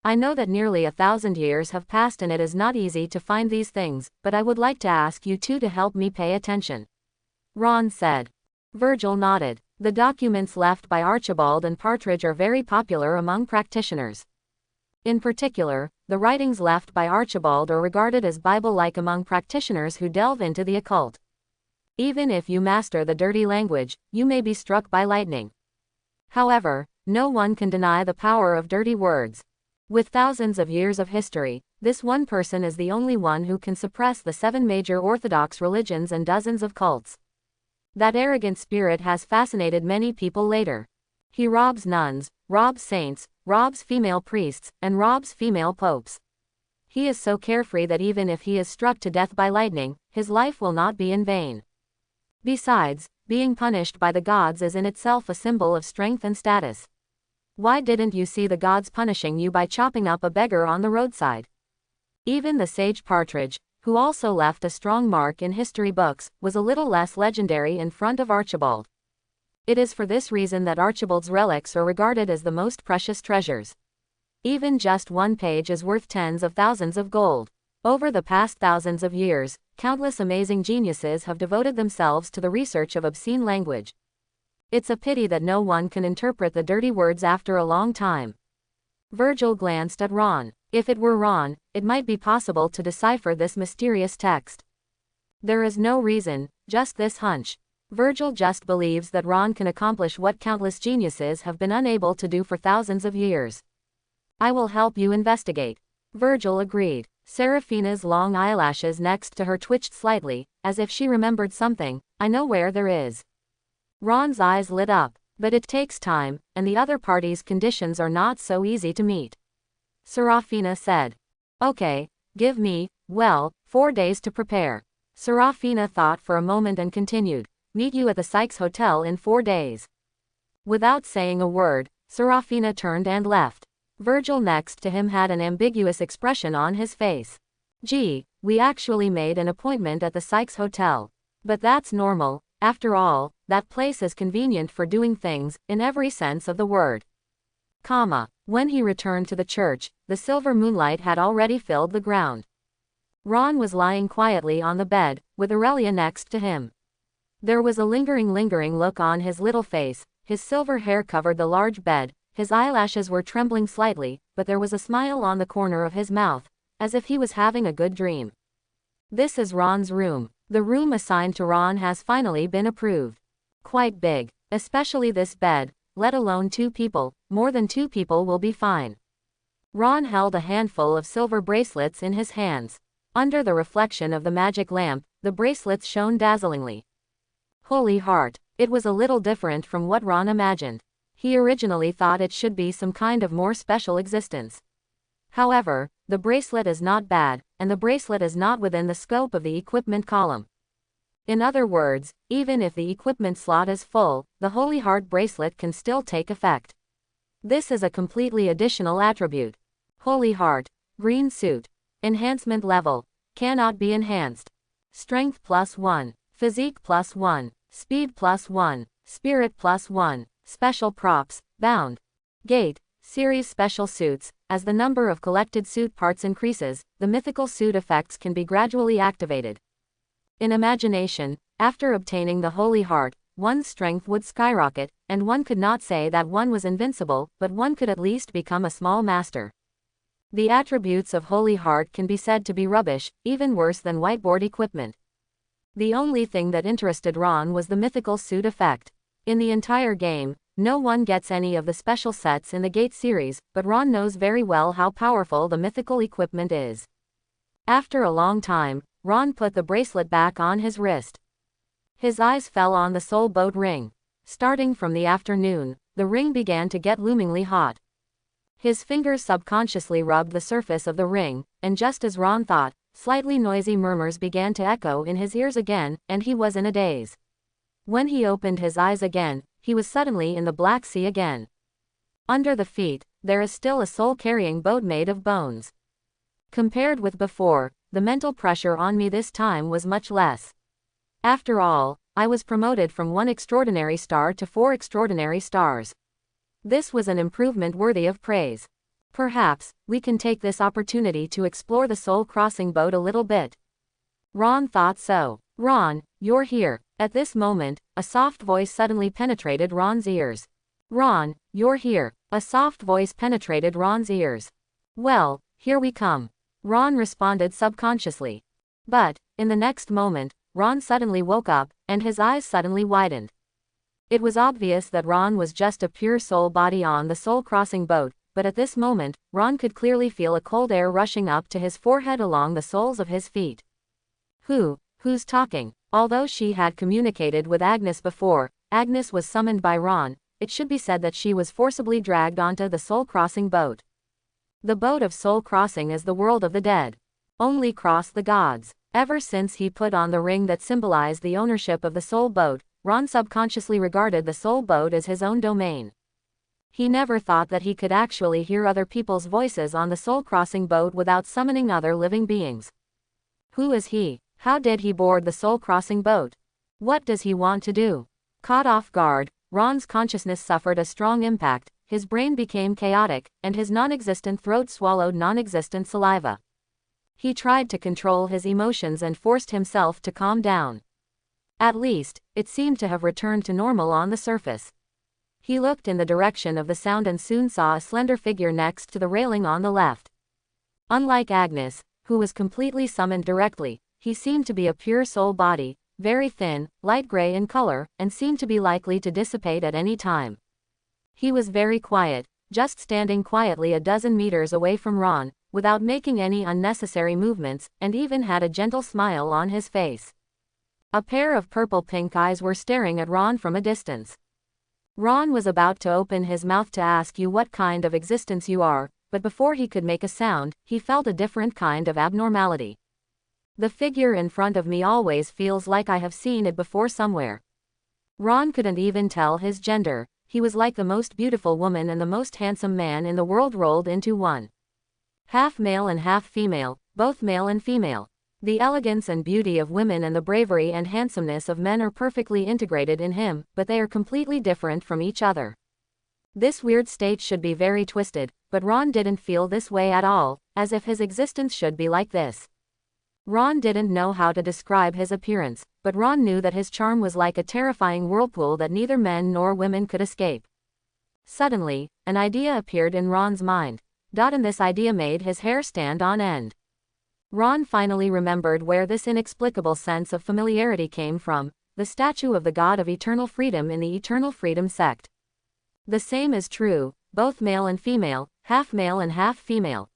I know that nearly 1,000 years have passed and it is not easy to find these things, but I would like to ask you two to help me pay attention. Ron said. Virgil nodded. The documents left by Archibald and Partridge are very popular among practitioners. In particular, the writings left by Archibald are regarded as Bible-like among practitioners who delve into the occult. Even if you master the dirty language, you may be struck by lightning. However, no one can deny the power of dirty words. With thousands of years of history, this one person is the only one who can suppress the 7 major Orthodox religions and dozens of cults. That arrogant spirit has fascinated many people later. He robs nuns, robs saints, robs female priests, and robs female popes. He is so carefree that even if he is struck to death by lightning, his life will not be in vain. Besides, being punished by the gods is in itself a symbol of strength and status. Why didn't you see the gods punishing you by chopping up a beggar on the roadside? Even the sage Partridge, who also left a strong mark in history books, was a little less legendary in front of Archibald. It is for this reason that Archibald's relics are regarded as the most precious treasures. Even just one page is worth tens of thousands of gold. Over the past thousands of years, countless amazing geniuses have devoted themselves to the research of obscene language. It's a pity that no one can interpret the dirty words after a long time. Virgil glanced at Ron. If it were Ron, it might be possible to decipher this mysterious text. There is no reason, just this hunch. Virgil just believes that Ron can accomplish what countless geniuses have been unable to do for thousands of years. I will help you investigate. Virgil agreed. Seraphina's long eyelashes next to her twitched slightly, as if she remembered something. I know where there is. Ron's eyes lit up. But it takes time, and the other party's conditions are not so easy to meet. Seraphina said. Okay, give me, 4 days to prepare. Seraphina thought for a moment and continued. Meet you at the Sykes Hotel in 4 days. Without saying a word, Seraphina turned and left. Virgil next to him had an ambiguous expression on his face. Gee, we actually made an appointment at the Sykes Hotel. But that's normal, After all, that place is convenient for doing things, in every sense of the word. When he returned to the church, the silver moonlight had already filled the ground. Ron was lying quietly on the bed, with Aurelia next to him. There was a lingering look on his little face, his silver hair covered the large bed, his eyelashes were trembling slightly, but there was a smile on the corner of his mouth, as if he was having a good dream. This is Ron's room. The room assigned to Ron has finally been approved. Quite big, especially this bed, let alone 2 people, more than 2 people will be fine. Ron held a handful of silver bracelets in his hands. Under the reflection of the magic lamp, the bracelets shone dazzlingly. Holy Heart. It was a little different from what Ron imagined. He originally thought it should be some kind of more special existence. However, the bracelet is not bad, and the bracelet is not within the scope of the equipment column. In other words, even if the equipment slot is full, the Holy Heart bracelet can still take effect. This is a completely additional attribute. Holy Heart. Green suit. Enhancement level. Cannot be enhanced. Strength +1. Physique +1. Speed +1. Spirit +1. Special props. Bound. Gate. Series special suits. As the number of collected suit parts increases, the mythical suit effects can be gradually activated. In imagination, after obtaining the Holy Heart, one's strength would skyrocket, and one could not say that one was invincible, but one could at least become a small master. The attributes of Holy Heart can be said to be rubbish, even worse than whiteboard equipment. The only thing that interested Ron was the mythical suit effect. In the entire game, no one gets any of the special sets in the Gate series, but Ron knows very well how powerful the mythical equipment is. After a long time, Ron put the bracelet back on his wrist. His eyes fell on the soul boat ring. Starting from the afternoon, the ring began to get loomingly hot. His fingers subconsciously rubbed the surface of the ring, and just as Ron thought, slightly noisy murmurs began to echo in his ears again, and he was in a daze. When he opened his eyes again, he was suddenly in the Black Sea again. Under the feet, there is still a soul-carrying boat made of bones. Compared with before, the mental pressure on me this time was much less. After all, I was promoted from 1 extraordinary star to 4 extraordinary stars. This was an improvement worthy of praise. Perhaps, we can take this opportunity to explore the soul-crossing boat a little bit. Ron thought so. Ron, you're here. At this moment, a soft voice suddenly penetrated Ron's ears. Ron, you're here. A soft voice penetrated Ron's ears. Well, here we come. Ron responded subconsciously. But, in the next moment, Ron suddenly woke up, and his eyes suddenly widened. It was obvious that Ron was just a pure soul body on the soul-crossing boat, but at this moment, Ron could clearly feel a cold air rushing up to his forehead along the soles of his feet. Who's talking? Although she had communicated with Agnes before, Agnes was summoned by Ron, it should be said that she was forcibly dragged onto the soul-crossing boat. The boat of soul-crossing is the world of the dead. Only cross the gods. Ever since he put on the ring that symbolized the ownership of the soul boat, Ron subconsciously regarded the soul boat as his own domain. He never thought that he could actually hear other people's voices on the soul-crossing boat without summoning other living beings. Who is he? How did he board the soul-crossing boat? What does he want to do? Caught off guard, Ron's consciousness suffered a strong impact, his brain became chaotic, and his non-existent throat swallowed non-existent saliva. He tried to control his emotions and forced himself to calm down. At least, it seemed to have returned to normal on the surface. He looked in the direction of the sound and soon saw a slender figure next to the railing on the left. Unlike Agnes, who was completely summoned directly, he seemed to be a pure soul body, very thin, light gray in color, and seemed to be likely to dissipate at any time. He was very quiet, just standing quietly a dozen meters away from Ron, without making any unnecessary movements, and even had a gentle smile on his face. A pair of purple-pink eyes were staring at Ron from a distance. Ron was about to open his mouth to ask you what kind of existence you are, but before he could make a sound, he felt a different kind of abnormality. The figure in front of me always feels like I have seen it before somewhere. Ron couldn't even tell his gender. He was like the most beautiful woman and the most handsome man in the world rolled into one. Half male and half female, both male and female. The elegance and beauty of women and the bravery and handsomeness of men are perfectly integrated in him, but they are completely different from each other. This weird state should be very twisted, but Ron didn't feel this way at all, as if his existence should be like this. Ron didn't know how to describe his appearance, but Ron knew that his charm was like a terrifying whirlpool that neither men nor women could escape. Suddenly, an idea appeared in Ron's mind. And this idea made his hair stand on end. Ron finally remembered where this inexplicable sense of familiarity came from, the statue of the god of eternal freedom in the Eternal Freedom sect. The same is true, both male and female, half male and half female.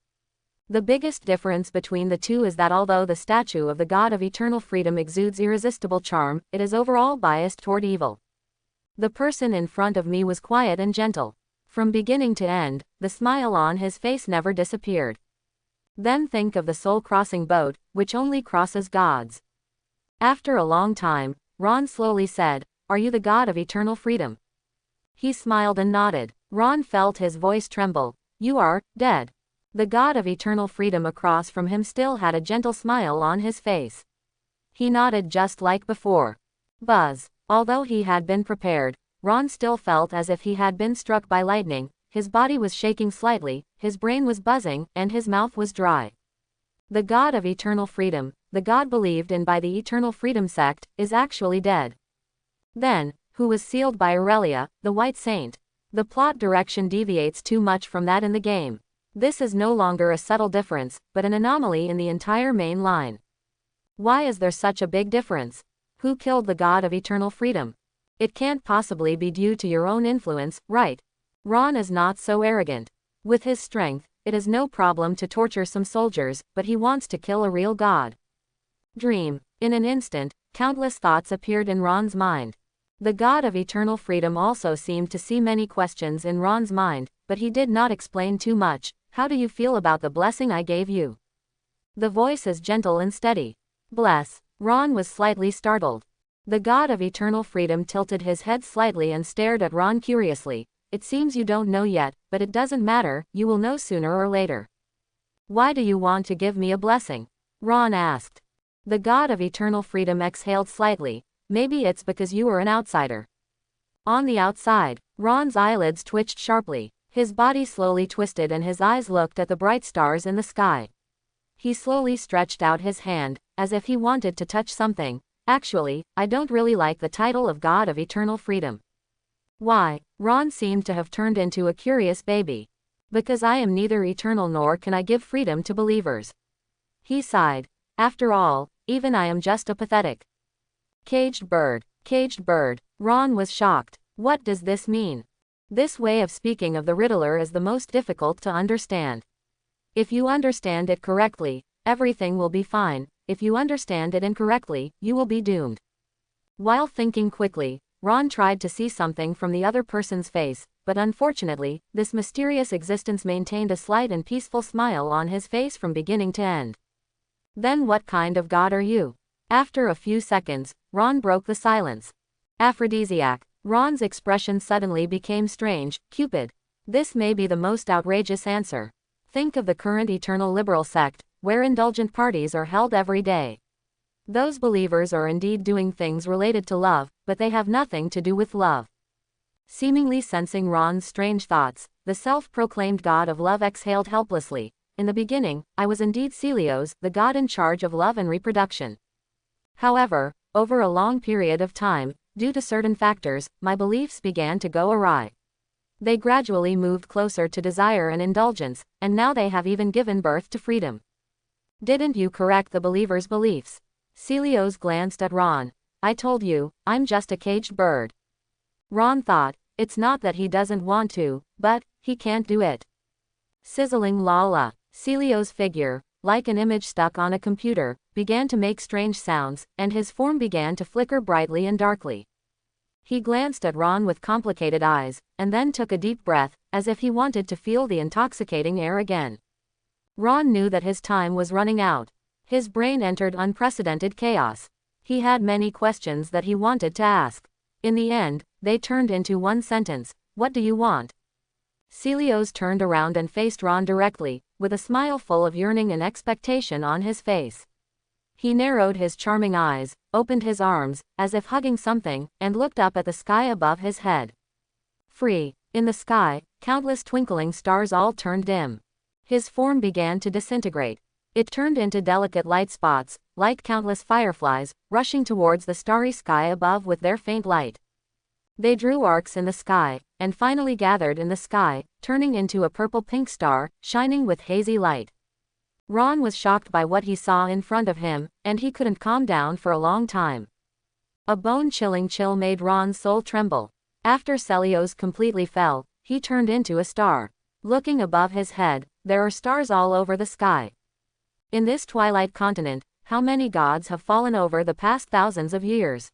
The biggest difference between the two is that although the statue of the god of eternal freedom exudes irresistible charm, it is overall biased toward evil. The person in front of me was quiet and gentle. From beginning to end, the smile on his face never disappeared. Then think of the soul-crossing boat, which only crosses gods. After a long time, Ron slowly said, "Are you the god of eternal freedom?" He smiled and nodded. Ron felt his voice tremble. "You are dead." The god of eternal freedom across from him still had a gentle smile on his face. He nodded just like before. Buzz. Although he had been prepared, Ron still felt as if he had been struck by lightning. His body was shaking slightly, his brain was buzzing, and his mouth was dry. The god of eternal freedom, the god believed in by the Eternal Freedom sect, is actually dead. Then, who was sealed by Aurelia, the White Saint? The plot direction deviates too much from that in the game. This is no longer a subtle difference, but an anomaly in the entire main line. Why is there such a big difference? Who killed the god of eternal freedom? It can't possibly be due to your own influence, right? Ron is not so arrogant. With his strength, it is no problem to torture some soldiers, but he wants to kill a real god. Dream. In an instant, countless thoughts appeared in Ron's mind. The god of eternal freedom also seemed to see many questions in Ron's mind, but he did not explain too much. How do you feel about the blessing I gave you? The voice is gentle and steady. Bless. Ron was slightly startled. The god of eternal freedom tilted his head slightly and stared at Ron curiously. It seems you don't know yet, but it doesn't matter, you will know sooner or later. Why do you want to give me a blessing? Ron asked. The god of eternal freedom exhaled slightly. Maybe it's because you are an outsider. On the outside, Ron's eyelids twitched sharply. His body slowly twisted and his eyes looked at the bright stars in the sky. He slowly stretched out his hand, as if he wanted to touch something. Actually, I don't really like the title of God of Eternal Freedom. Why? Ron seemed to have turned into a curious baby. Because I am neither eternal nor can I give freedom to believers. He sighed. After all, even I am just a pathetic caged bird. Caged bird. Ron was shocked. What does this mean? This way of speaking of the Riddler is the most difficult to understand. If you understand it correctly, everything will be fine. If you understand it incorrectly, you will be doomed. While thinking quickly, Ron tried to see something from the other person's face, but unfortunately, this mysterious existence maintained a slight and peaceful smile on his face from beginning to end. Then what kind of god are you? After a few seconds, Ron broke the silence. Aphrodisiac. Ron's expression suddenly became strange. Cupid. This may be the most outrageous answer. Think of the current eternal liberal sect, where indulgent parties are held every day. Those believers are indeed doing things related to love, but they have nothing to do with love. Seemingly sensing Ron's strange thoughts, the self-proclaimed god of love exhaled helplessly. In the beginning, I was indeed Celios, the god in charge of love and reproduction. However, over a long period of time, due to certain factors, my beliefs began to go awry. They gradually moved closer to desire and indulgence, and now they have even given birth to freedom. Didn't you correct the believer's beliefs? Celios glanced at Ron. I told you, I'm just a caged bird. Ron thought, it's not that he doesn't want to, but he can't do it. Sizzling la. Celios' figure, like an image stuck on a computer, began to make strange sounds, and his form began to flicker brightly and darkly. He glanced at Ron with complicated eyes, and then took a deep breath, as if he wanted to feel the intoxicating air again. Ron knew that his time was running out. His brain entered unprecedented chaos. He had many questions that he wanted to ask. In the end, they turned into one sentence. What do you want? Celios turned around and faced Ron directly, with a smile full of yearning and expectation on his face. He narrowed his charming eyes, opened his arms, as if hugging something, and looked up at the sky above his head. Free. In the sky, countless twinkling stars all turned dim. His form began to disintegrate. It turned into delicate light spots, like countless fireflies, rushing towards the starry sky above with their faint light. They drew arcs in the sky, and finally gathered in the sky, turning into a purple-pink star, shining with hazy light. Ron was shocked by what he saw in front of him, and he couldn't calm down for a long time. A bone-chilling chill made Ron's soul tremble. After Celios completely fell, he turned into a star. Looking above his head, there are stars all over the sky. In this twilight continent, how many gods have fallen over the past thousands of years?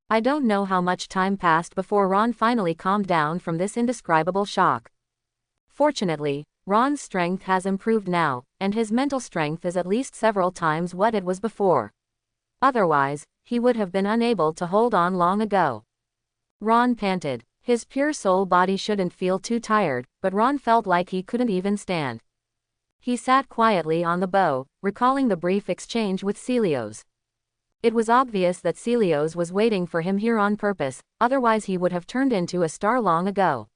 I don't know how much time passed before Ron finally calmed down from this indescribable shock. Fortunately, Ron's strength has improved now, and his mental strength is at least several times what it was before. Otherwise, he would have been unable to hold on long ago. Ron panted. His pure soul body shouldn't feel too tired, but Ron felt like he couldn't even stand. He sat quietly on the bow, recalling the brief exchange with Celios. It was obvious that Celios was waiting for him here on purpose, otherwise he would have turned into a star long ago.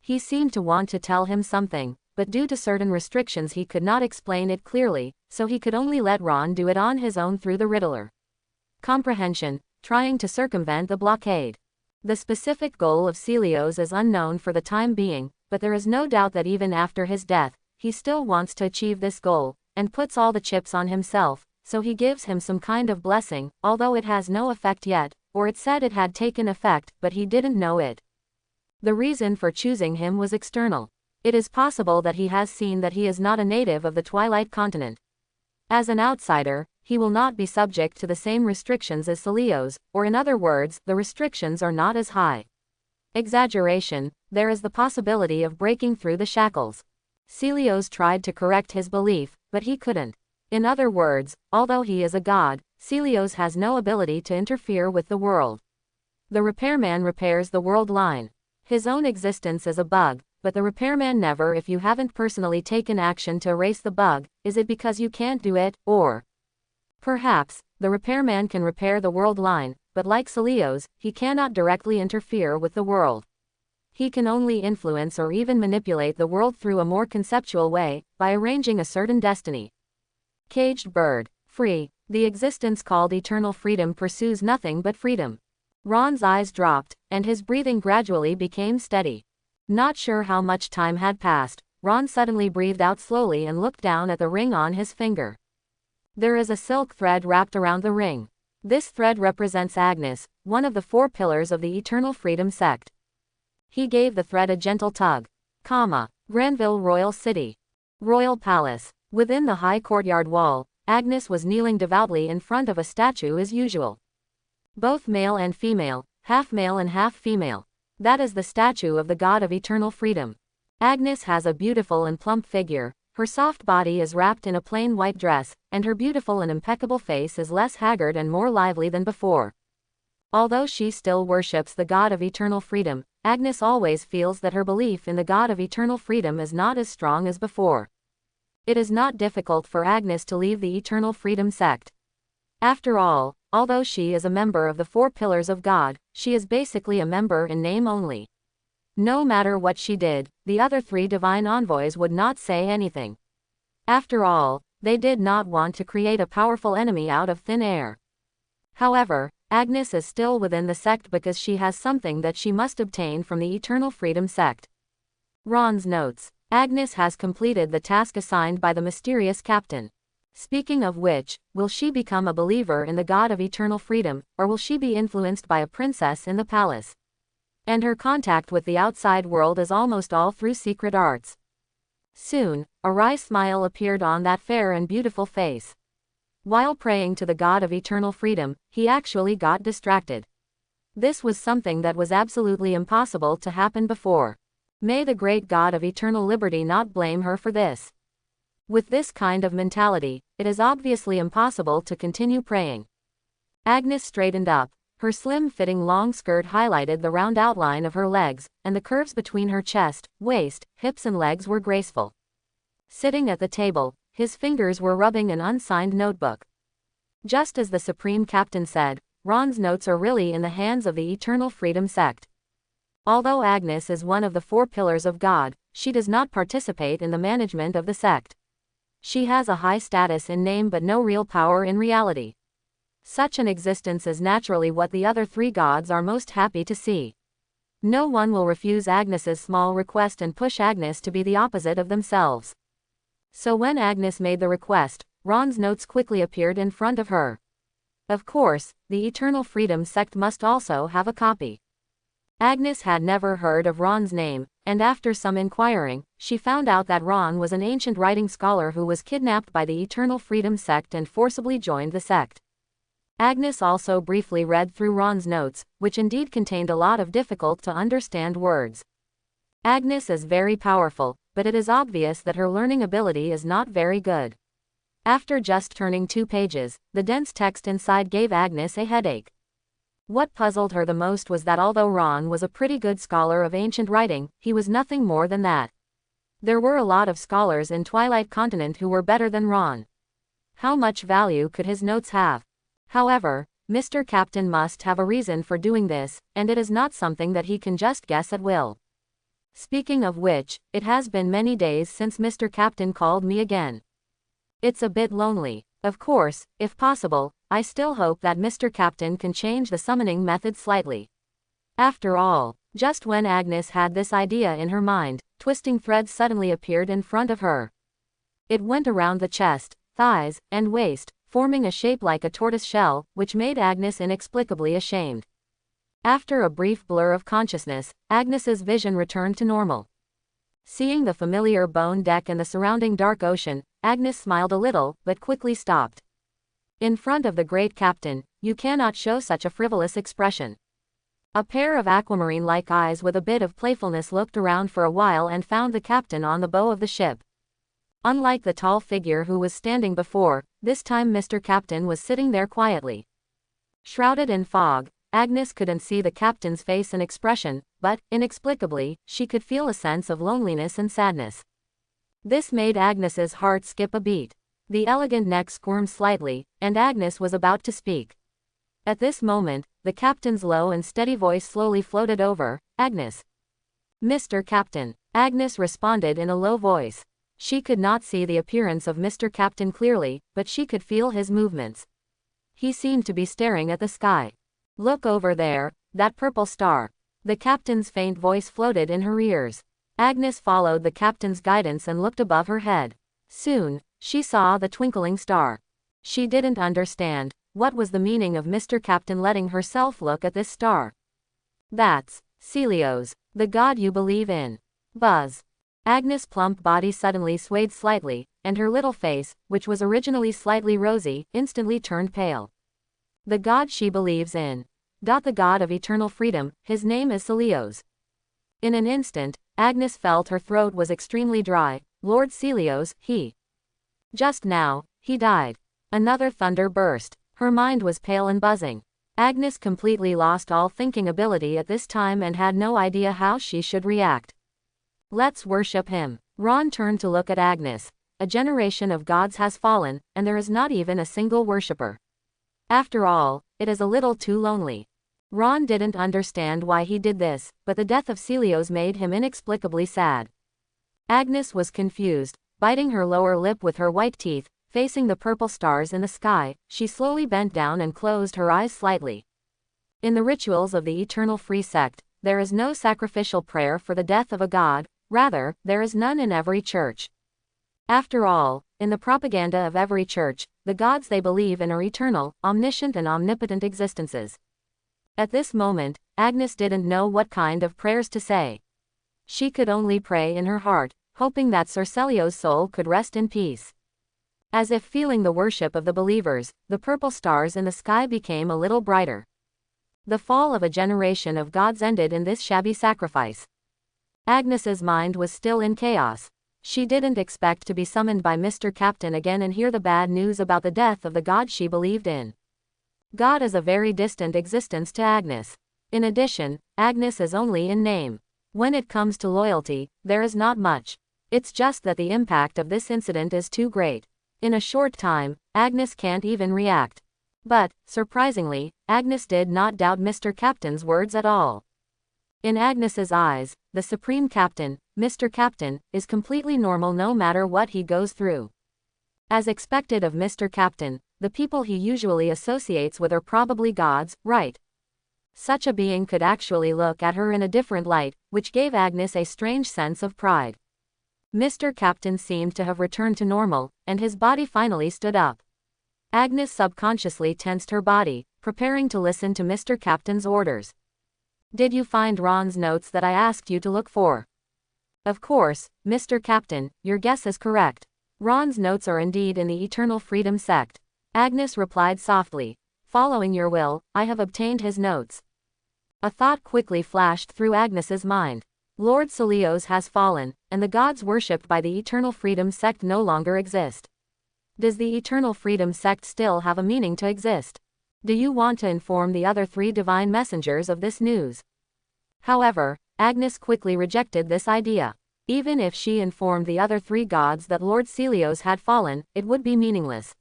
He seemed to want to tell him something, but due to certain restrictions he could not explain it clearly, so he could only let Ron do it on his own through the riddler. Comprehension, trying to circumvent the blockade. The specific goal of Celios is unknown for the time being, but there is no doubt that even after his death, he still wants to achieve this goal, and puts all the chips on himself, so he gives him some kind of blessing, although it has no effect yet, or it said it had taken effect, but he didn't know it. The reason for choosing him was external. It is possible that he has seen that he is not a native of the Twilight Continent. As an outsider, he will not be subject to the same restrictions as Celios, or in other words, the restrictions are not as high. Exaggeration, there is the possibility of breaking through the shackles. Celios tried to correct his belief, but he couldn't. In other words, although he is a god, Celios has no ability to interfere with the world. The repairman repairs the world line. His own existence is a bug, but the repairman never. If you haven't personally taken action to erase the bug, is it because you can't do it, or perhaps, the repairman can repair the world line, but like Celios, he cannot directly interfere with the world. He can only influence or even manipulate the world through a more conceptual way, by arranging a certain destiny. Caged bird. Free. The existence called eternal freedom pursues nothing but freedom. Ron's eyes dropped, and his breathing gradually became steady. Not sure how much time had passed, Ron suddenly breathed out slowly and looked down at the ring on his finger. There is a silk thread wrapped around the ring. This thread represents Agnes, one of the 4 pillars of the Eternal Freedom sect. He gave the thread a gentle tug. Granville Royal City. Royal Palace. Within the high courtyard wall, Agnes was kneeling devoutly in front of a statue as usual. Both male and female, half male and half female. That is the statue of the god of eternal freedom. Agnes has a beautiful and plump figure, her soft body is wrapped in a plain white dress, and her beautiful and impeccable face is less haggard and more lively than before. Although she still worships the god of eternal freedom, Agnes always feels that her belief in the god of eternal freedom is not as strong as before. It is not difficult for Agnes to leave the Eternal Freedom sect. After all, although she is a member of the 4 pillars of God, she is basically a member in name only. No matter what she did, the other 3 divine envoys would not say anything. After all, they did not want to create a powerful enemy out of thin air. However, Agnes is still within the sect because she has something that she must obtain from the Eternal Freedom sect. Ron's notes. Agnes has completed the task assigned by the mysterious captain. Speaking of which, will she become a believer in the god of eternal freedom, or will she be influenced by a princess in the palace? And her contact with the outside world is almost all through secret arts. Soon, a wry smile appeared on that fair and beautiful face. While praying to the god of eternal freedom, he actually got distracted. This was something that was absolutely impossible to happen before. May the great God of eternal liberty not blame her for this. With this kind of mentality, it is obviously impossible to continue praying. Agnes straightened up. Her slim-fitting long skirt highlighted the round outline of her legs, and the curves between her chest, waist, hips and legs were graceful. Sitting at the table, his fingers were rubbing an unsigned notebook. Just as the Supreme Captain said, Ron's notes are really in the hands of the Eternal Freedom sect. Although Agnes is one of the 4 pillars of God, she does not participate in the management of the sect. She has a high status in name but no real power in reality. Such an existence is naturally what the other 3 gods are most happy to see. No one will refuse Agnes's small request and push Agnes to be the opposite of themselves. So when Agnes made the request, Ron's notes quickly appeared in front of her. Of course, the Eternal Freedom sect must also have a copy. Agnes had never heard of Ron's name, and after some inquiring, she found out that Ron was an ancient writing scholar who was kidnapped by the Eternal Freedom sect and forcibly joined the sect. Agnes also briefly read through Ron's notes, which indeed contained a lot of difficult-to-understand words. Agnes is very powerful, but it is obvious that her learning ability is not very good. After just turning 2 pages, the dense text inside gave Agnes a headache. What puzzled her the most was that although Ron was a pretty good scholar of ancient writing, he was nothing more than that. There were a lot of scholars in Twilight Continent who were better than Ron. How much value could his notes have? However, Mr. Captain must have a reason for doing this, and it is not something that he can just guess at will. Speaking of which, it has been many days since Mr. Captain called me again. It's a bit lonely. Of course, if possible, I still hope that Mr. Captain can change the summoning method slightly. After all, just when Agnes had this idea in her mind, twisting threads suddenly appeared in front of her. It went around the chest, thighs, and waist, forming a shape like a tortoise shell, which made Agnes inexplicably ashamed. After a brief blur of consciousness, Agnes's vision returned to normal. Seeing the familiar bone deck and the surrounding dark ocean, Agnes smiled a little, but quickly stopped. In front of the great captain, you cannot show such a frivolous expression. A pair of aquamarine-like eyes with a bit of playfulness looked around for a while and found the captain on the bow of the ship. Unlike the tall figure who was standing before, this time Mr. Captain was sitting there quietly. Shrouded in fog, Agnes couldn't see the captain's face and expression, but, inexplicably, she could feel a sense of loneliness and sadness. This made Agnes's heart skip a beat. The elegant neck squirmed slightly, and Agnes was about to speak. At this moment, the captain's low and steady voice slowly floated over, "Agnes." "Mr. Captain." Agnes responded in a low voice. She could not see the appearance of Mr. Captain clearly, but she could feel his movements. He seemed to be staring at the sky. "Look over there, that purple star." The captain's faint voice floated in her ears. Agnes followed the captain's guidance and looked above her head. Soon, she saw the twinkling star. She didn't understand. What was the meaning of Mr. Captain letting herself look at this star? "That's Celios, the god you believe in." Buzz. Agnes' plump body suddenly swayed slightly, and her little face, which was originally slightly rosy, instantly turned pale. "The god she believes in. The god of eternal freedom, his name is Celios." In an instant, Agnes felt her throat was extremely dry. "Lord Celios, he. Just now, he died." Another thunder burst. Her mind was pale and buzzing. Agnes completely lost all thinking ability at this time and had no idea how she should react. "Let's worship him." Ron turned to look at Agnes. "A generation of gods has fallen, and there is not even a single worshipper. After all, it is a little too lonely." Ron didn't understand why he did this, but the death of Celios made him inexplicably sad. Agnes was confused. Biting her lower lip with her white teeth, facing the purple stars in the sky, she slowly bent down and closed her eyes slightly. In the rituals of the Eternal Free Sect, there is no sacrificial prayer for the death of a god, rather, there is none in every church. After all, in the propaganda of every church, the gods they believe in are eternal, omniscient and omnipotent existences. At this moment, Agnes didn't know what kind of prayers to say. She could only pray in her heart, hoping that Sir Celios' soul could rest in peace. As if feeling the worship of the believers, the purple stars in the sky became a little brighter. The fall of a generation of gods ended in this shabby sacrifice. Agnes's mind was still in chaos. She didn't expect to be summoned by Mr. Captain again and hear the bad news about the death of the god she believed in. God is a very distant existence to Agnes. In addition, Agnes is only in name. When it comes to loyalty, there is not much. It's just that the impact of this incident is too great. In a short time, Agnes can't even react. But, surprisingly, Agnes did not doubt Mr. Captain's words at all. In Agnes's eyes, the Supreme Captain, Mr. Captain, is completely normal no matter what he goes through. As expected of Mr. Captain, the people he usually associates with are probably gods, right? Such a being could actually look at her in a different light, which gave Agnes a strange sense of pride. Mr. Captain seemed to have returned to normal, and his body finally stood up. Agnes subconsciously tensed her body, preparing to listen to Mr. Captain's orders. Did you find Ron's notes that I asked you to look for? Of course, Mr. Captain, your guess is correct. Ron's notes are indeed in the Eternal Freedom sect. Agnes replied softly. Following your will, I have obtained his notes. A thought quickly flashed through Agnes's mind. Lord Celios has fallen, and the gods worshipped by the Eternal Freedom sect no longer exist. Does the Eternal Freedom sect still have a meaning to exist? Do you want to inform the other 3 divine messengers of this news? However, Agnes quickly rejected this idea. Even if she informed the other 3 gods that Lord Celios had fallen, it would be meaningless.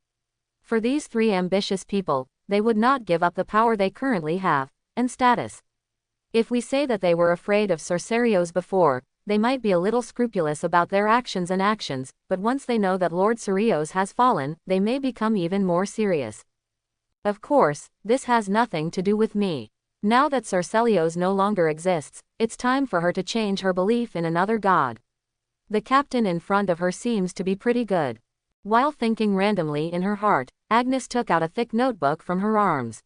For these 3 ambitious people, they would not give up the power they currently have, and status. If we say that they were afraid of Sorcerios before, they might be a little scrupulous about their actions, but once they know that Lord Celios has fallen, they may become even more serious. Of course, this has nothing to do with me. Now that Sorcelios no longer exists, it's time for her to change her belief in another god. The captain in front of her seems to be pretty good. While thinking randomly in her heart, Agnes took out a thick notebook from her arms.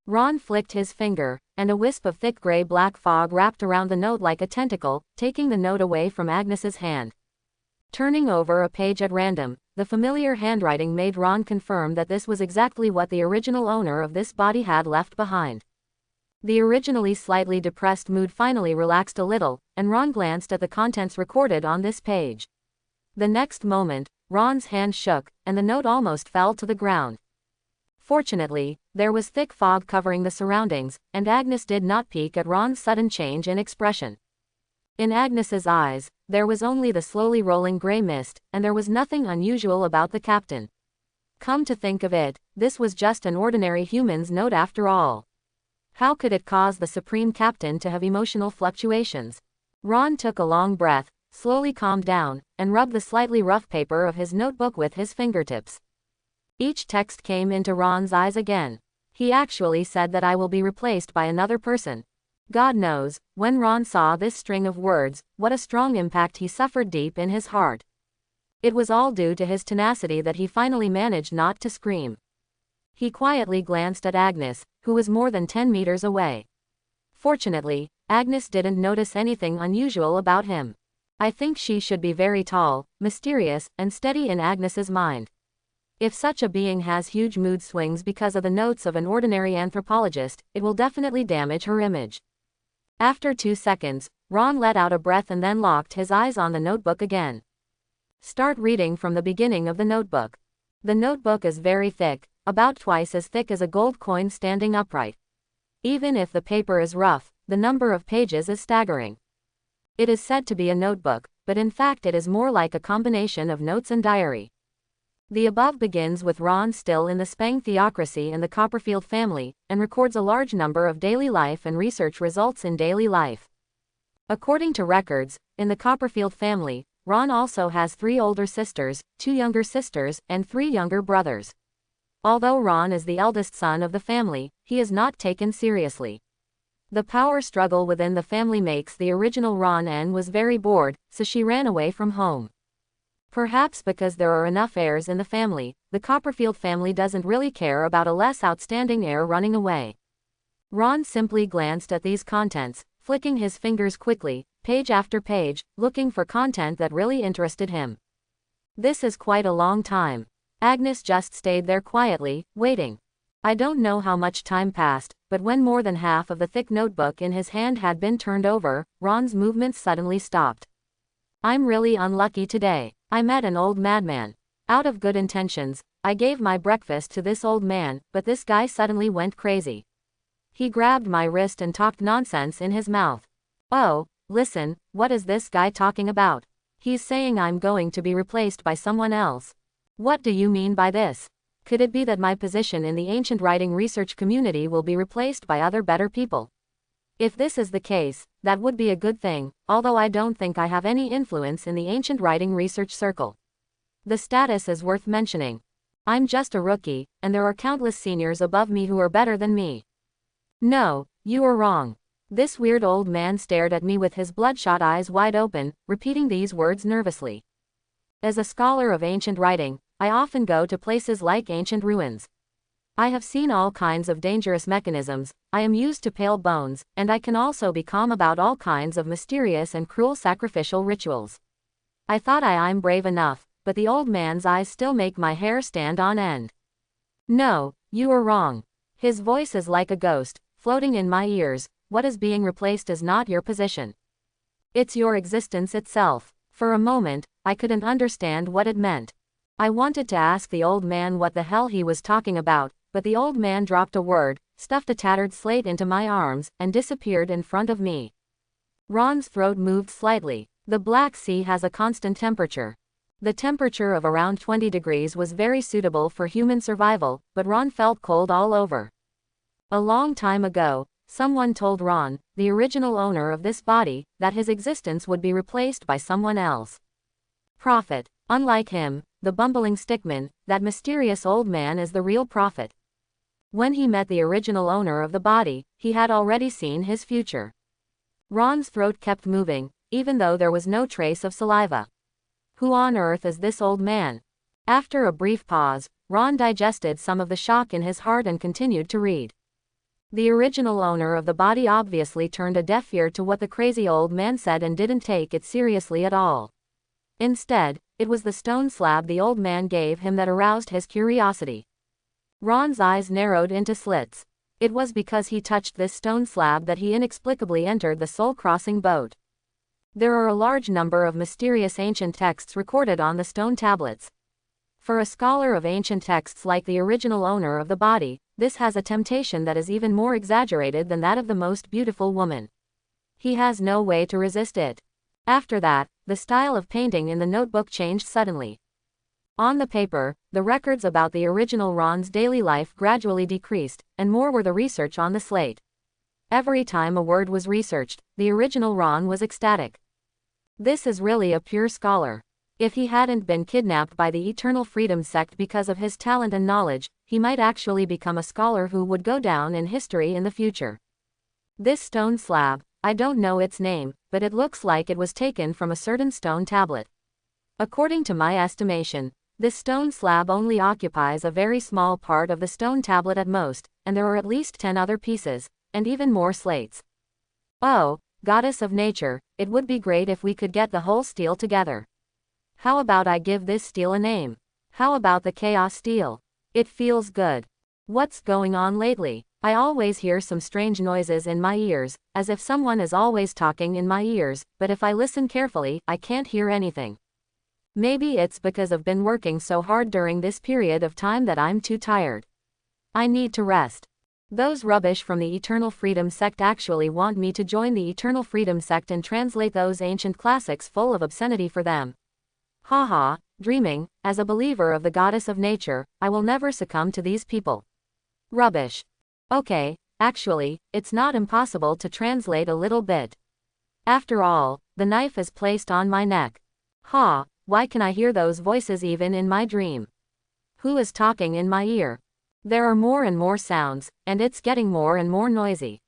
Ron flicked his finger, and a wisp of thick gray-black fog wrapped around the note like a tentacle, taking the note away from Agnes's hand. Turning over a page at random, the familiar handwriting made Ron confirm that this was exactly what the original owner of this body had left behind. The originally slightly depressed mood finally relaxed a little, and Ron glanced at the contents recorded on this page. The next moment, Ron's hand shook, and the note almost fell to the ground. Fortunately, there was thick fog covering the surroundings, and Agnes did not peek at Ron's sudden change in expression. In Agnes's eyes, there was only the slowly rolling gray mist, and there was nothing unusual about the captain. Come to think of it, this was just an ordinary human's note after all. How could it cause the Supreme Captain to have emotional fluctuations? Ron took a long breath, slowly calmed down, and rubbed the slightly rough paper of his notebook with his fingertips. Each text came into Ron's eyes again. He actually said that I will be replaced by another person. God knows, when Ron saw this string of words, what a strong impact he suffered deep in his heart. It was all due to his tenacity that he finally managed not to scream. He quietly glanced at Agnes, who was more than 10 meters away. Fortunately, Agnes didn't notice anything unusual about him. I think she should be very tall, mysterious, and steady in Agnes's mind. If such a being has huge mood swings because of the notes of an ordinary anthropologist, it will definitely damage her image. After 2 seconds, Ron let out a breath and then locked his eyes on the notebook again. Start reading from the beginning of the notebook. The notebook is very thick, about twice as thick as a gold coin standing upright. Even if the paper is rough, the number of pages is staggering. It is said to be a notebook, but in fact it is more like a combination of notes and diary. The above begins with Ron still in the Spang theocracy and the Copperfield family, and records a large number of daily life and research results in daily life. According to records, in the Copperfield family, Ron also has 3 older sisters, 2 younger sisters, and 3 younger brothers. Although Ron is the eldest son of the family, he is not taken seriously. The power struggle within the family makes the original Ron N was very bored, so she ran away from home. Perhaps because there are enough heirs in the family, the Copperfield family doesn't really care about a less outstanding heir running away. Ron simply glanced at these contents, flicking his fingers quickly, page after page, looking for content that really interested him. This is quite a long time. Agnes just stayed there quietly, waiting. I don't know how much time passed, but when more than half of the thick notebook in his hand had been turned over, Ron's movements suddenly stopped. I'm really unlucky today. I met an old madman. Out of good intentions, I gave my breakfast to this old man, but this guy suddenly went crazy. He grabbed my wrist and talked nonsense in his mouth. Oh, listen, what is this guy talking about? He's saying I'm going to be replaced by someone else. What do you mean by this? Could it be that my position in the ancient writing research community will be replaced by other better people? If this is the case, that would be a good thing, although I don't think I have any influence in the ancient writing research circle. The status is worth mentioning. I'm just a rookie, and there are countless seniors above me who are better than me. No, you are wrong. This weird old man stared at me with his bloodshot eyes wide open, repeating these words nervously. As a scholar of ancient writing, I often go to places like ancient ruins. I have seen all kinds of dangerous mechanisms, I am used to pale bones, and I can also be calm about all kinds of mysterious and cruel sacrificial rituals. I thought I'm brave enough, but the old man's eyes still make my hair stand on end. No, you are wrong. His voice is like a ghost, floating in my ears. What is being replaced is not your position. It's your existence itself. For a moment, I couldn't understand what it meant. I wanted to ask the old man what the hell he was talking about, but the old man dropped a word, stuffed a tattered slate into my arms, and disappeared in front of me. Ron's throat moved slightly. The Black Sea has a constant temperature. The temperature of around 20 degrees was very suitable for human survival, but Ron felt cold all over. A long time ago, someone told Ron, the original owner of this body, that his existence would be replaced by someone else. Prophet. Unlike him, the bumbling stickman, that mysterious old man is the real prophet. When he met the original owner of the body, he had already seen his future. Ron's throat kept moving, even though there was no trace of saliva. Who on earth is this old man? After a brief pause, Ron digested some of the shock in his heart and continued to read. The original owner of the body obviously turned a deaf ear to what the crazy old man said and didn't take it seriously at all. Instead, it was the stone slab the old man gave him that aroused his curiosity. Ron's eyes narrowed into slits. It was because he touched this stone slab that he inexplicably entered the soul-crossing boat. There are a large number of mysterious ancient texts recorded on the stone tablets. For a scholar of ancient texts like the original owner of the body, this has a temptation that is even more exaggerated than that of the most beautiful woman. He has no way to resist it. After that, the style of painting in the notebook changed suddenly. On the paper, the records about the original Ron's daily life gradually decreased, and more were the research on the slate. Every time a word was researched, the original Ron was ecstatic. This is really a pure scholar. If he hadn't been kidnapped by the Eternal Freedom sect because of his talent and knowledge, he might actually become a scholar who would go down in history in the future. This stone slab, I don't know its name, but it looks like it was taken from a certain stone tablet. According to my estimation, this stone slab only occupies a very small part of the stone tablet at most, and there are at least 10 other pieces, and even more slates. Oh, goddess of nature, it would be great if we could get the whole steel together. How about I give this steel a name? How about the chaos steel? It feels good. What's going on lately? I always hear some strange noises in my ears, as if someone is always talking in my ears, but if I listen carefully, I can't hear anything. Maybe it's because I've been working so hard during this period of time that I'm too tired. I need to rest. Those rubbish from the Eternal Freedom sect actually want me to join the Eternal Freedom sect and translate those ancient classics full of obscenity for them. Haha, dreaming. As a believer of the goddess of nature, I will never succumb to these people. Rubbish. Okay, actually, it's not impossible to translate a little bit. After all, the knife is placed on my neck. Ha, why can I hear those voices even in my dream? Who is talking in my ear? There are more and more sounds, and it's getting more and more noisy.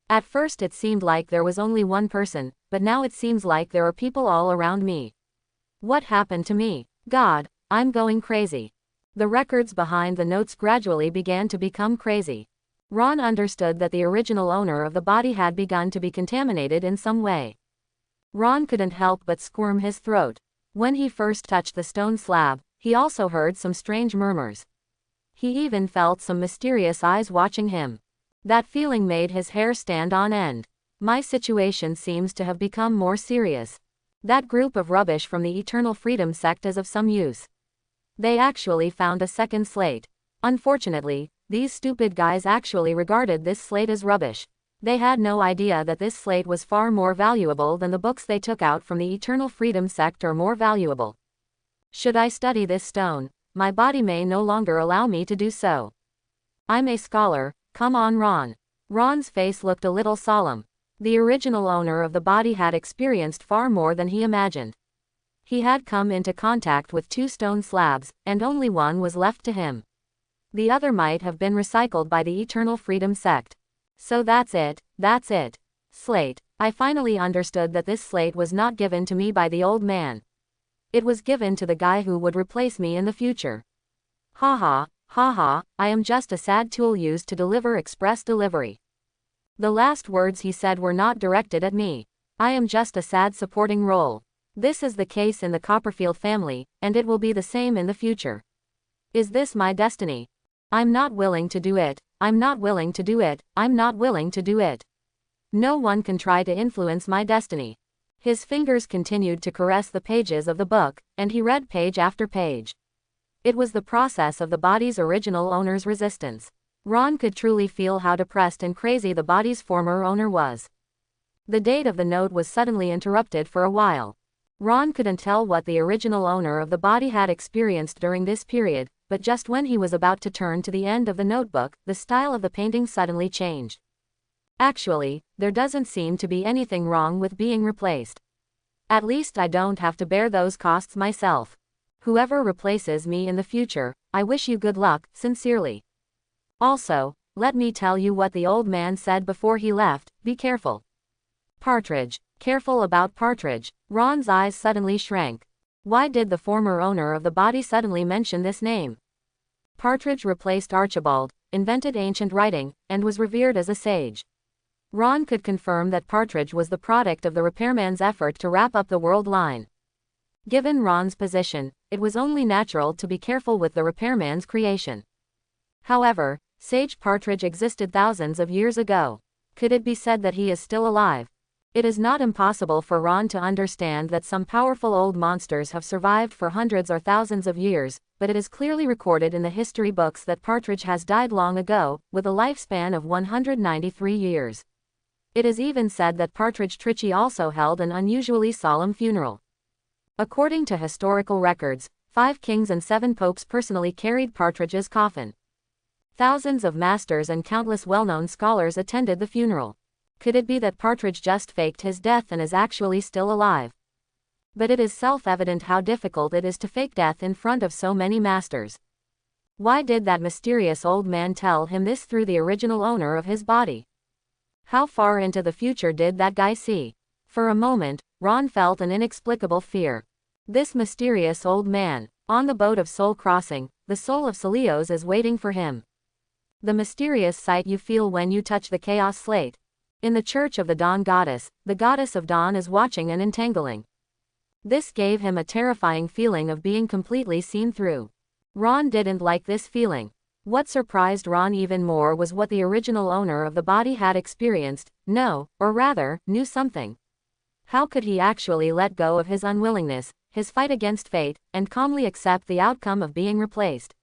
At first it seemed like there was only one person, but now it seems like there are people all around me. What happened to me? God, I'm going crazy. The records behind the notes gradually began to become crazy. Ron understood that the original owner of the body had begun to be contaminated in some way. Ron couldn't help but squirm his throat. When he first touched the stone slab, he also heard some strange murmurs. He even felt some mysterious eyes watching him. That feeling made his hair stand on end. My situation seems to have become more serious. That group of rubbish from the Eternal Freedom sect is of some use. They actually found a second slate. Unfortunately, these stupid guys actually regarded this slate as rubbish. They had no idea that this slate was far more valuable than the books they took out from the Eternal Freedom sect are more valuable. Should I study this stone? my body may no longer allow me to do so. I'm a scholar, come on Ron. Ron's face looked a little solemn. The original owner of the body had experienced far more than he imagined. He had come into contact with 2 stone slabs, and only one was left to him. The other might have been recycled by the Eternal Freedom Sect. So that's it. Slate. I finally understood that this slate was not given to me by the old man. It was given to the guy who would replace me in the future. Ha ha, I am just a sad tool used to deliver express delivery. The last words he said were not directed at me. I am just a sad supporting role. This is the case in the Copperfield family, and it will be the same in the future. Is this my destiny? I'm not willing to do it. I'm not willing to do it. I'm not willing to do it. No one can try to influence my destiny. His fingers continued to caress the pages of the book, and he read page after page. It was the process of the body's original owner's resistance. Ron could truly feel how depressed and crazy the body's former owner was. The date of the note was suddenly interrupted for a while. Ron couldn't tell what the original owner of the body had experienced during this period, but just when he was about to turn to the end of the notebook, the style of the painting suddenly changed. Actually, there doesn't seem to be anything wrong with being replaced. At least I don't have to bear those costs myself. Whoever replaces me in the future, I wish you good luck, sincerely. Also, let me tell you what the old man said before he left, be careful. Partridge. Careful about Partridge. Ron's eyes suddenly shrank. Why did the former owner of the body suddenly mention this name? Partridge replaced Archibald, invented ancient writing, and was revered as a sage. Ron could confirm that Partridge was the product of the repairman's effort to wrap up the world line. Given Ron's position, it was only natural to be careful with the repairman's creation. However, Sage Partridge existed thousands of years ago. Could it be said that he is still alive? It is not impossible for Ron to understand that some powerful old monsters have survived for hundreds or thousands of years, but it is clearly recorded in the history books that Partridge has died long ago, with a lifespan of 193 years. It is even said that Partridge Trichy also held an unusually solemn funeral. According to historical records, 5 kings and 7 popes personally carried Partridge's coffin. Thousands of masters and countless well-known scholars attended the funeral. Could it be that Partridge just faked his death and is actually still alive? But it is self-evident how difficult it is to fake death in front of so many masters. Why did that mysterious old man tell him this through the original owner of his body? How far into the future did that guy see? For a moment, Ron felt an inexplicable fear. This mysterious old man, on the boat of Soul Crossing, the soul of Celios is waiting for him. The mysterious sight you feel when you touch the chaos slate. In the Church of the Dawn Goddess, the Goddess of Dawn is watching and entangling. This gave him a terrifying feeling of being completely seen through. Ron didn't like this feeling. What surprised Ron even more was what the original owner of the body had experienced, or rather, knew something. How could he actually let go of his unwillingness, his fight against fate, and calmly accept the outcome of being replaced?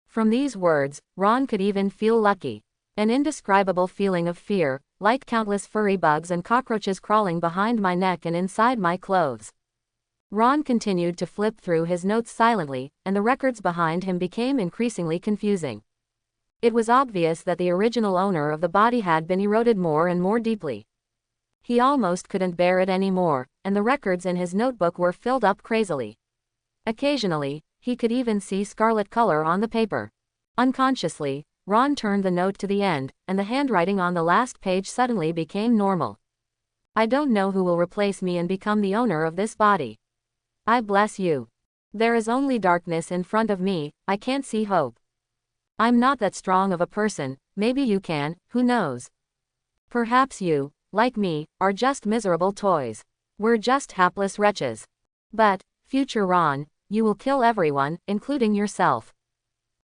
From these words, Ron could even feel lucky. An indescribable feeling of fear, like countless furry bugs and cockroaches crawling behind my neck and inside my clothes. Ron continued to flip through his notes silently, and the records behind him became increasingly confusing. It was obvious that the original owner of the body had been eroded more and more deeply. He almost couldn't bear it anymore, and the records in his notebook were filled up crazily. Occasionally, he could even see scarlet color on the paper. Unconsciously, Ron turned the note to the end, and the handwriting on the last page suddenly became normal. I don't know who will replace me and become the owner of this body. I bless you. There is only darkness in front of me, I can't see hope. I'm not that strong of a person, maybe you can, who knows? Perhaps you, like me, are just miserable toys. We're just hapless wretches. But, future Ron, you will kill everyone, including yourself.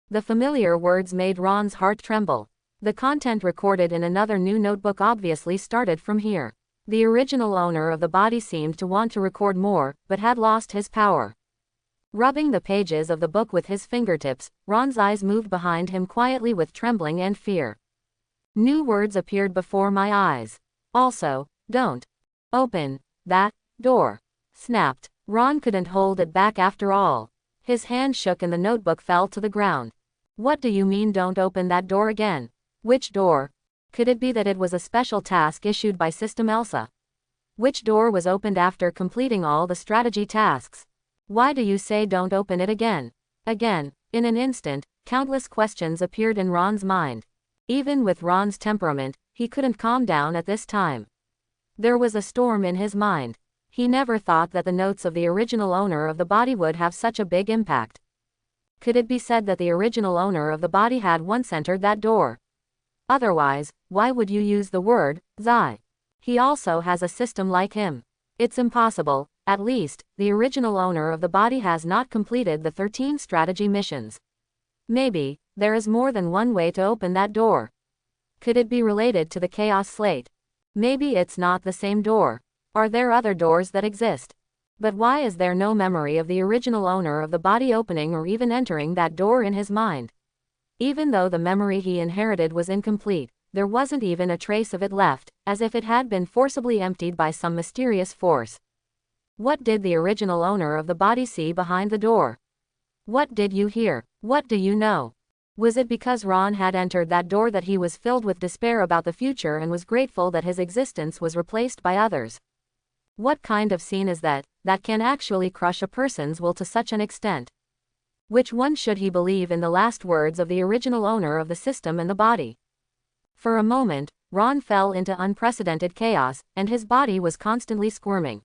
The familiar words made Ron's heart tremble. The content recorded in another new notebook obviously started from here. The original owner of the body seemed to want to record more, but had lost his power. Rubbing the pages of the book with his fingertips, Ron's eyes moved behind him quietly with trembling and fear. New words appeared before my eyes. Also, don't open that door. Snapped. Ron couldn't hold it back after all. His hand shook and the notebook fell to the ground. What do you mean don't open that door again? Which door? Could it be that it was a special task issued by System Elsa? Which door was opened after completing all the strategy tasks? Why do you say don't open it again? Again, in an instant, countless questions appeared in Ron's mind. Even with Ron's temperament, he couldn't calm down at this time. There was a storm in his mind. He never thought that the notes of the original owner of the body would have such a big impact. Could it be said that the original owner of the body had once entered that door? Otherwise, why would you use the word, Zai? He also has a system like him. It's impossible, at least, the original owner of the body has not completed the 13 strategy missions. Maybe, there is more than one way to open that door. Could it be related to the Chaos Slate? Maybe it's not the same door. Are there other doors that exist? But why is there no memory of the original owner of the body opening or even entering that door in his mind? Even though the memory he inherited was incomplete, there wasn't even a trace of it left, as if it had been forcibly emptied by some mysterious force. What did the original owner of the body see behind the door? What did you hear? What do you know? Was it because Ron had entered that door that he was filled with despair about the future and was grateful that his existence was replaced by others? What kind of scene is that can actually crush a person's will to such an extent? Which one should he believe in, the last words of the original owner of the system and the body? For a moment, Ron fell into unprecedented chaos, and his body was constantly squirming.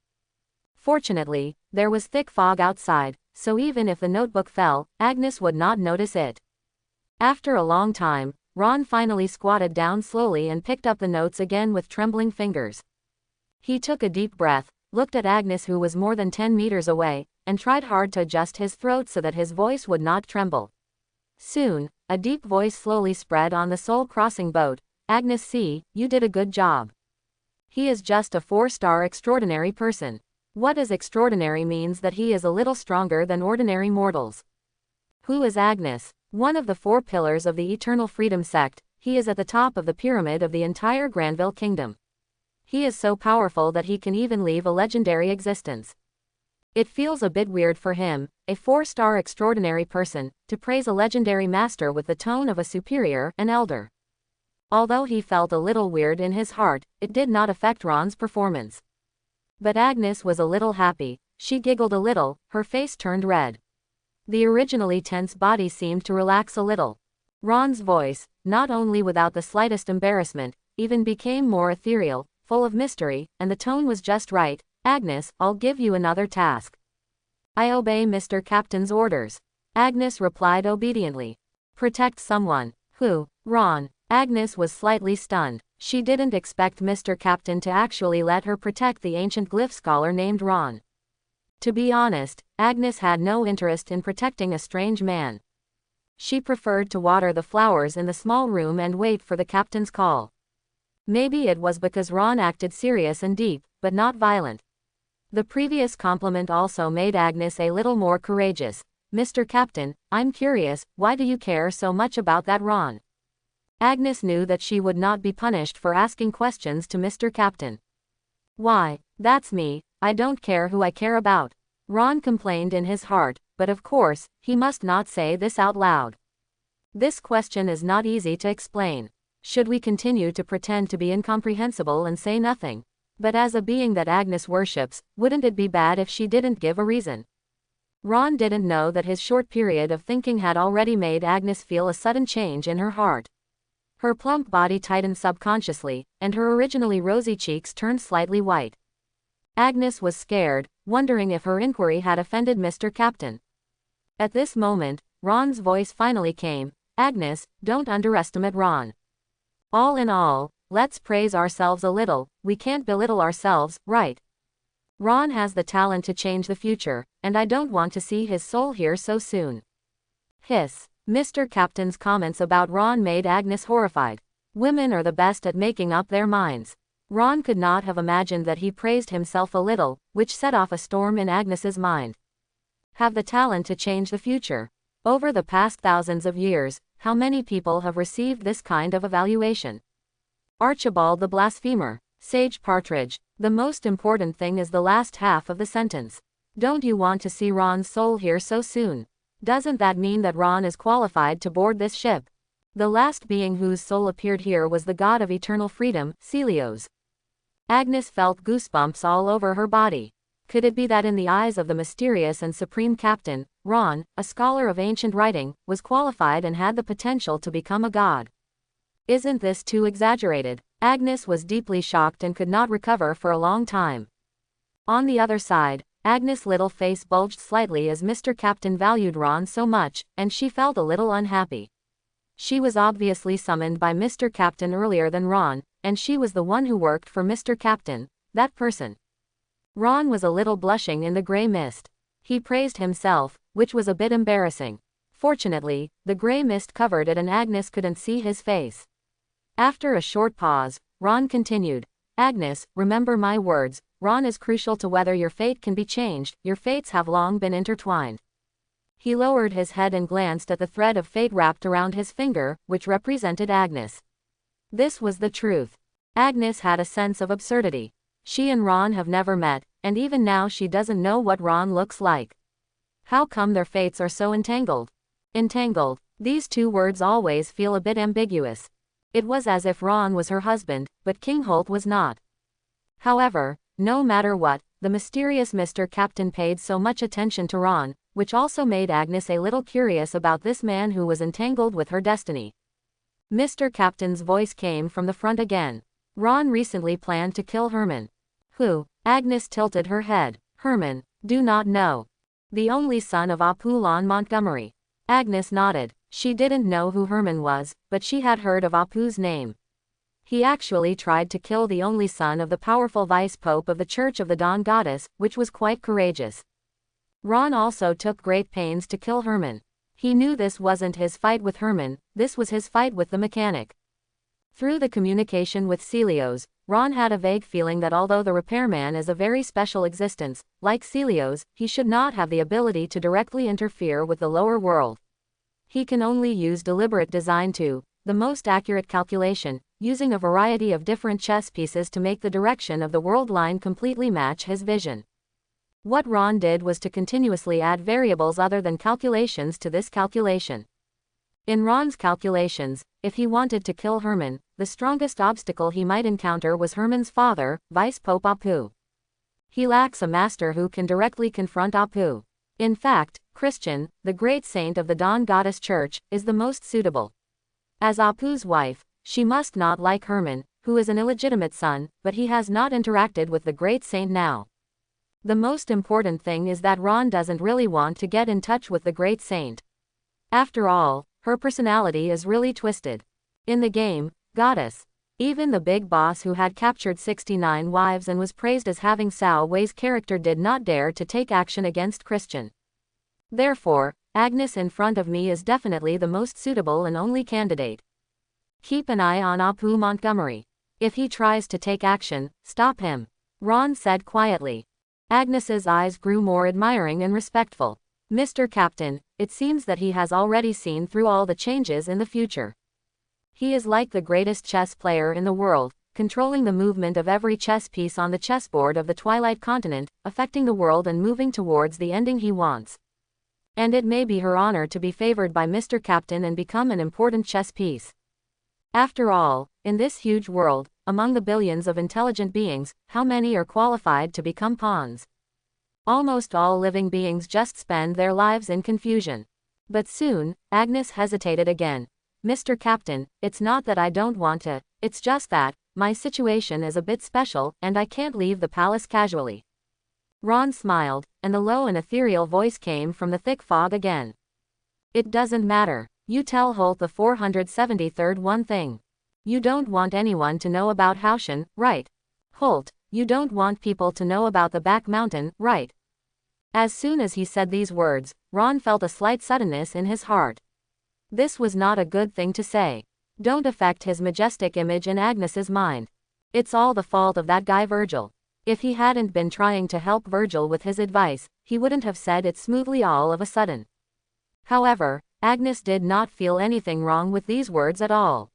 Fortunately, there was thick fog outside, so even if the notebook fell, Agnes would not notice it. After a long time, Ron finally squatted down slowly and picked up the notes again with trembling fingers. He took a deep breath, looked at Agnes, who was more than 10 meters away, and tried hard to adjust his throat so that his voice would not tremble. Soon, a deep voice slowly spread on the soul-crossing boat. Agnes, see, you did a good job. He is just a 4-star extraordinary person. What is extraordinary means that he is a little stronger than ordinary mortals. Who is Agnes? One of the 4 pillars of the Eternal Freedom Sect. He is at the top of the pyramid of the entire Granville Kingdom. He is so powerful that he can even leave a legendary existence. It feels a bit weird for him, a 4-star extraordinary person, to praise a legendary master with the tone of a superior, an elder. Although he felt a little weird in his heart, it did not affect Ron's performance. But Agnes was a little happy. She giggled a little, her face turned red. The originally tense body seemed to relax a little. Ron's voice, not only without the slightest embarrassment, even became more ethereal, full of mystery, and the tone was just right. Agnes, I'll give you another task. I obey Mr. Captain's orders. Agnes replied obediently. Protect someone. Who? Ron. Agnes was slightly stunned. She didn't expect Mr. Captain to actually let her protect the ancient glyph scholar named Ron. To be honest, Agnes had no interest in protecting a strange man. She preferred to water the flowers in the small room and wait for the captain's call. Maybe it was because Ron acted serious and deep, but not violent. The previous compliment also made Agnes a little more courageous. Mr. Captain, I'm curious, why do you care so much about that Ron? Agnes knew that she would not be punished for asking questions to Mr. Captain. Why, that's me, I don't care who I care about. Ron complained in his heart, but of course, he must not say this out loud. This question is not easy to explain. Should we continue to pretend to be incomprehensible and say nothing? But as a being that Agnes worships, wouldn't it be bad if she didn't give a reason? Ron didn't know that his short period of thinking had already made Agnes feel a sudden change in her heart. Her plump body tightened subconsciously, and her originally rosy cheeks turned slightly white. Agnes was scared, wondering if her inquiry had offended Mr. Captain. At this moment, Ron's voice finally came. Agnes, don't underestimate Ron. All in all, let's praise ourselves a little. We can't belittle ourselves, right? Ron has the talent to change the future, and I don't want to see his soul here so soon. Hiss. Mr. Captain's comments about Ron made Agnes horrified. Women are the best at making up their minds. Ron could not have imagined that he praised himself a little, which set off a storm in Agnes's mind. Have the talent to change the future. Over the past thousands of years, how many people have received this kind of evaluation? Archibald the Blasphemer. Sage Partridge. The most important thing is the last half of the sentence. Don't you want to see Ron's soul here so soon? Doesn't that mean that Ron is qualified to board this ship? The last being whose soul appeared here was the god of eternal freedom, Celios. Agnes felt goosebumps all over her body. Could it be that in the eyes of the mysterious and supreme captain, Ron, a scholar of ancient writing, was qualified and had the potential to become a god? Isn't this too exaggerated? Agnes was deeply shocked and could not recover for a long time. On the other side, Agnes' little face bulged slightly as Mr. Captain valued Ron so much, and she felt a little unhappy. She was obviously summoned by Mr. Captain earlier than Ron, and she was the one who worked for Mr. Captain, that person. Ron was a little blushing in the gray mist. He praised himself, which was a bit embarrassing. Fortunately, the gray mist covered it and Agnes couldn't see his face. After a short pause, Ron continued, Agnes, remember my words, Ron is crucial to whether your fate can be changed, your fates have long been intertwined. He lowered his head and glanced at the thread of fate wrapped around his finger, which represented Agnes. This was the truth. Agnes had a sense of absurdity. She and Ron have never met, and even now she doesn't know what Ron looks like. How come their fates are so entangled? Entangled. These two words always feel a bit ambiguous. It was as if Ron was her husband, but King Holt was not. However, no matter what, the mysterious Mr. Captain paid so much attention to Ron, which also made Agnes a little curious about this man who was entangled with her destiny. Mr. Captain's voice came from the front again. Ron recently planned to kill Herman. Who? Agnes tilted her head. Herman, do not know. The only son of Apollon Montgomery. Agnes nodded. She didn't know who Herman was, but she had heard of Apu's name. He actually tried to kill the only son of the powerful vice-pope of the Church of the Dawn Goddess, which was quite courageous. Ron also took great pains to kill Herman. He knew this wasn't his fight with Herman, this was his fight with the mechanic. Through the communication with Celios, Ron had a vague feeling that although the repairman is a very special existence, like Celios, he should not have the ability to directly interfere with the lower world. He can only use deliberate design to, the most accurate calculation, using a variety of different chess pieces to make the direction of the world line completely match his vision. What Ron did was to continuously add variables other than calculations to this calculation. In Ron's calculations, if he wanted to kill Herman, the strongest obstacle he might encounter was Herman's father, Vice-Pope Apu. He lacks a master who can directly confront Apu. In fact, Christian, the great saint of the Dawn Goddess Church, is the most suitable. As Apu's wife, she must not like Herman, who is an illegitimate son, but he has not interacted with the great saint now. The most important thing is that Ron doesn't really want to get in touch with the great saint. After all, her personality is really twisted. In the game, Goddess. Even the big boss who had captured 69 wives and was praised as having Cao Wei's character did not dare to take action against Christian. Therefore, Agnes in front of me is definitely the most suitable and only candidate. Keep an eye on Apu Montgomery. If he tries to take action, stop him, Ron said quietly. Agnes's eyes grew more admiring and respectful. Mr. Captain, it seems that he has already seen through all the changes in the future. He is like the greatest chess player in the world, controlling the movement of every chess piece on the chessboard of the Twilight Continent, affecting the world and moving towards the ending he wants. And it may be her honor to be favored by Mr. Captain and become an important chess piece. After all, in this huge world, among the billions of intelligent beings, how many are qualified to become pawns? Almost all living beings just spend their lives in confusion. But soon, Agnes hesitated again. Mr. Captain, it's not that I don't want to, it's just that, my situation is a bit special, and I can't leave the palace casually. Ron smiled, and the low and ethereal voice came from the thick fog again. It doesn't matter. You tell Holt the 473rd one thing. You don't want anyone to know about Haushen, right? Holt, you don't want people to know about the back mountain, right? As soon as he said these words, Ron felt a slight suddenness in his heart. This was not a good thing to say. Don't affect his majestic image in Agnes's mind. It's all the fault of that guy Virgil. If he hadn't been trying to help Virgil with his advice, he wouldn't have said it smoothly all of a sudden. However, Agnes did not feel anything wrong with these words at all.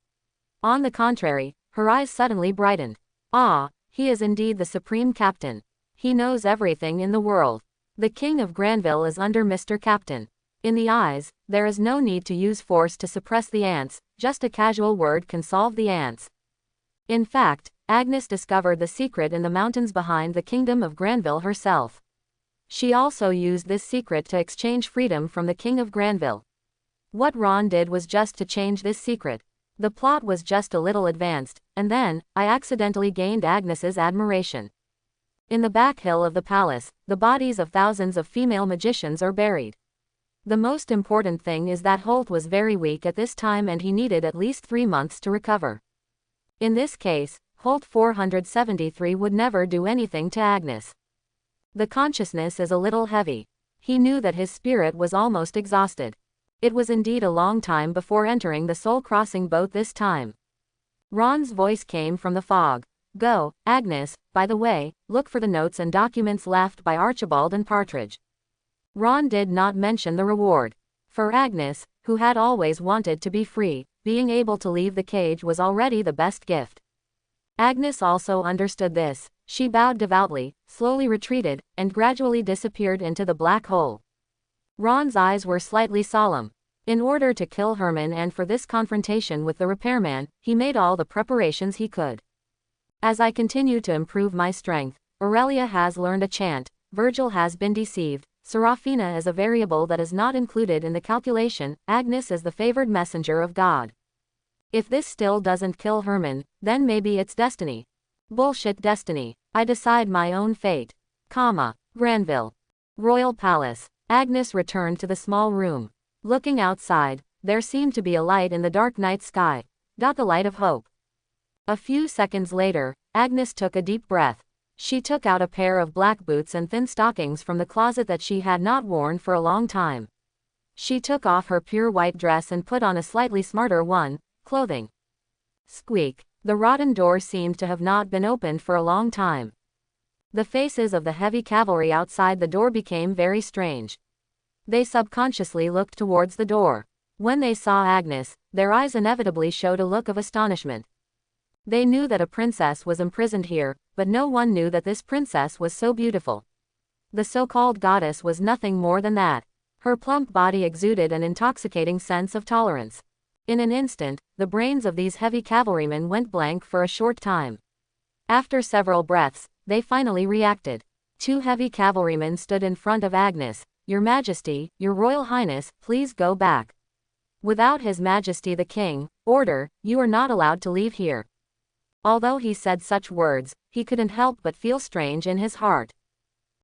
On the contrary, her eyes suddenly brightened. Ah, he is indeed the supreme captain. He knows everything in the world. The King of Granville is under Mr. Captain. In the eyes, there is no need to use force to suppress the ants, just a casual word can solve the ants. In fact, Agnes discovered the secret in the mountains behind the kingdom of Granville herself. She also used this secret to exchange freedom from the King of Granville. What Ron did was just to change this secret. The plot was just a little advanced, and then, I accidentally gained Agnes's admiration. In the back hill of the palace, the bodies of thousands of female magicians are buried. The most important thing is that Holt was very weak at this time and he needed at least 3 months to recover. In this case, Holt 473 would never do anything to Agnes. The consciousness is a little heavy. He knew that his spirit was almost exhausted. It was indeed a long time before entering the soul-crossing boat this time. Ron's voice came from the fog. Go, Agnes, by the way, look for the notes and documents left by Archibald and Partridge. Ron did not mention the reward. For Agnes, who had always wanted to be free, being able to leave the cage was already the best gift. Agnes also understood this. She bowed devoutly, slowly retreated, and gradually disappeared into the black hole. Ron's eyes were slightly solemn. In order to kill Herman and for this confrontation with the repairman, he made all the preparations he could. As I continue to improve my strength, Aurelia has learned a chant, Virgil has been deceived, Serafina is a variable that is not included in the calculation, Agnes is the favored messenger of God. If this still doesn't kill Herman, then maybe it's destiny. Bullshit destiny. I decide my own fate. Granville. Royal Palace. Agnes returned to the small room. Looking outside, there seemed to be a light in the dark night sky. The light of hope. A few seconds later, Agnes took a deep breath. She took out a pair of black boots and thin stockings from the closet that she had not worn for a long time. She took off her pure white dress and put on a slightly smarter one, clothing. Squeak. The rotten door seemed to have not been opened for a long time. The faces of the heavy cavalry outside the door became very strange. They subconsciously looked towards the door. When they saw Agnes, their eyes inevitably showed a look of astonishment. They knew that a princess was imprisoned here, but no one knew that this princess was so beautiful. The so-called goddess was nothing more than that. Her plump body exuded an intoxicating sense of tolerance. In an instant, the brains of these heavy cavalrymen went blank for a short time. After several breaths, they finally reacted. 2 heavy cavalrymen stood in front of Agnes. Your Majesty, Your Royal Highness, please go back. Without His Majesty the King, order, you are not allowed to leave here. Although he said such words, he couldn't help but feel strange in his heart.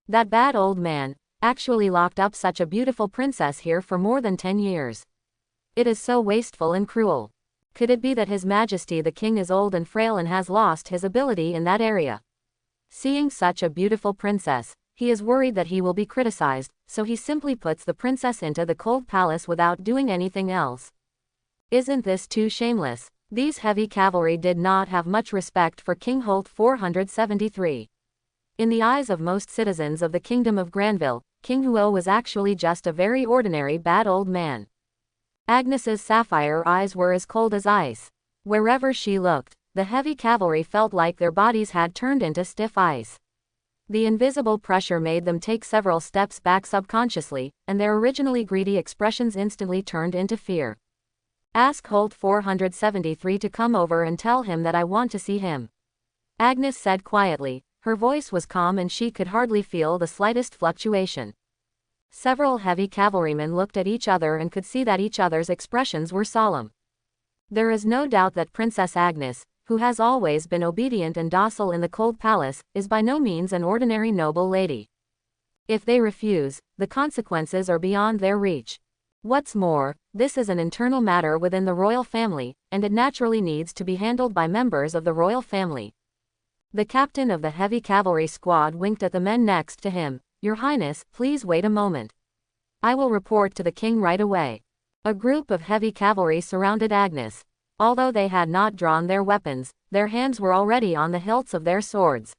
That bad old man actually locked up such a beautiful princess here for more than 10 years. It is so wasteful and cruel. Could it be that His Majesty the King is old and frail and has lost his ability in that area? Seeing such a beautiful princess, he is worried that he will be criticized, so he simply puts the princess into the cold palace without doing anything else. Isn't this too shameless? These heavy cavalry did not have much respect for King Holt 473. In the eyes of most citizens of the Kingdom of Granville, King Huo was actually just a very ordinary bad old man. Agnes's sapphire eyes were as cold as ice. Wherever she looked, the heavy cavalry felt like their bodies had turned into stiff ice. The invisible pressure made them take several steps back subconsciously, and their originally greedy expressions instantly turned into fear. Ask Holt 473 to come over and tell him that I want to see him. Agnes said quietly. Her voice was calm and she could hardly feel the slightest fluctuation. Several heavy cavalrymen looked at each other and could see that each other's expressions were solemn. There is no doubt that Princess Agnes, who has always been obedient and docile in the cold palace, is by no means an ordinary noble lady. If they refuse, the consequences are beyond their reach. What's more, this is an internal matter within the royal family, and it naturally needs to be handled by members of the royal family. The captain of the heavy cavalry squad winked at the men next to him. Your Highness, please wait a moment. I will report to the king right away. A group of heavy cavalry surrounded Agnes. Although they had not drawn their weapons, their hands were already on the hilts of their swords.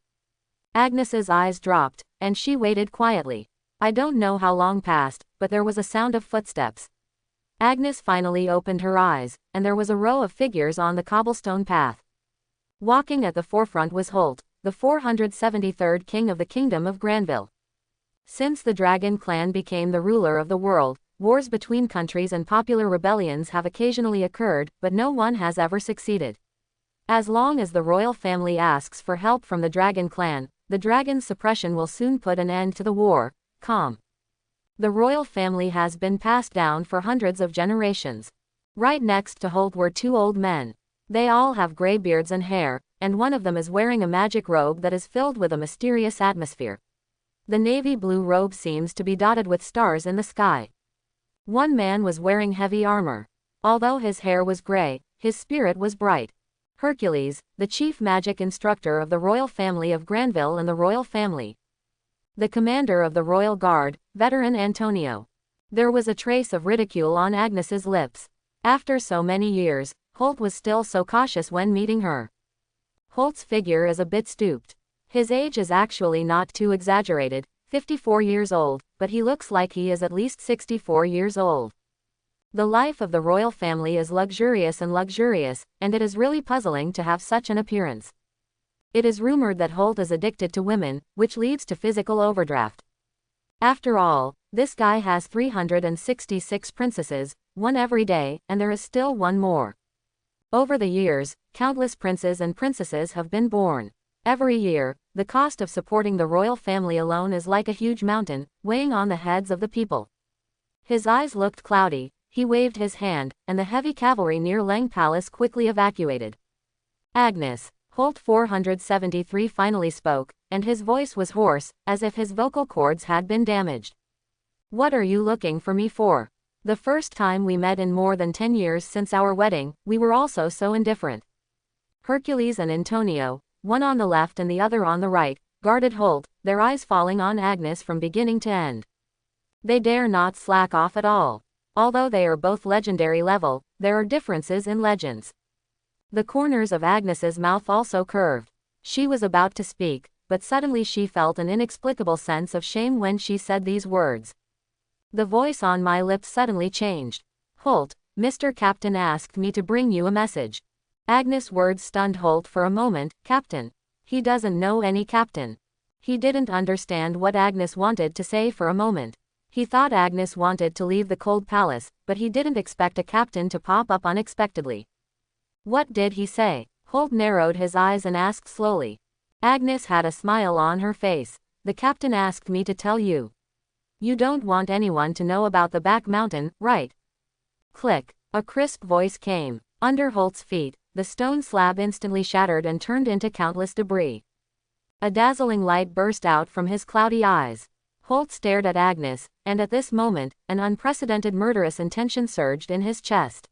Agnes's eyes dropped, and she waited quietly. I don't know how long passed, but there was a sound of footsteps. Agnes finally opened her eyes, and there was a row of figures on the cobblestone path. Walking at the forefront was Holt, the 473rd King of the Kingdom of Granville. Since the Dragon clan became the ruler of the world, wars between countries and popular rebellions have occasionally occurred, but no one has ever succeeded. As long as the royal family asks for help from the Dragon clan, the dragon's suppression will soon put an end to the war. Calm. The royal family has been passed down for hundreds of generations. Right next to Holt were two old men. They all have gray beards and hair, and one of them is wearing a magic robe that is filled with a mysterious atmosphere. The navy blue robe seems to be dotted with stars in the sky. One man was wearing heavy armor. Although his hair was gray, his spirit was bright. Hercules, the chief magic instructor of the royal family of Granville and the royal family. The commander of the royal guard, veteran Antonio. There was a trace of ridicule on Agnes's lips. After so many years, Holt was still so cautious when meeting her. Holt's figure is a bit stooped. His age is actually not too exaggerated, 54 years old, but he looks like he is at least 64 years old. The life of the royal family is luxurious, and it is really puzzling to have such an appearance. It is rumored that Holt is addicted to women, which leads to physical overdraft. After all, this guy has 366 princesses, one every day, and there is still one more. Over the years, countless princes and princesses have been born. Every year, the cost of supporting the royal family alone is like a huge mountain, weighing on the heads of the people. His eyes looked cloudy, he waved his hand, and the heavy cavalry near Lang Palace quickly evacuated. Agnes. Holt 473 finally spoke, and his voice was hoarse, as if his vocal cords had been damaged. What are you looking for me for? The first time we met in more than 10 years since our wedding, we were also so indifferent. Hercules and Antonio, one on the left and the other on the right, guarded Holt, their eyes falling on Agnes from beginning to end. They dare not slack off at all. Although they are both legendary level, there are differences in legends. The corners of Agnes's mouth also curved. She was about to speak, but suddenly she felt an inexplicable sense of shame when she said these words. The voice on my lips suddenly changed. Holt, Mr. Captain asked me to bring you a message. Agnes' words stunned Holt for a moment. Captain. He doesn't know any captain. He didn't understand what Agnes wanted to say for a moment. He thought Agnes wanted to leave the cold palace, but he didn't expect a captain to pop up unexpectedly. What did he say? Holt narrowed his eyes and asked slowly. Agnes had a smile on her face. The captain asked me to tell you. You don't want anyone to know about the back mountain, right? Click. A crisp voice came. Under Holt's feet, the stone slab instantly shattered and turned into countless debris. A dazzling light burst out from his cloudy eyes. Holt stared at Agnes, and at this moment, an unprecedented murderous intention surged in his chest.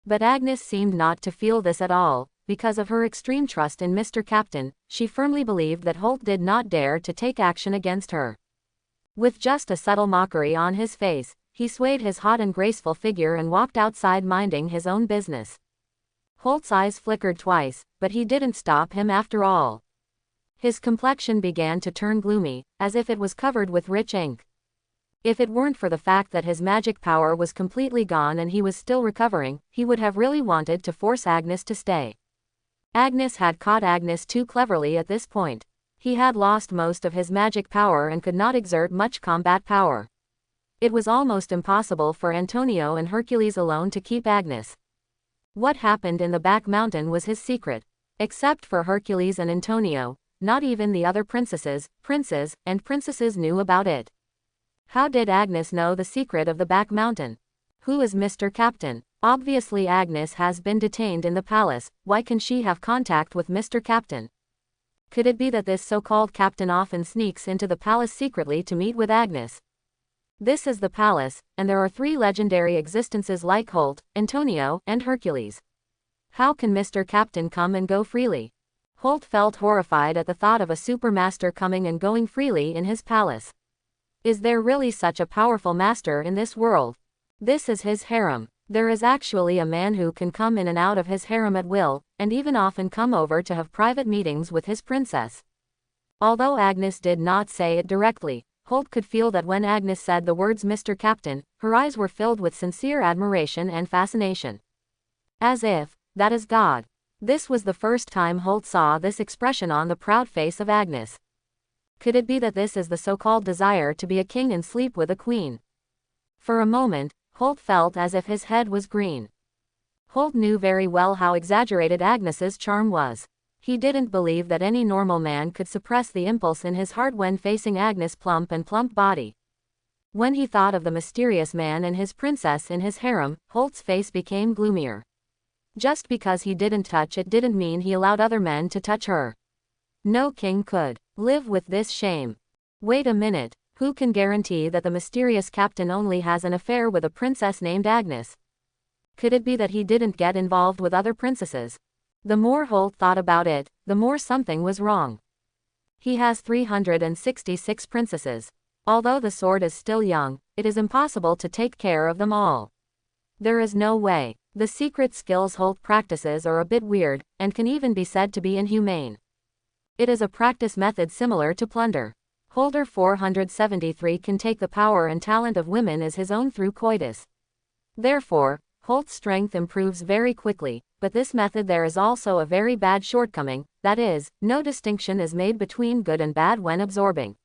But Agnes seemed not to feel this at all. Because of her extreme trust in Mr. Captain, she firmly believed that Holt did not dare to take action against her. With just a subtle mockery on his face, he swayed his hot and graceful figure and walked outside minding his own business. Holt's eyes flickered twice, but he didn't stop him after all. His complexion began to turn gloomy, as if it was covered with rich ink. If it weren't for the fact that his magic power was completely gone and he was still recovering, he would have really wanted to force Agnes to stay. Agnes had caught Agnes too cleverly at this point. He had lost most of his magic power and could not exert much combat power. It was almost impossible for Antonio and Hercules alone to keep Agnes. What happened in the back mountain was his secret. Except for Hercules and Antonio, not even the other princes, and princesses knew about it. How did Agnes know the secret of the back mountain? Who is Mr. Captain? Obviously Agnes has been detained in the palace. Why can she have contact with Mr. Captain? Could it be that this so-called captain often sneaks into the palace secretly to meet with Agnes? This is the palace, and there are 3 legendary existences like Holt, Antonio, and Hercules. How can Mr. Captain come and go freely? Holt felt horrified at the thought of a supermaster coming and going freely in his palace. Is there really such a powerful master in this world? This is his harem. There is actually a man who can come in and out of his harem at will, and even often come over to have private meetings with his princess. Although Agnes did not say it directly, Holt could feel that when Agnes said the words Mr. Captain, her eyes were filled with sincere admiration and fascination. As if, that is God. This was the first time Holt saw this expression on the proud face of Agnes. Could it be that this is the so-called desire to be a king and sleep with a queen? For a moment, Holt felt as if his head was green. Holt knew very well how exaggerated Agnes's charm was. He didn't believe that any normal man could suppress the impulse in his heart when facing Agnes' plump body. When he thought of the mysterious man and his princess in his harem, Holt's face became gloomier. Just because he didn't touch it didn't mean he allowed other men to touch her. No king could live with this shame. Wait a minute, who can guarantee that the mysterious captain only has an affair with a princess named Agnes? Could it be that he didn't get involved with other princesses? The more Holt thought about it, the more something was wrong. He has 366 princesses. Although the sword is still young, it is impossible to take care of them all. There is no way. The secret skills Holt practices are a bit weird, and can even be said to be inhumane. It is a practice method similar to plunder. Holder 473 can take the power and talent of women as his own through coitus. Therefore, Holt's strength improves very quickly, but this method there is also a very bad shortcoming, that is, no distinction is made between good and bad when absorbing.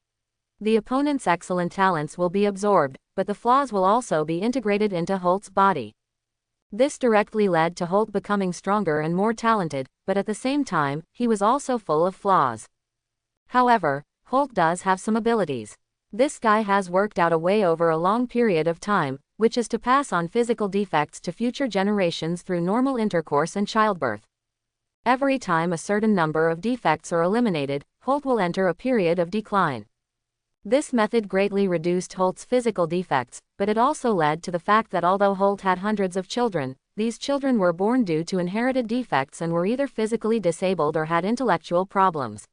The opponent's excellent talents will be absorbed, but the flaws will also be integrated into Holt's body. This directly led to Holt becoming stronger and more talented, but at the same time, he was also full of flaws. However, Holt does have some abilities. This guy has worked out a way over a long period of time, which is to pass on physical defects to future generations through normal intercourse and childbirth. Every time a certain number of defects are eliminated, Holt will enter a period of decline. This method greatly reduced Holt's physical defects, but it also led to the fact that although Holt had hundreds of children, these children were born due to inherited defects and were either physically disabled or had intellectual problems.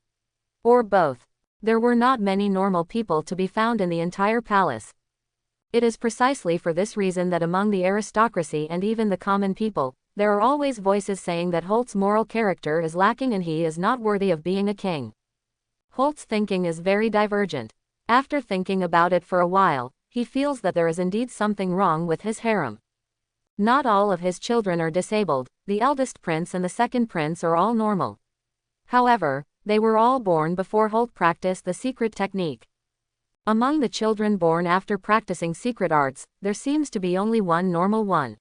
Or both. There were not many normal people to be found in the entire palace. It is precisely for this reason that among the aristocracy and even the common people, there are always voices saying that Holt's moral character is lacking and he is not worthy of being a king. Holt's thinking is very divergent. After thinking about it for a while, he feels that there is indeed something wrong with his harem. Not all of his children are disabled, the eldest prince and the second prince are all normal. However, they were all born before Holt practiced the secret technique. Among the children born after practicing secret arts, there seems to be only one normal one.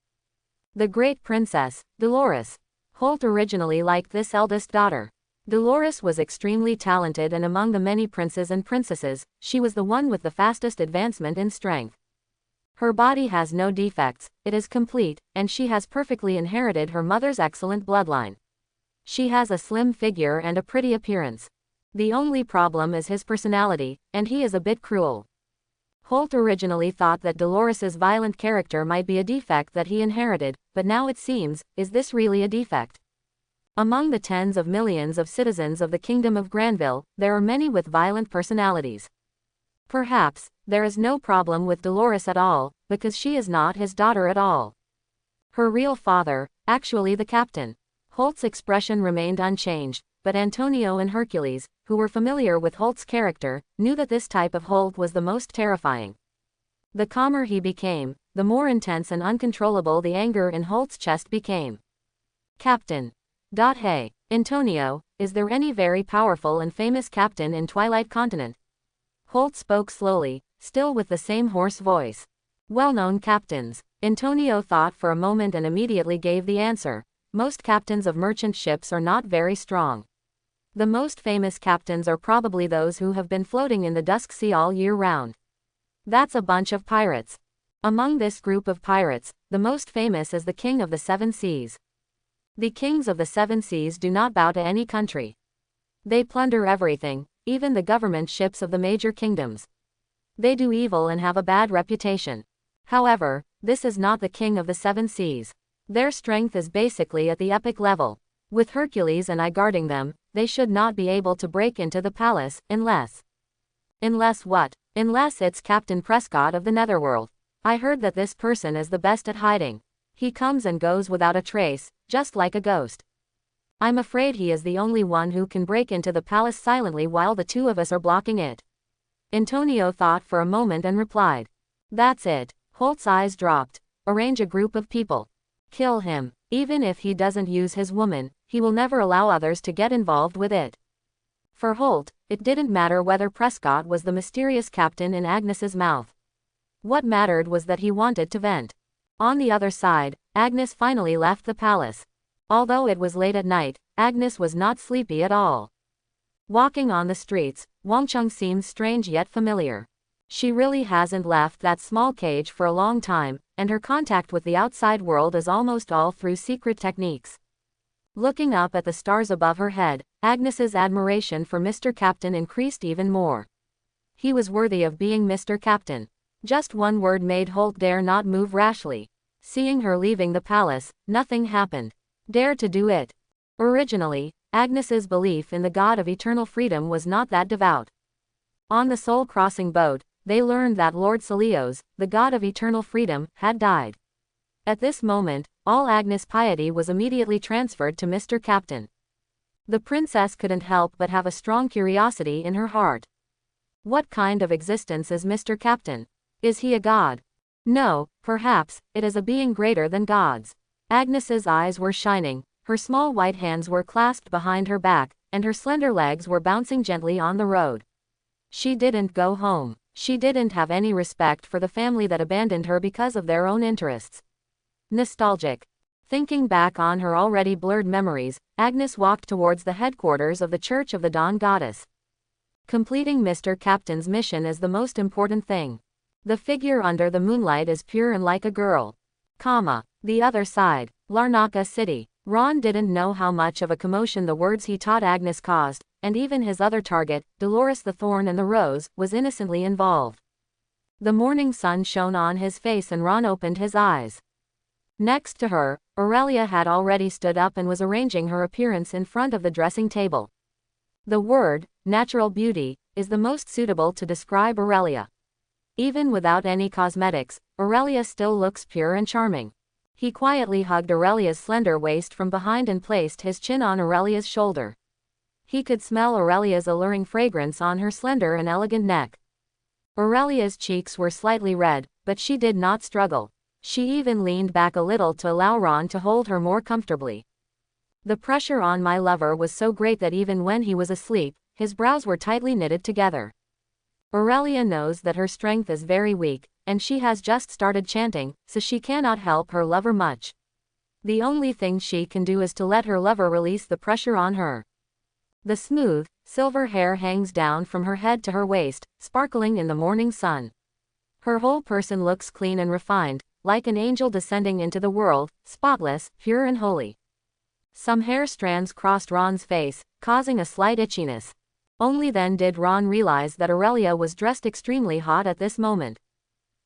The great princess, Dolores. Holt originally liked this eldest daughter. Dolores was extremely talented and among the many princes and princesses, she was the one with the fastest advancement in strength. Her body has no defects, it is complete, and she has perfectly inherited her mother's excellent bloodline. She has a slim figure and a pretty appearance. The only problem is his personality, and he is a bit cruel. Holt originally thought that Dolores's violent character might be a defect that he inherited, but now it seems, is this really a defect? Among the tens of millions of citizens of the Kingdom of Granville, there are many with violent personalities. Perhaps, there is no problem with Dolores at all, because she is not his daughter at all. Her real father, actually the captain. Holt's expression remained unchanged, but Antonio and Hercules, who were familiar with Holt's character, knew that this type of Holt was the most terrifying. The calmer he became, the more intense and uncontrollable the anger in Holt's chest became. Captain. Hey, Antonio, is there any very powerful and famous captain in Twilight Continent? Holt spoke slowly, still with the same hoarse voice. Well-known captains. Antonio thought for a moment and immediately gave the answer. Most captains of merchant ships are not very strong. The most famous captains are probably those who have been floating in the dusk sea all year round. That's a bunch of pirates. Among this group of pirates, the most famous is the King of the Seven Seas. The kings of the seven seas do not bow to any country. They plunder everything, even the government ships of the major kingdoms. They do evil and have a bad reputation. However, this is not the king of the seven seas. Their strength is basically at the epic level. With Hercules and I guarding them, they should not be able to break into the palace, unless... Unless what? Unless it's Captain Prescott of the Netherworld. I heard that this person is the best at hiding. He comes and goes without a trace, just like a ghost. I'm afraid he is the only one who can break into the palace silently while the two of us are blocking it. Antonio thought for a moment and replied. That's it. Holt's eyes dropped. Arrange a group of people. Kill him. Even if he doesn't use his woman, he will never allow others to get involved with it. For Holt, it didn't matter whether Prescott was the mysterious captain in Agnes's mouth. What mattered was that he wanted to vent. On the other side, Agnes finally left the palace. Although it was late at night, Agnes was not sleepy at all. Walking on the streets, Wangcheng seemed strange yet familiar. She really hasn't left that small cage for a long time, and her contact with the outside world is almost all through secret techniques. Looking up at the stars above her head, Agnes's admiration for Mr. Captain increased even more. He was worthy of being Mr. Captain. Just one word made Holt dare not move rashly. Seeing her leaving the palace, nothing happened. Dare to do it. Originally, Agnes's belief in the god of eternal freedom was not that devout. On the soul-crossing boat, they learned that Lord Celios, the god of eternal freedom, had died. At this moment, all Agnes' piety was immediately transferred to Mr. Captain. The princess couldn't help but have a strong curiosity in her heart. What kind of existence is Mr. Captain? Is he a god? No, perhaps, it is a being greater than gods. Agnes's eyes were shining, her small white hands were clasped behind her back, and her slender legs were bouncing gently on the road. She didn't go home. She didn't have any respect for the family that abandoned her because of their own interests. Nostalgic. Thinking back on her already blurred memories, Agnes walked towards the headquarters of the Church of the Dawn Goddess. Completing Mr. Captain's mission is the most important thing. The figure under the moonlight is pure and like a girl. The other side, Larnaca City. Ron didn't know how much of a commotion the words he taught Agnes caused, and even his other target, Dolores the Thorn and the Rose, was innocently involved. The morning sun shone on his face and Ron opened his eyes. Next to her, Aurelia had already stood up and was arranging her appearance in front of the dressing table. The word, natural beauty, is the most suitable to describe Aurelia. Even without any cosmetics, Aurelia still looks pure and charming. He quietly hugged Aurelia's slender waist from behind and placed his chin on Aurelia's shoulder. He could smell Aurelia's alluring fragrance on her slender and elegant neck. Aurelia's cheeks were slightly red, but she did not struggle. She even leaned back a little to allow Ron to hold her more comfortably. The pressure on my lover was so great that even when he was asleep, his brows were tightly knitted together. Aurelia knows that her strength is very weak, and she has just started chanting, so she cannot help her lover much. The only thing she can do is to let her lover release the pressure on her. The smooth, silver hair hangs down from her head to her waist, sparkling in the morning sun. Her whole person looks clean and refined, like an angel descending into the world, spotless, pure and holy. Some hair strands crossed Ron's face, causing a slight itchiness. Only then did Ron realize that Aurelia was dressed extremely hot at this moment.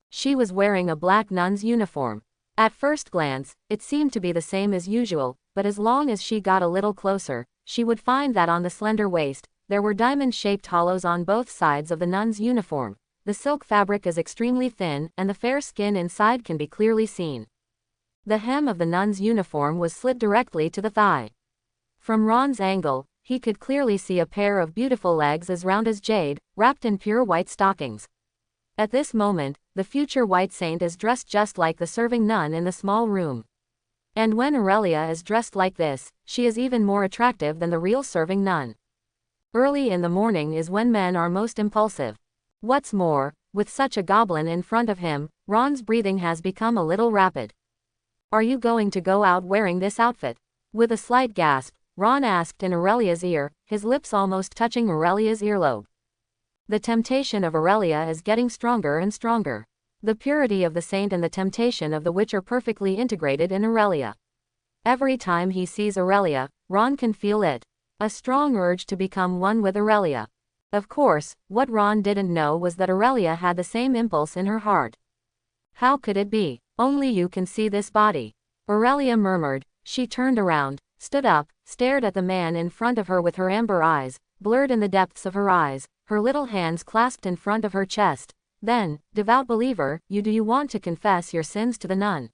She was wearing a black nun's uniform. At first glance, it seemed to be the same as usual, but as long as she got a little closer, she would find that on the slender waist, there were diamond-shaped hollows on both sides of the nun's uniform. The silk fabric is extremely thin, and the fair skin inside can be clearly seen. The hem of the nun's uniform was slit directly to the thigh. From Ron's angle, he could clearly see a pair of beautiful legs as round as jade, wrapped in pure white stockings. At this moment, the future white saint is dressed just like the serving nun in the small room. And when Aurelia is dressed like this, she is even more attractive than the real serving nun. Early in the morning is when men are most impulsive. What's more, with such a goblin in front of him, Ron's breathing has become a little rapid. "Are you going to go out wearing this outfit?" With a slight gasp, Ron asked in Aurelia's ear, his lips almost touching Aurelia's earlobe. The temptation of Aurelia is getting stronger and stronger. The purity of the saint and the temptation of the witch are perfectly integrated in Aurelia. Every time he sees Aurelia, Ron can feel it. A strong urge to become one with Aurelia. Of course, what Ron didn't know was that Aurelia had the same impulse in her heart. How could it be? Only you can see this body. Aurelia murmured. She turned around, stood up, stared at the man in front of her with her amber eyes, blurred in the depths of her eyes, her little hands clasped in front of her chest. Then, "Devout believer, do you want to confess your sins to the nun?"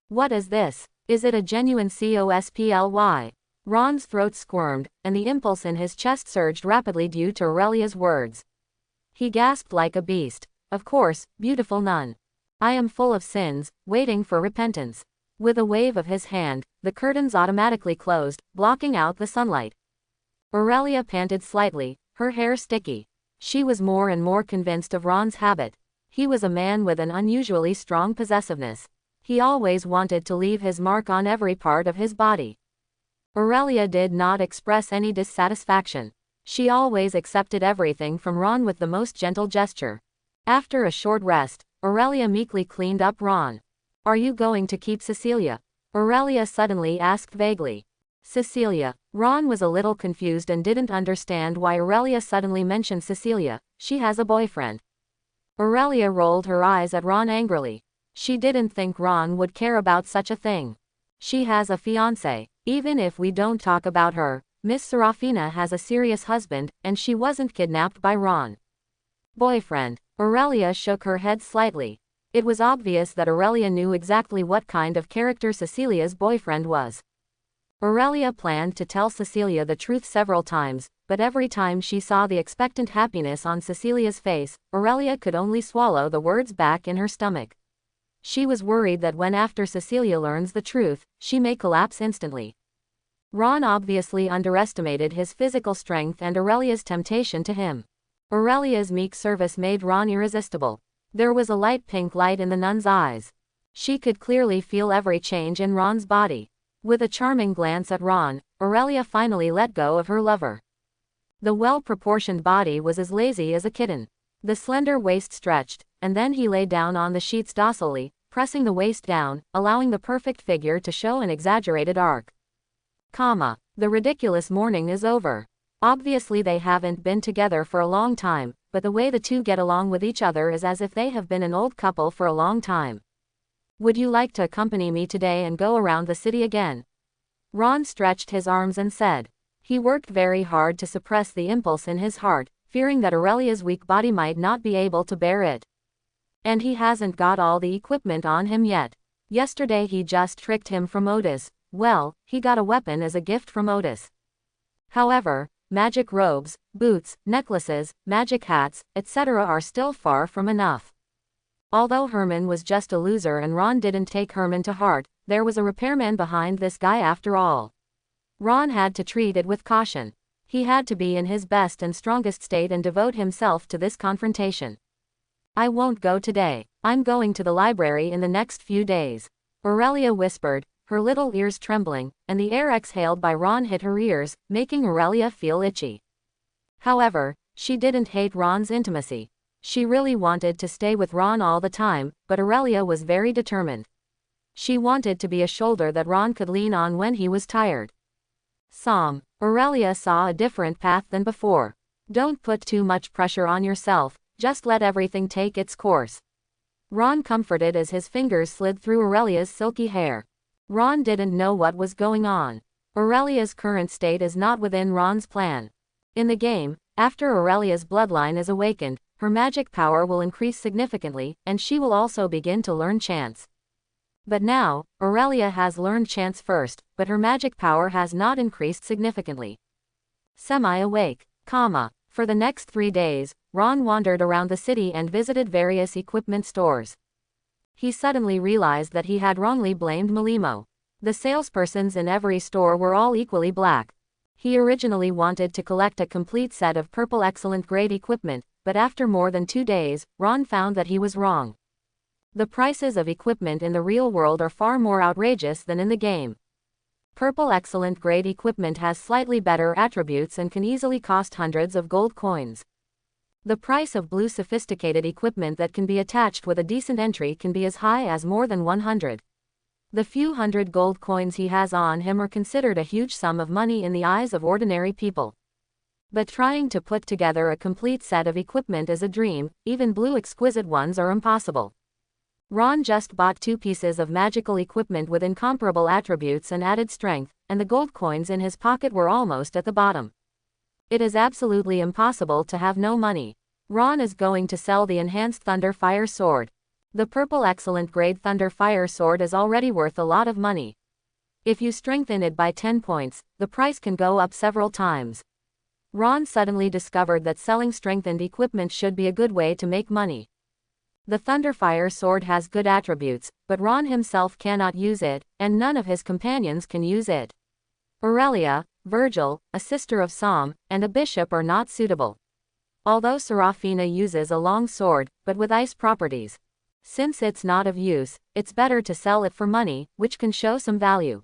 "What is this? Is it a genuine cosply?" Ron's throat squirmed, and the impulse in his chest surged rapidly due to Aurelia's words. He gasped like a beast. "Of course, beautiful nun. I am full of sins, waiting for repentance." With a wave of his hand, the curtains automatically closed, blocking out the sunlight. Aurelia panted slightly, her hair sticky. She was more and more convinced of Ron's habit. He was a man with an unusually strong possessiveness. He always wanted to leave his mark on every part of his body. Aurelia did not express any dissatisfaction. She always accepted everything from Ron with the most gentle gesture. After a short rest, Aurelia meekly cleaned up Ron. "Are you going to keep Cecilia?" Aurelia suddenly asked vaguely. Cecilia. Ron was a little confused and didn't understand why Aurelia suddenly mentioned Cecilia. "She has a boyfriend." Aurelia rolled her eyes at Ron angrily. She didn't think Ron would care about such a thing. "She has a fiancé. Even if we don't talk about her, Miss Serafina has a serious husband, and she wasn't kidnapped by Ron." Boyfriend. Aurelia shook her head slightly. It was obvious that Aurelia knew exactly what kind of character Cecilia's boyfriend was. Aurelia planned to tell Cecilia the truth several times, but every time she saw the expectant happiness on Cecilia's face, Aurelia could only swallow the words back in her stomach. She was worried that when after Cecilia learns the truth, she may collapse instantly. Ron obviously underestimated his physical strength and Aurelia's temptation to him. Aurelia's meek service made Ron irresistible. There was a light pink light in the nun's eyes. She could clearly feel every change in Ron's body. With a charming glance at Ron, Aurelia finally let go of her lover. The well-proportioned body was as lazy as a kitten. The slender waist stretched, and then he lay down on the sheets docilely, pressing the waist down, allowing the perfect figure to show an exaggerated arc. The ridiculous morning is over. Obviously they haven't been together for a long time, but the way the two get along with each other is as if they have been an old couple for a long time. "Would you like to accompany me today and go around the city again?" Ron stretched his arms and said. He worked very hard to suppress the impulse in his heart, fearing that Aurelia's weak body might not be able to bear it. And he hasn't got all the equipment on him yet. Yesterday he just tricked him from Otis. Well, he got a weapon as a gift from Otis. However, magic robes, boots, necklaces, magic hats, etc. are still far from enough. Although Herman was just a loser and Ron didn't take Herman to heart, there was a repairman behind this guy after all. Ron had to treat it with caution. He had to be in his best and strongest state and devote himself to this confrontation. "I won't go today. I'm going to the library in the next few days," Aurelia whispered, her little ears trembling, and the air exhaled by Ron hit her ears, making Aurelia feel itchy. However, she didn't hate Ron's intimacy. She really wanted to stay with Ron all the time, but Aurelia was very determined. She wanted to be a shoulder that Ron could lean on when he was tired. Aurelia saw a different path than before. "Don't put too much pressure on yourself, just let everything take its course." Ron comforted as his fingers slid through Aurelia's silky hair. Ron didn't know what was going on. Aurelia's current state is not within Ron's plan. In the game, after Aurelia's bloodline is awakened, her magic power will increase significantly, and she will also begin to learn chance. But now, Aurelia has learned chance first, but her magic power has not increased significantly. Semi-awake, For the next 3 days, Ron wandered around the city and visited various equipment stores. He suddenly realized that he had wrongly blamed Malimo. The salespersons in every store were all equally black. He originally wanted to collect a complete set of purple excellent grade equipment, but after more than 2 days, Ron found that he was wrong. The prices of equipment in the real world are far more outrageous than in the game. Purple excellent grade equipment has slightly better attributes and can easily cost hundreds of gold coins. The price of blue sophisticated equipment that can be attached with a decent entry can be as high as more than 100. The few hundred gold coins he has on him are considered a huge sum of money in the eyes of ordinary people. But trying to put together a complete set of equipment is a dream, even blue exquisite ones are impossible. Ron just bought 2 pieces of magical equipment with incomparable attributes and added strength, and the gold coins in his pocket were almost at the bottom. It is absolutely impossible to have no money. Ron is going to sell the enhanced Thunder Fire Sword. The purple excellent grade Thunder Fire Sword is already worth a lot of money. If you strengthen it by 10 points, the price can go up several times. Ron suddenly discovered that selling strengthened equipment should be a good way to make money. The Thunderfire Sword has good attributes, but Ron himself cannot use it, and none of his companions can use it. Aurelia, Virgil, a sister of Psalm, and a bishop are not suitable. Although Serafina uses a long sword, but with ice properties. Since it's not of use, it's better to sell it for money, which can show some value.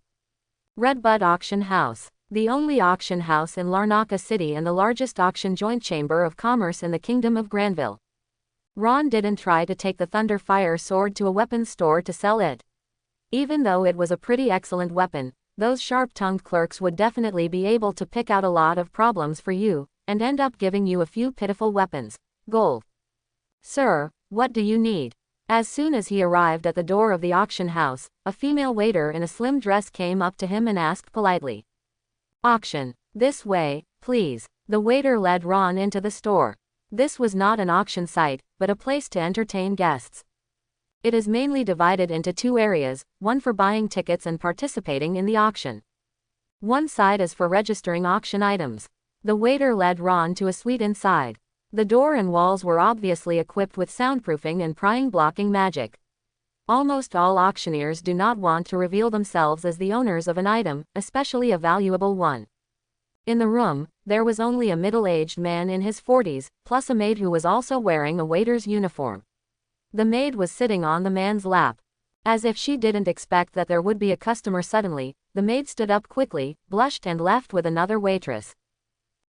Redbud Auction House. The only auction house in Larnaca City and the largest auction joint chamber of commerce in the Kingdom of Granville. Ron didn't try to take the Thunderfire sword to a weapons store to sell it. Even though it was a pretty excellent weapon, those sharp-tongued clerks would definitely be able to pick out a lot of problems for you, and end up giving you a few pitiful weapons. Gold. Sir, what do you need? As soon as he arrived at the door of the auction house, a female waiter in a slim dress came up to him and asked politely. Auction. This way, please. The waiter led Ron into the store. This was not an auction site, but a place to entertain guests. It is mainly divided into two areas, one for buying tickets and participating in the auction. One side is for registering auction items. The waiter led Ron to a suite inside. The door and walls were obviously equipped with soundproofing and prying blocking magic. Almost all auctioneers do not want to reveal themselves as the owners of an item, especially a valuable one. In the room, there was only a middle-aged man in his 40s, plus a maid who was also wearing a waiter's uniform. The maid was sitting on the man's lap. As if she didn't expect that there would be a customer suddenly, the maid stood up quickly, blushed and left with another waitress.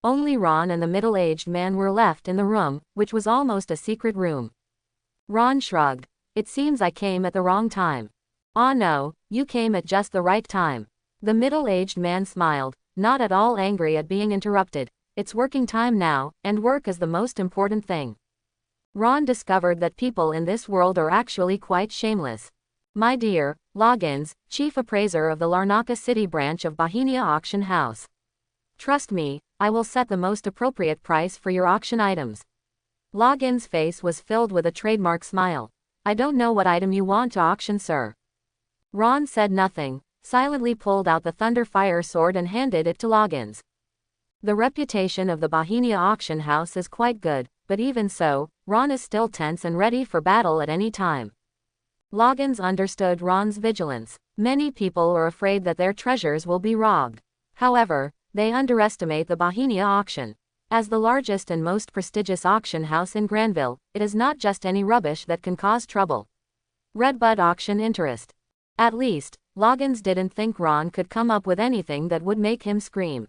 Only Ron and the middle-aged man were left in the room, which was almost a secret room. Ron shrugged. It seems I came at the wrong time. Ah no, you came at just the right time. The middle-aged man smiled, not at all angry at being interrupted. It's working time now, and work is the most important thing. Ron discovered that people in this world are actually quite shameless. My dear, Loggins, chief appraiser of the Larnaca City branch of Bohemia Auction House. Trust me, I will set the most appropriate price for your auction items. Loggins' face was filled with a trademark smile. I don't know what item you want to auction, sir. Ron said nothing, silently pulled out the Thunderfire sword and handed it to Loggins. The reputation of the Bohemia Auction House is quite good, but even so, Ron is still tense and ready for battle at any time. Loggins understood Ron's vigilance. Many people are afraid that their treasures will be robbed. However, they underestimate the Bohemia auction. As the largest and most prestigious auction house in Granville, it is not just any rubbish that can cause trouble. Redbud Auction Interest. At least, Loggins didn't think Ron could come up with anything that would make him scream.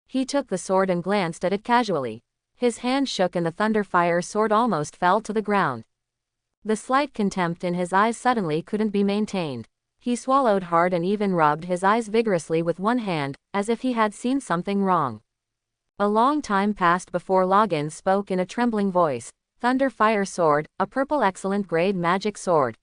He took the sword and glanced at it casually. His hand shook and the Thunderfire sword almost fell to the ground. The slight contempt in his eyes suddenly couldn't be maintained. He swallowed hard and even rubbed his eyes vigorously with one hand, as if he had seen something wrong. A long time passed before Loggins spoke in a trembling voice. Thunderfire sword, a purple excellent grade magic sword.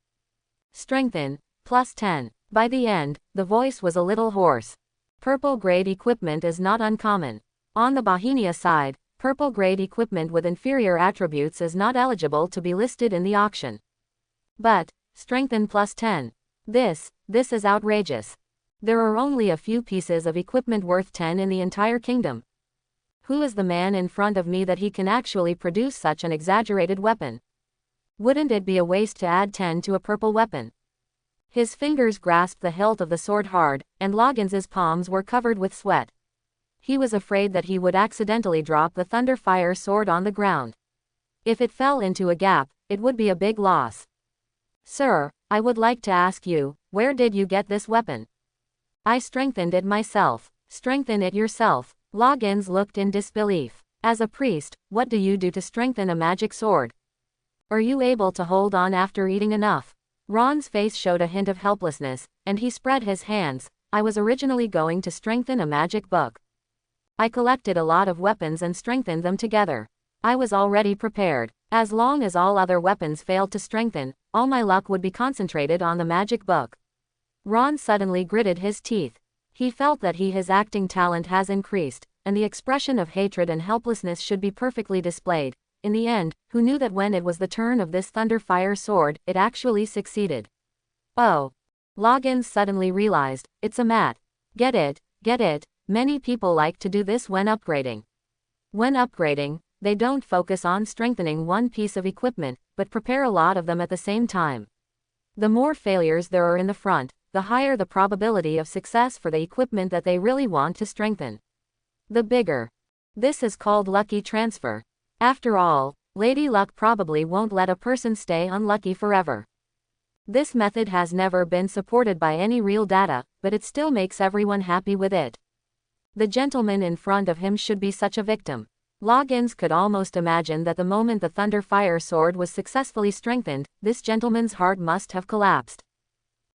Strengthen, +10. By the end, the voice was a little hoarse. Purple grade equipment is not uncommon. On the Bohemia side, purple grade equipment with inferior attributes is not eligible to be listed in the auction. But, strengthen +10. This is outrageous. There are only a few pieces of equipment worth 10 in the entire kingdom. Who is the man in front of me that he can actually produce such an exaggerated weapon? Wouldn't it be a waste to add 10 to a purple weapon? His fingers grasped the hilt of the sword hard, and Loggins's palms were covered with sweat. He was afraid that he would accidentally drop the Thunderfire sword on the ground. If it fell into a gap, it would be a big loss. Sir, I would like to ask you, where did you get this weapon? I strengthened it myself. Strengthen it yourself. Loggins looked in disbelief. As a priest, what do you do to strengthen a magic sword? Are you able to hold on after eating enough? Ron's face showed a hint of helplessness, and he spread his hands. I was originally going to strengthen a magic book. I collected a lot of weapons and strengthened them together. I was already prepared. As long as all other weapons failed to strengthen, all my luck would be concentrated on the magic book. Ron suddenly gritted his teeth. He felt that his acting talent has increased, and the expression of hatred and helplessness should be perfectly displayed. In the end, who knew that when it was the turn of this Thunderfire sword, it actually succeeded? Oh. Loggins suddenly realized, it's a mat. Get it, get it. Many people like to do this when upgrading. When upgrading, they don't focus on strengthening one piece of equipment, but prepare a lot of them at the same time. The more failures there are in the front, the higher the probability of success for the equipment that they really want to strengthen. The bigger. This is called lucky transfer. After all, Lady Luck probably won't let a person stay unlucky forever. This method has never been supported by any real data, but it still makes everyone happy with it. The gentleman in front of him should be such a victim. Loggins could almost imagine that the moment the Thunderfire sword was successfully strengthened, this gentleman's heart must have collapsed.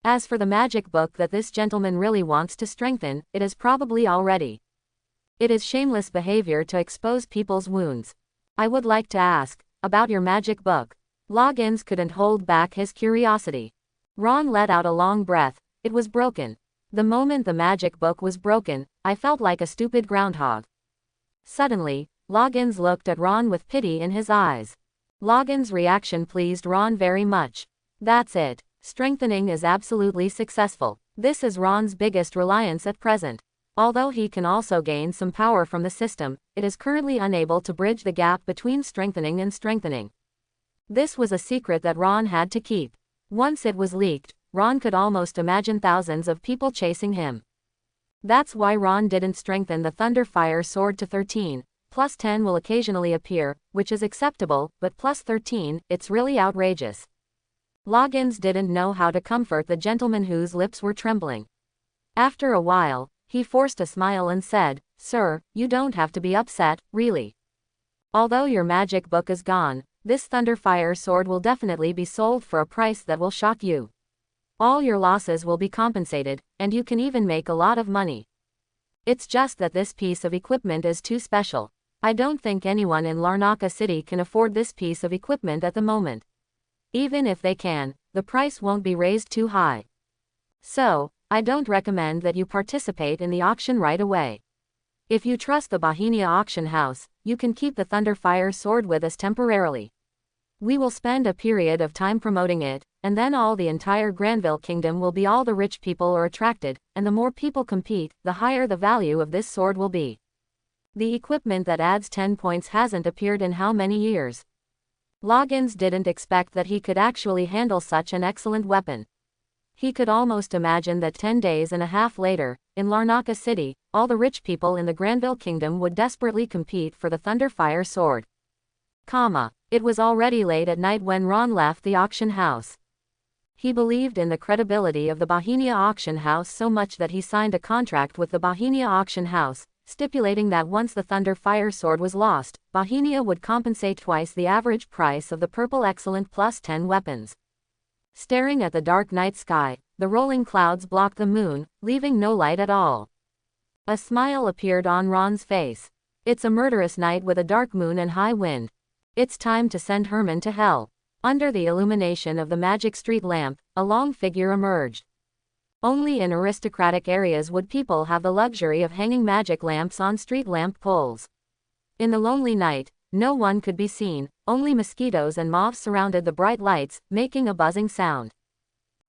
As for the magic book that this gentleman really wants to strengthen, it is probably already. It is shameless behavior to expose people's wounds. I would like to ask about your magic book. Loggins couldn't hold back his curiosity. Ron let out a long breath. It was broken. The moment the magic book was broken, I felt like a stupid groundhog. Suddenly, Loggins looked at Ron with pity in his eyes. Loggins' reaction pleased Ron very much. That's it. Strengthening is absolutely successful. This is Ron's biggest reliance at present. Although he can also gain some power from the system, it is currently unable to bridge the gap between strengthening and strengthening. This was a secret that Ron had to keep. Once it was leaked, Ron could almost imagine thousands of people chasing him. That's why Ron didn't strengthen the Thunderfire sword to 13. Plus 10 will occasionally appear, which is acceptable, but plus 13, it's really outrageous. Loggins didn't know how to comfort the gentleman whose lips were trembling. After a while, he forced a smile and said, "Sir, you don't have to be upset, really. Although your magic book is gone, this Thunderfire sword will definitely be sold for a price that will shock you. All your losses will be compensated, and you can even make a lot of money. It's just that this piece of equipment is too special. I don't think anyone in Larnaca City can afford this piece of equipment at the moment. Even if they can, the price won't be raised too high. So, I don't recommend that you participate in the auction right away. If you trust the Bohemia auction house, you can keep the Thunderfire sword with us temporarily. We will spend a period of time promoting it, and then all the entire Granville Kingdom will be all the rich people are attracted, and the more people compete, the higher the value of this sword will be. The equipment that adds 10 points hasn't appeared in how many years? Loggins didn't expect that he could actually handle such an excellent weapon. He could almost imagine that 10 days and a half later, in Larnaca City, all the rich people in the Granville Kingdom would desperately compete for the Thunderfire sword. It was already late at night when Ron left the auction house. He believed in the credibility of the Bohemia auction house so much that he signed a contract with the Bohemia auction house, stipulating that once the Thunderfire sword was lost, Bohemia would compensate twice the average price of the Purple Excellent plus 10 weapons. Staring at the dark night sky, the rolling clouds blocked the moon, leaving no light at all. A smile appeared on Ron's face. It's a murderous night with a dark moon and high wind. It's time to send Herman to hell. Under the illumination of the magic street lamp, a long figure emerged. Only in aristocratic areas would people have the luxury of hanging magic lamps on street lamp poles. In the lonely night, no one could be seen, only mosquitoes and moths surrounded the bright lights, making a buzzing sound.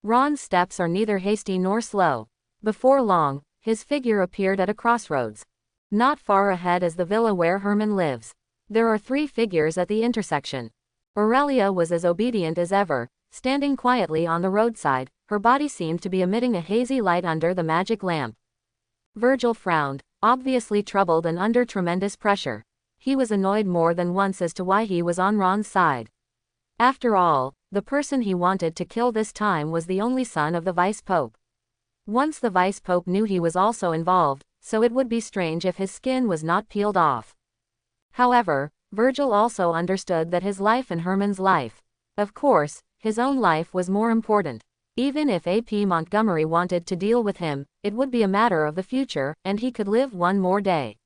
Ron's steps are neither hasty nor slow. Before long, his figure appeared at a crossroads. Not far ahead is the villa where Herman lives. There are 3 figures at the intersection. Aurelia was as obedient as ever, standing quietly on the roadside. Her body seemed to be emitting a hazy light under the magic lamp. Virgil frowned, obviously troubled and under tremendous pressure. He was annoyed more than once as to why he was on Ron's side. After all, the person he wanted to kill this time was the only son of the Vice Pope. Once the Vice Pope knew he was also involved, so it would be strange if his skin was not peeled off. However, Virgil also understood that his life and Herman's life, of course, his own life was more important. Even if A.P. Montgomery wanted to deal with him, it would be a matter of the future, and he could live one more day.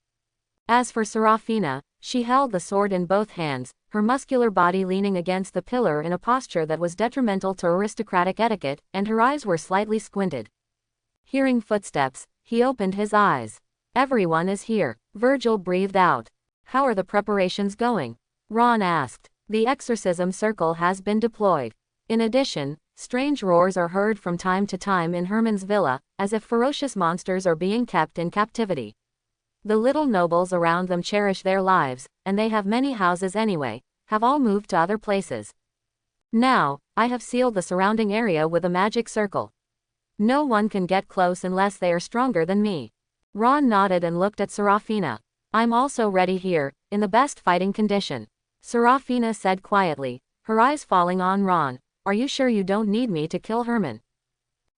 As for Serafina, she held the sword in both hands, her muscular body leaning against the pillar in a posture that was detrimental to aristocratic etiquette, and her eyes were slightly squinted. Hearing footsteps, he opened his eyes. "Everyone is here," Virgil breathed out. "How are the preparations going?" Ron asked. "The exorcism circle has been deployed. In addition, strange roars are heard from time to time in Herman's villa, as if ferocious monsters are being kept in captivity. The little nobles around them cherish their lives, and they have many houses anyway, have all moved to other places. Now, I have sealed the surrounding area with a magic circle. No one can get close unless they are stronger than me. Ron nodded and looked at Serafina. I'm also ready here, in the best fighting condition. Serafina said quietly, her eyes falling on Ron. Are you sure you don't need me to kill Herman?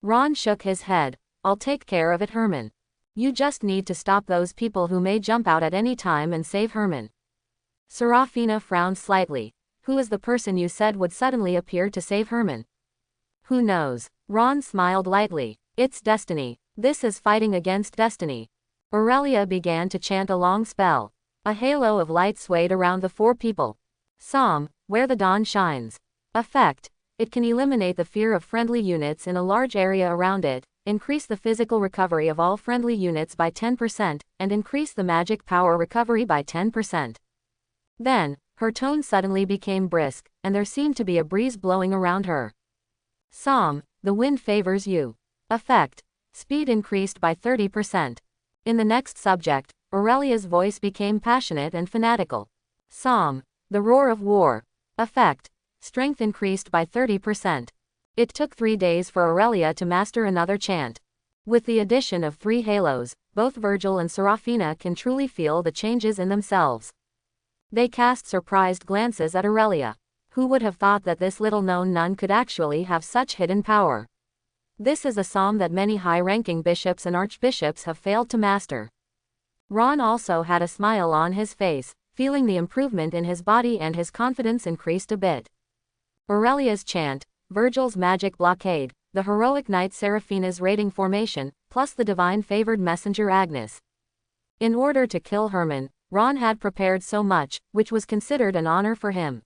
Ron shook his head. I'll take care of it, Herman. You just need to stop those people who may jump out at any time and save Herman. Serafina frowned slightly. Who is the person you said would suddenly appear to save Herman? Who knows? Ron smiled lightly. It's destiny. This is fighting against destiny. Aurelia began to chant a long spell. A halo of light swayed around the four people. Psalm, where the dawn shines. Effect. It can eliminate the fear of friendly units in a large area around it, increase the physical recovery of all friendly units by 10%, and increase the magic power recovery by 10%. Then, her tone suddenly became brisk, and there seemed to be a breeze blowing around her. Psalm, the wind favors you. Effect. Speed increased by 30%. In the next subject, Aurelia's voice became passionate and fanatical. Psalm, the roar of war. Effect. Strength increased by 30%. It took 3 days for Aurelia to master another chant. With the addition of 3 halos, both Virgil and Serafina can truly feel the changes in themselves. They cast surprised glances at Aurelia. Who would have thought that this little-known nun could actually have such hidden power? This is a psalm that many high-ranking bishops and archbishops have failed to master. Ron also had a smile on his face, feeling the improvement in his body, and his confidence increased a bit. Aurelia's chant, Virgil's magic blockade, the heroic knight Serafina's raiding formation, plus the divine-favored messenger Agnes. In order to kill Herman, Ron had prepared so much, which was considered an honor for him.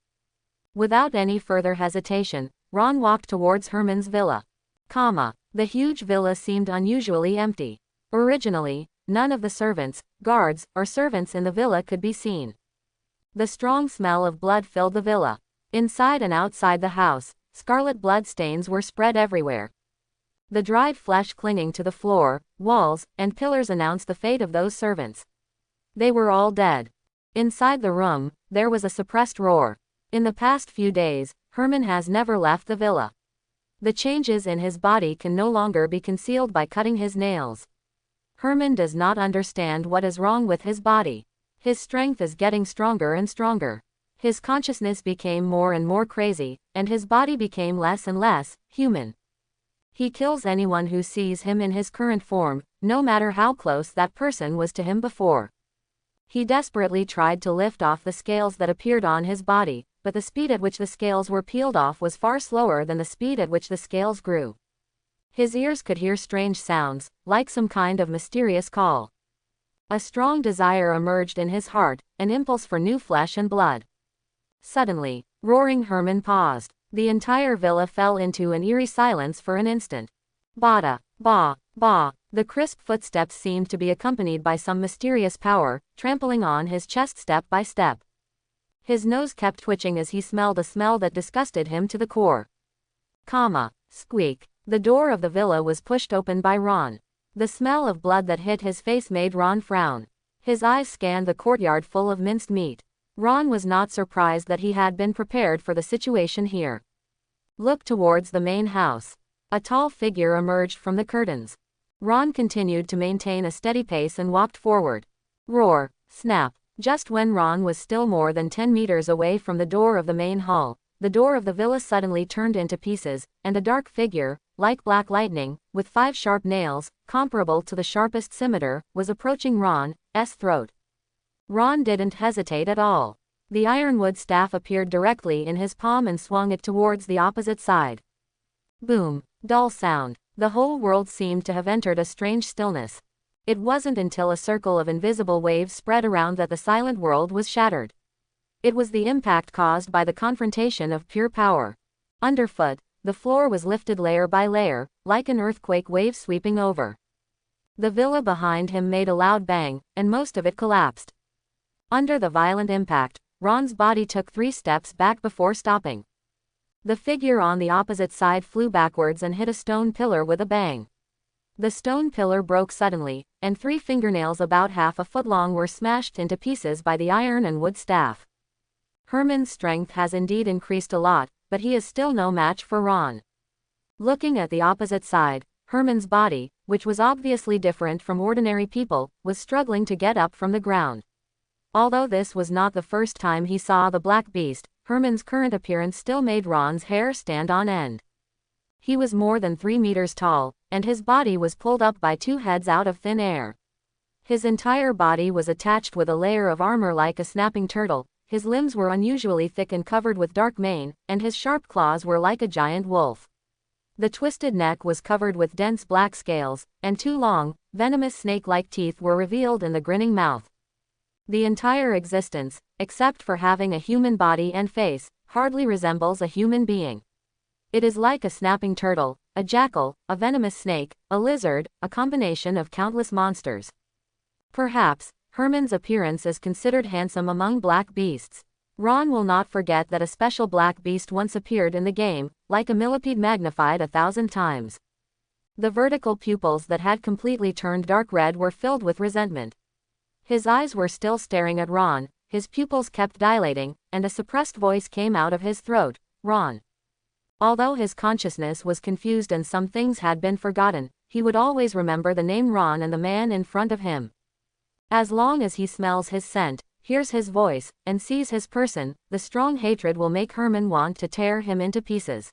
Without any further hesitation, Ron walked towards Herman's villa. The huge villa seemed unusually empty. Originally, none of the servants, guards, or servants in the villa could be seen. The strong smell of blood filled the villa. Inside and outside the house, scarlet blood stains were spread everywhere. The dried flesh clinging to the floor, walls, and pillars announced the fate of those servants. They were all dead. Inside the room, there was a suppressed roar. In the past few days, Herman has never left the villa. The changes in his body can no longer be concealed by cutting his nails. Herman does not understand what is wrong with his body. His strength is getting stronger and stronger. His consciousness became more and more crazy, and his body became less and less human. He kills anyone who sees him in his current form, no matter how close that person was to him before. He desperately tried to lift off the scales that appeared on his body, but the speed at which the scales were peeled off was far slower than the speed at which the scales grew. His ears could hear strange sounds, like some kind of mysterious call. A strong desire emerged in his heart, an impulse for new flesh and blood. Suddenly, roaring Herman paused. The entire villa fell into an eerie silence for an instant. Bada, ba, ba. The crisp footsteps seemed to be accompanied by some mysterious power, trampling on his chest step by step. His nose kept twitching as he smelled a smell that disgusted him to the core. Squeak. The door of the villa was pushed open by Ron. The smell of blood that hit his face made Ron frown. His eyes scanned the courtyard full of minced meat. Ron was not surprised that he had been prepared for the situation here. Look towards the main house. A tall figure emerged from the curtains. Ron continued to maintain a steady pace and walked forward. Roar, snap. Just when Ron was still more than 10 meters away from the door of the main hall, the door of the villa suddenly turned into pieces, and a dark figure, like black lightning, with 5 sharp nails, comparable to the sharpest scimitar, was approaching Ron's throat. Ron didn't hesitate at all. The ironwood staff appeared directly in his palm and swung it towards the opposite side. Boom. Dull sound. The whole world seemed to have entered a strange stillness. It wasn't until a circle of invisible waves spread around that the silent world was shattered. It was the impact caused by the confrontation of pure power. Underfoot, the floor was lifted layer by layer, like an earthquake wave sweeping over. The villa behind him made a loud bang, and most of it collapsed. Under the violent impact, Ron's body took 3 steps back before stopping. The figure on the opposite side flew backwards and hit a stone pillar with a bang. The stone pillar broke suddenly, and 3 fingernails about half a foot long were smashed into pieces by the iron and wood staff. Herman's strength has indeed increased a lot, but he is still no match for Ron. Looking at the opposite side, Herman's body, which was obviously different from ordinary people, was struggling to get up from the ground. Although this was not the first time he saw the black beast, Herman's current appearance still made Ron's hair stand on end. He was more than 3 meters tall, and his body was pulled up by 2 heads out of thin air. His entire body was attached with a layer of armor like a snapping turtle, his limbs were unusually thick and covered with dark mane, and his sharp claws were like a giant wolf. The twisted neck was covered with dense black scales, and 2 long, venomous snake-like teeth were revealed in the grinning mouth. The entire existence, except for having a human body and face, hardly resembles a human being. It is like a snapping turtle, a jackal, a venomous snake, a lizard, a combination of countless monsters. Perhaps, Herman's appearance is considered handsome among black beasts. Ron will not forget that a special black beast once appeared in the game, like a millipede magnified 1,000 times. The vertical pupils that had completely turned dark red were filled with resentment. His eyes were still staring at Ron, his pupils kept dilating, and a suppressed voice came out of his throat, "Ron." Although his consciousness was confused and some things had been forgotten, he would always remember the name Ron and the man in front of him. As long as he smells his scent, hears his voice, and sees his person, the strong hatred will make Herman want to tear him into pieces.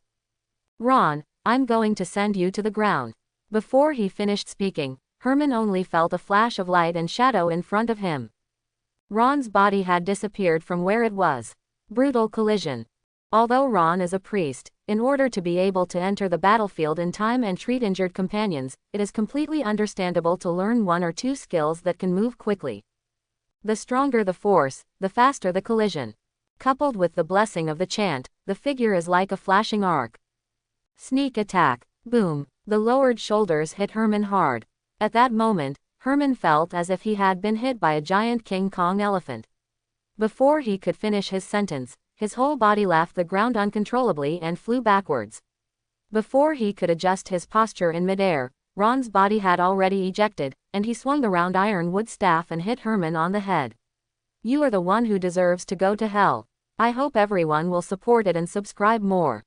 "Ron, I'm going to send you to the ground." Before he finished speaking, Herman only felt a flash of light and shadow in front of him. Ron's body had disappeared from where it was. Brutal collision. Although Ron is a priest, in order to be able to enter the battlefield in time and treat injured companions, it is completely understandable to learn 1 or 2 skills that can move quickly. The stronger the force, the faster the collision. Coupled with the blessing of the chant, the figure is like a flashing arc. Sneak attack. Boom. The lowered shoulders hit Herman hard. At that moment, Herman felt as if he had been hit by a giant King Kong elephant. Before he could finish his sentence, his whole body left the ground uncontrollably and flew backwards. Before he could adjust his posture in midair, Ron's body had already ejected, and he swung the round ironwood staff and hit Herman on the head. "You are the one who deserves to go to hell. I hope everyone will support it and subscribe more."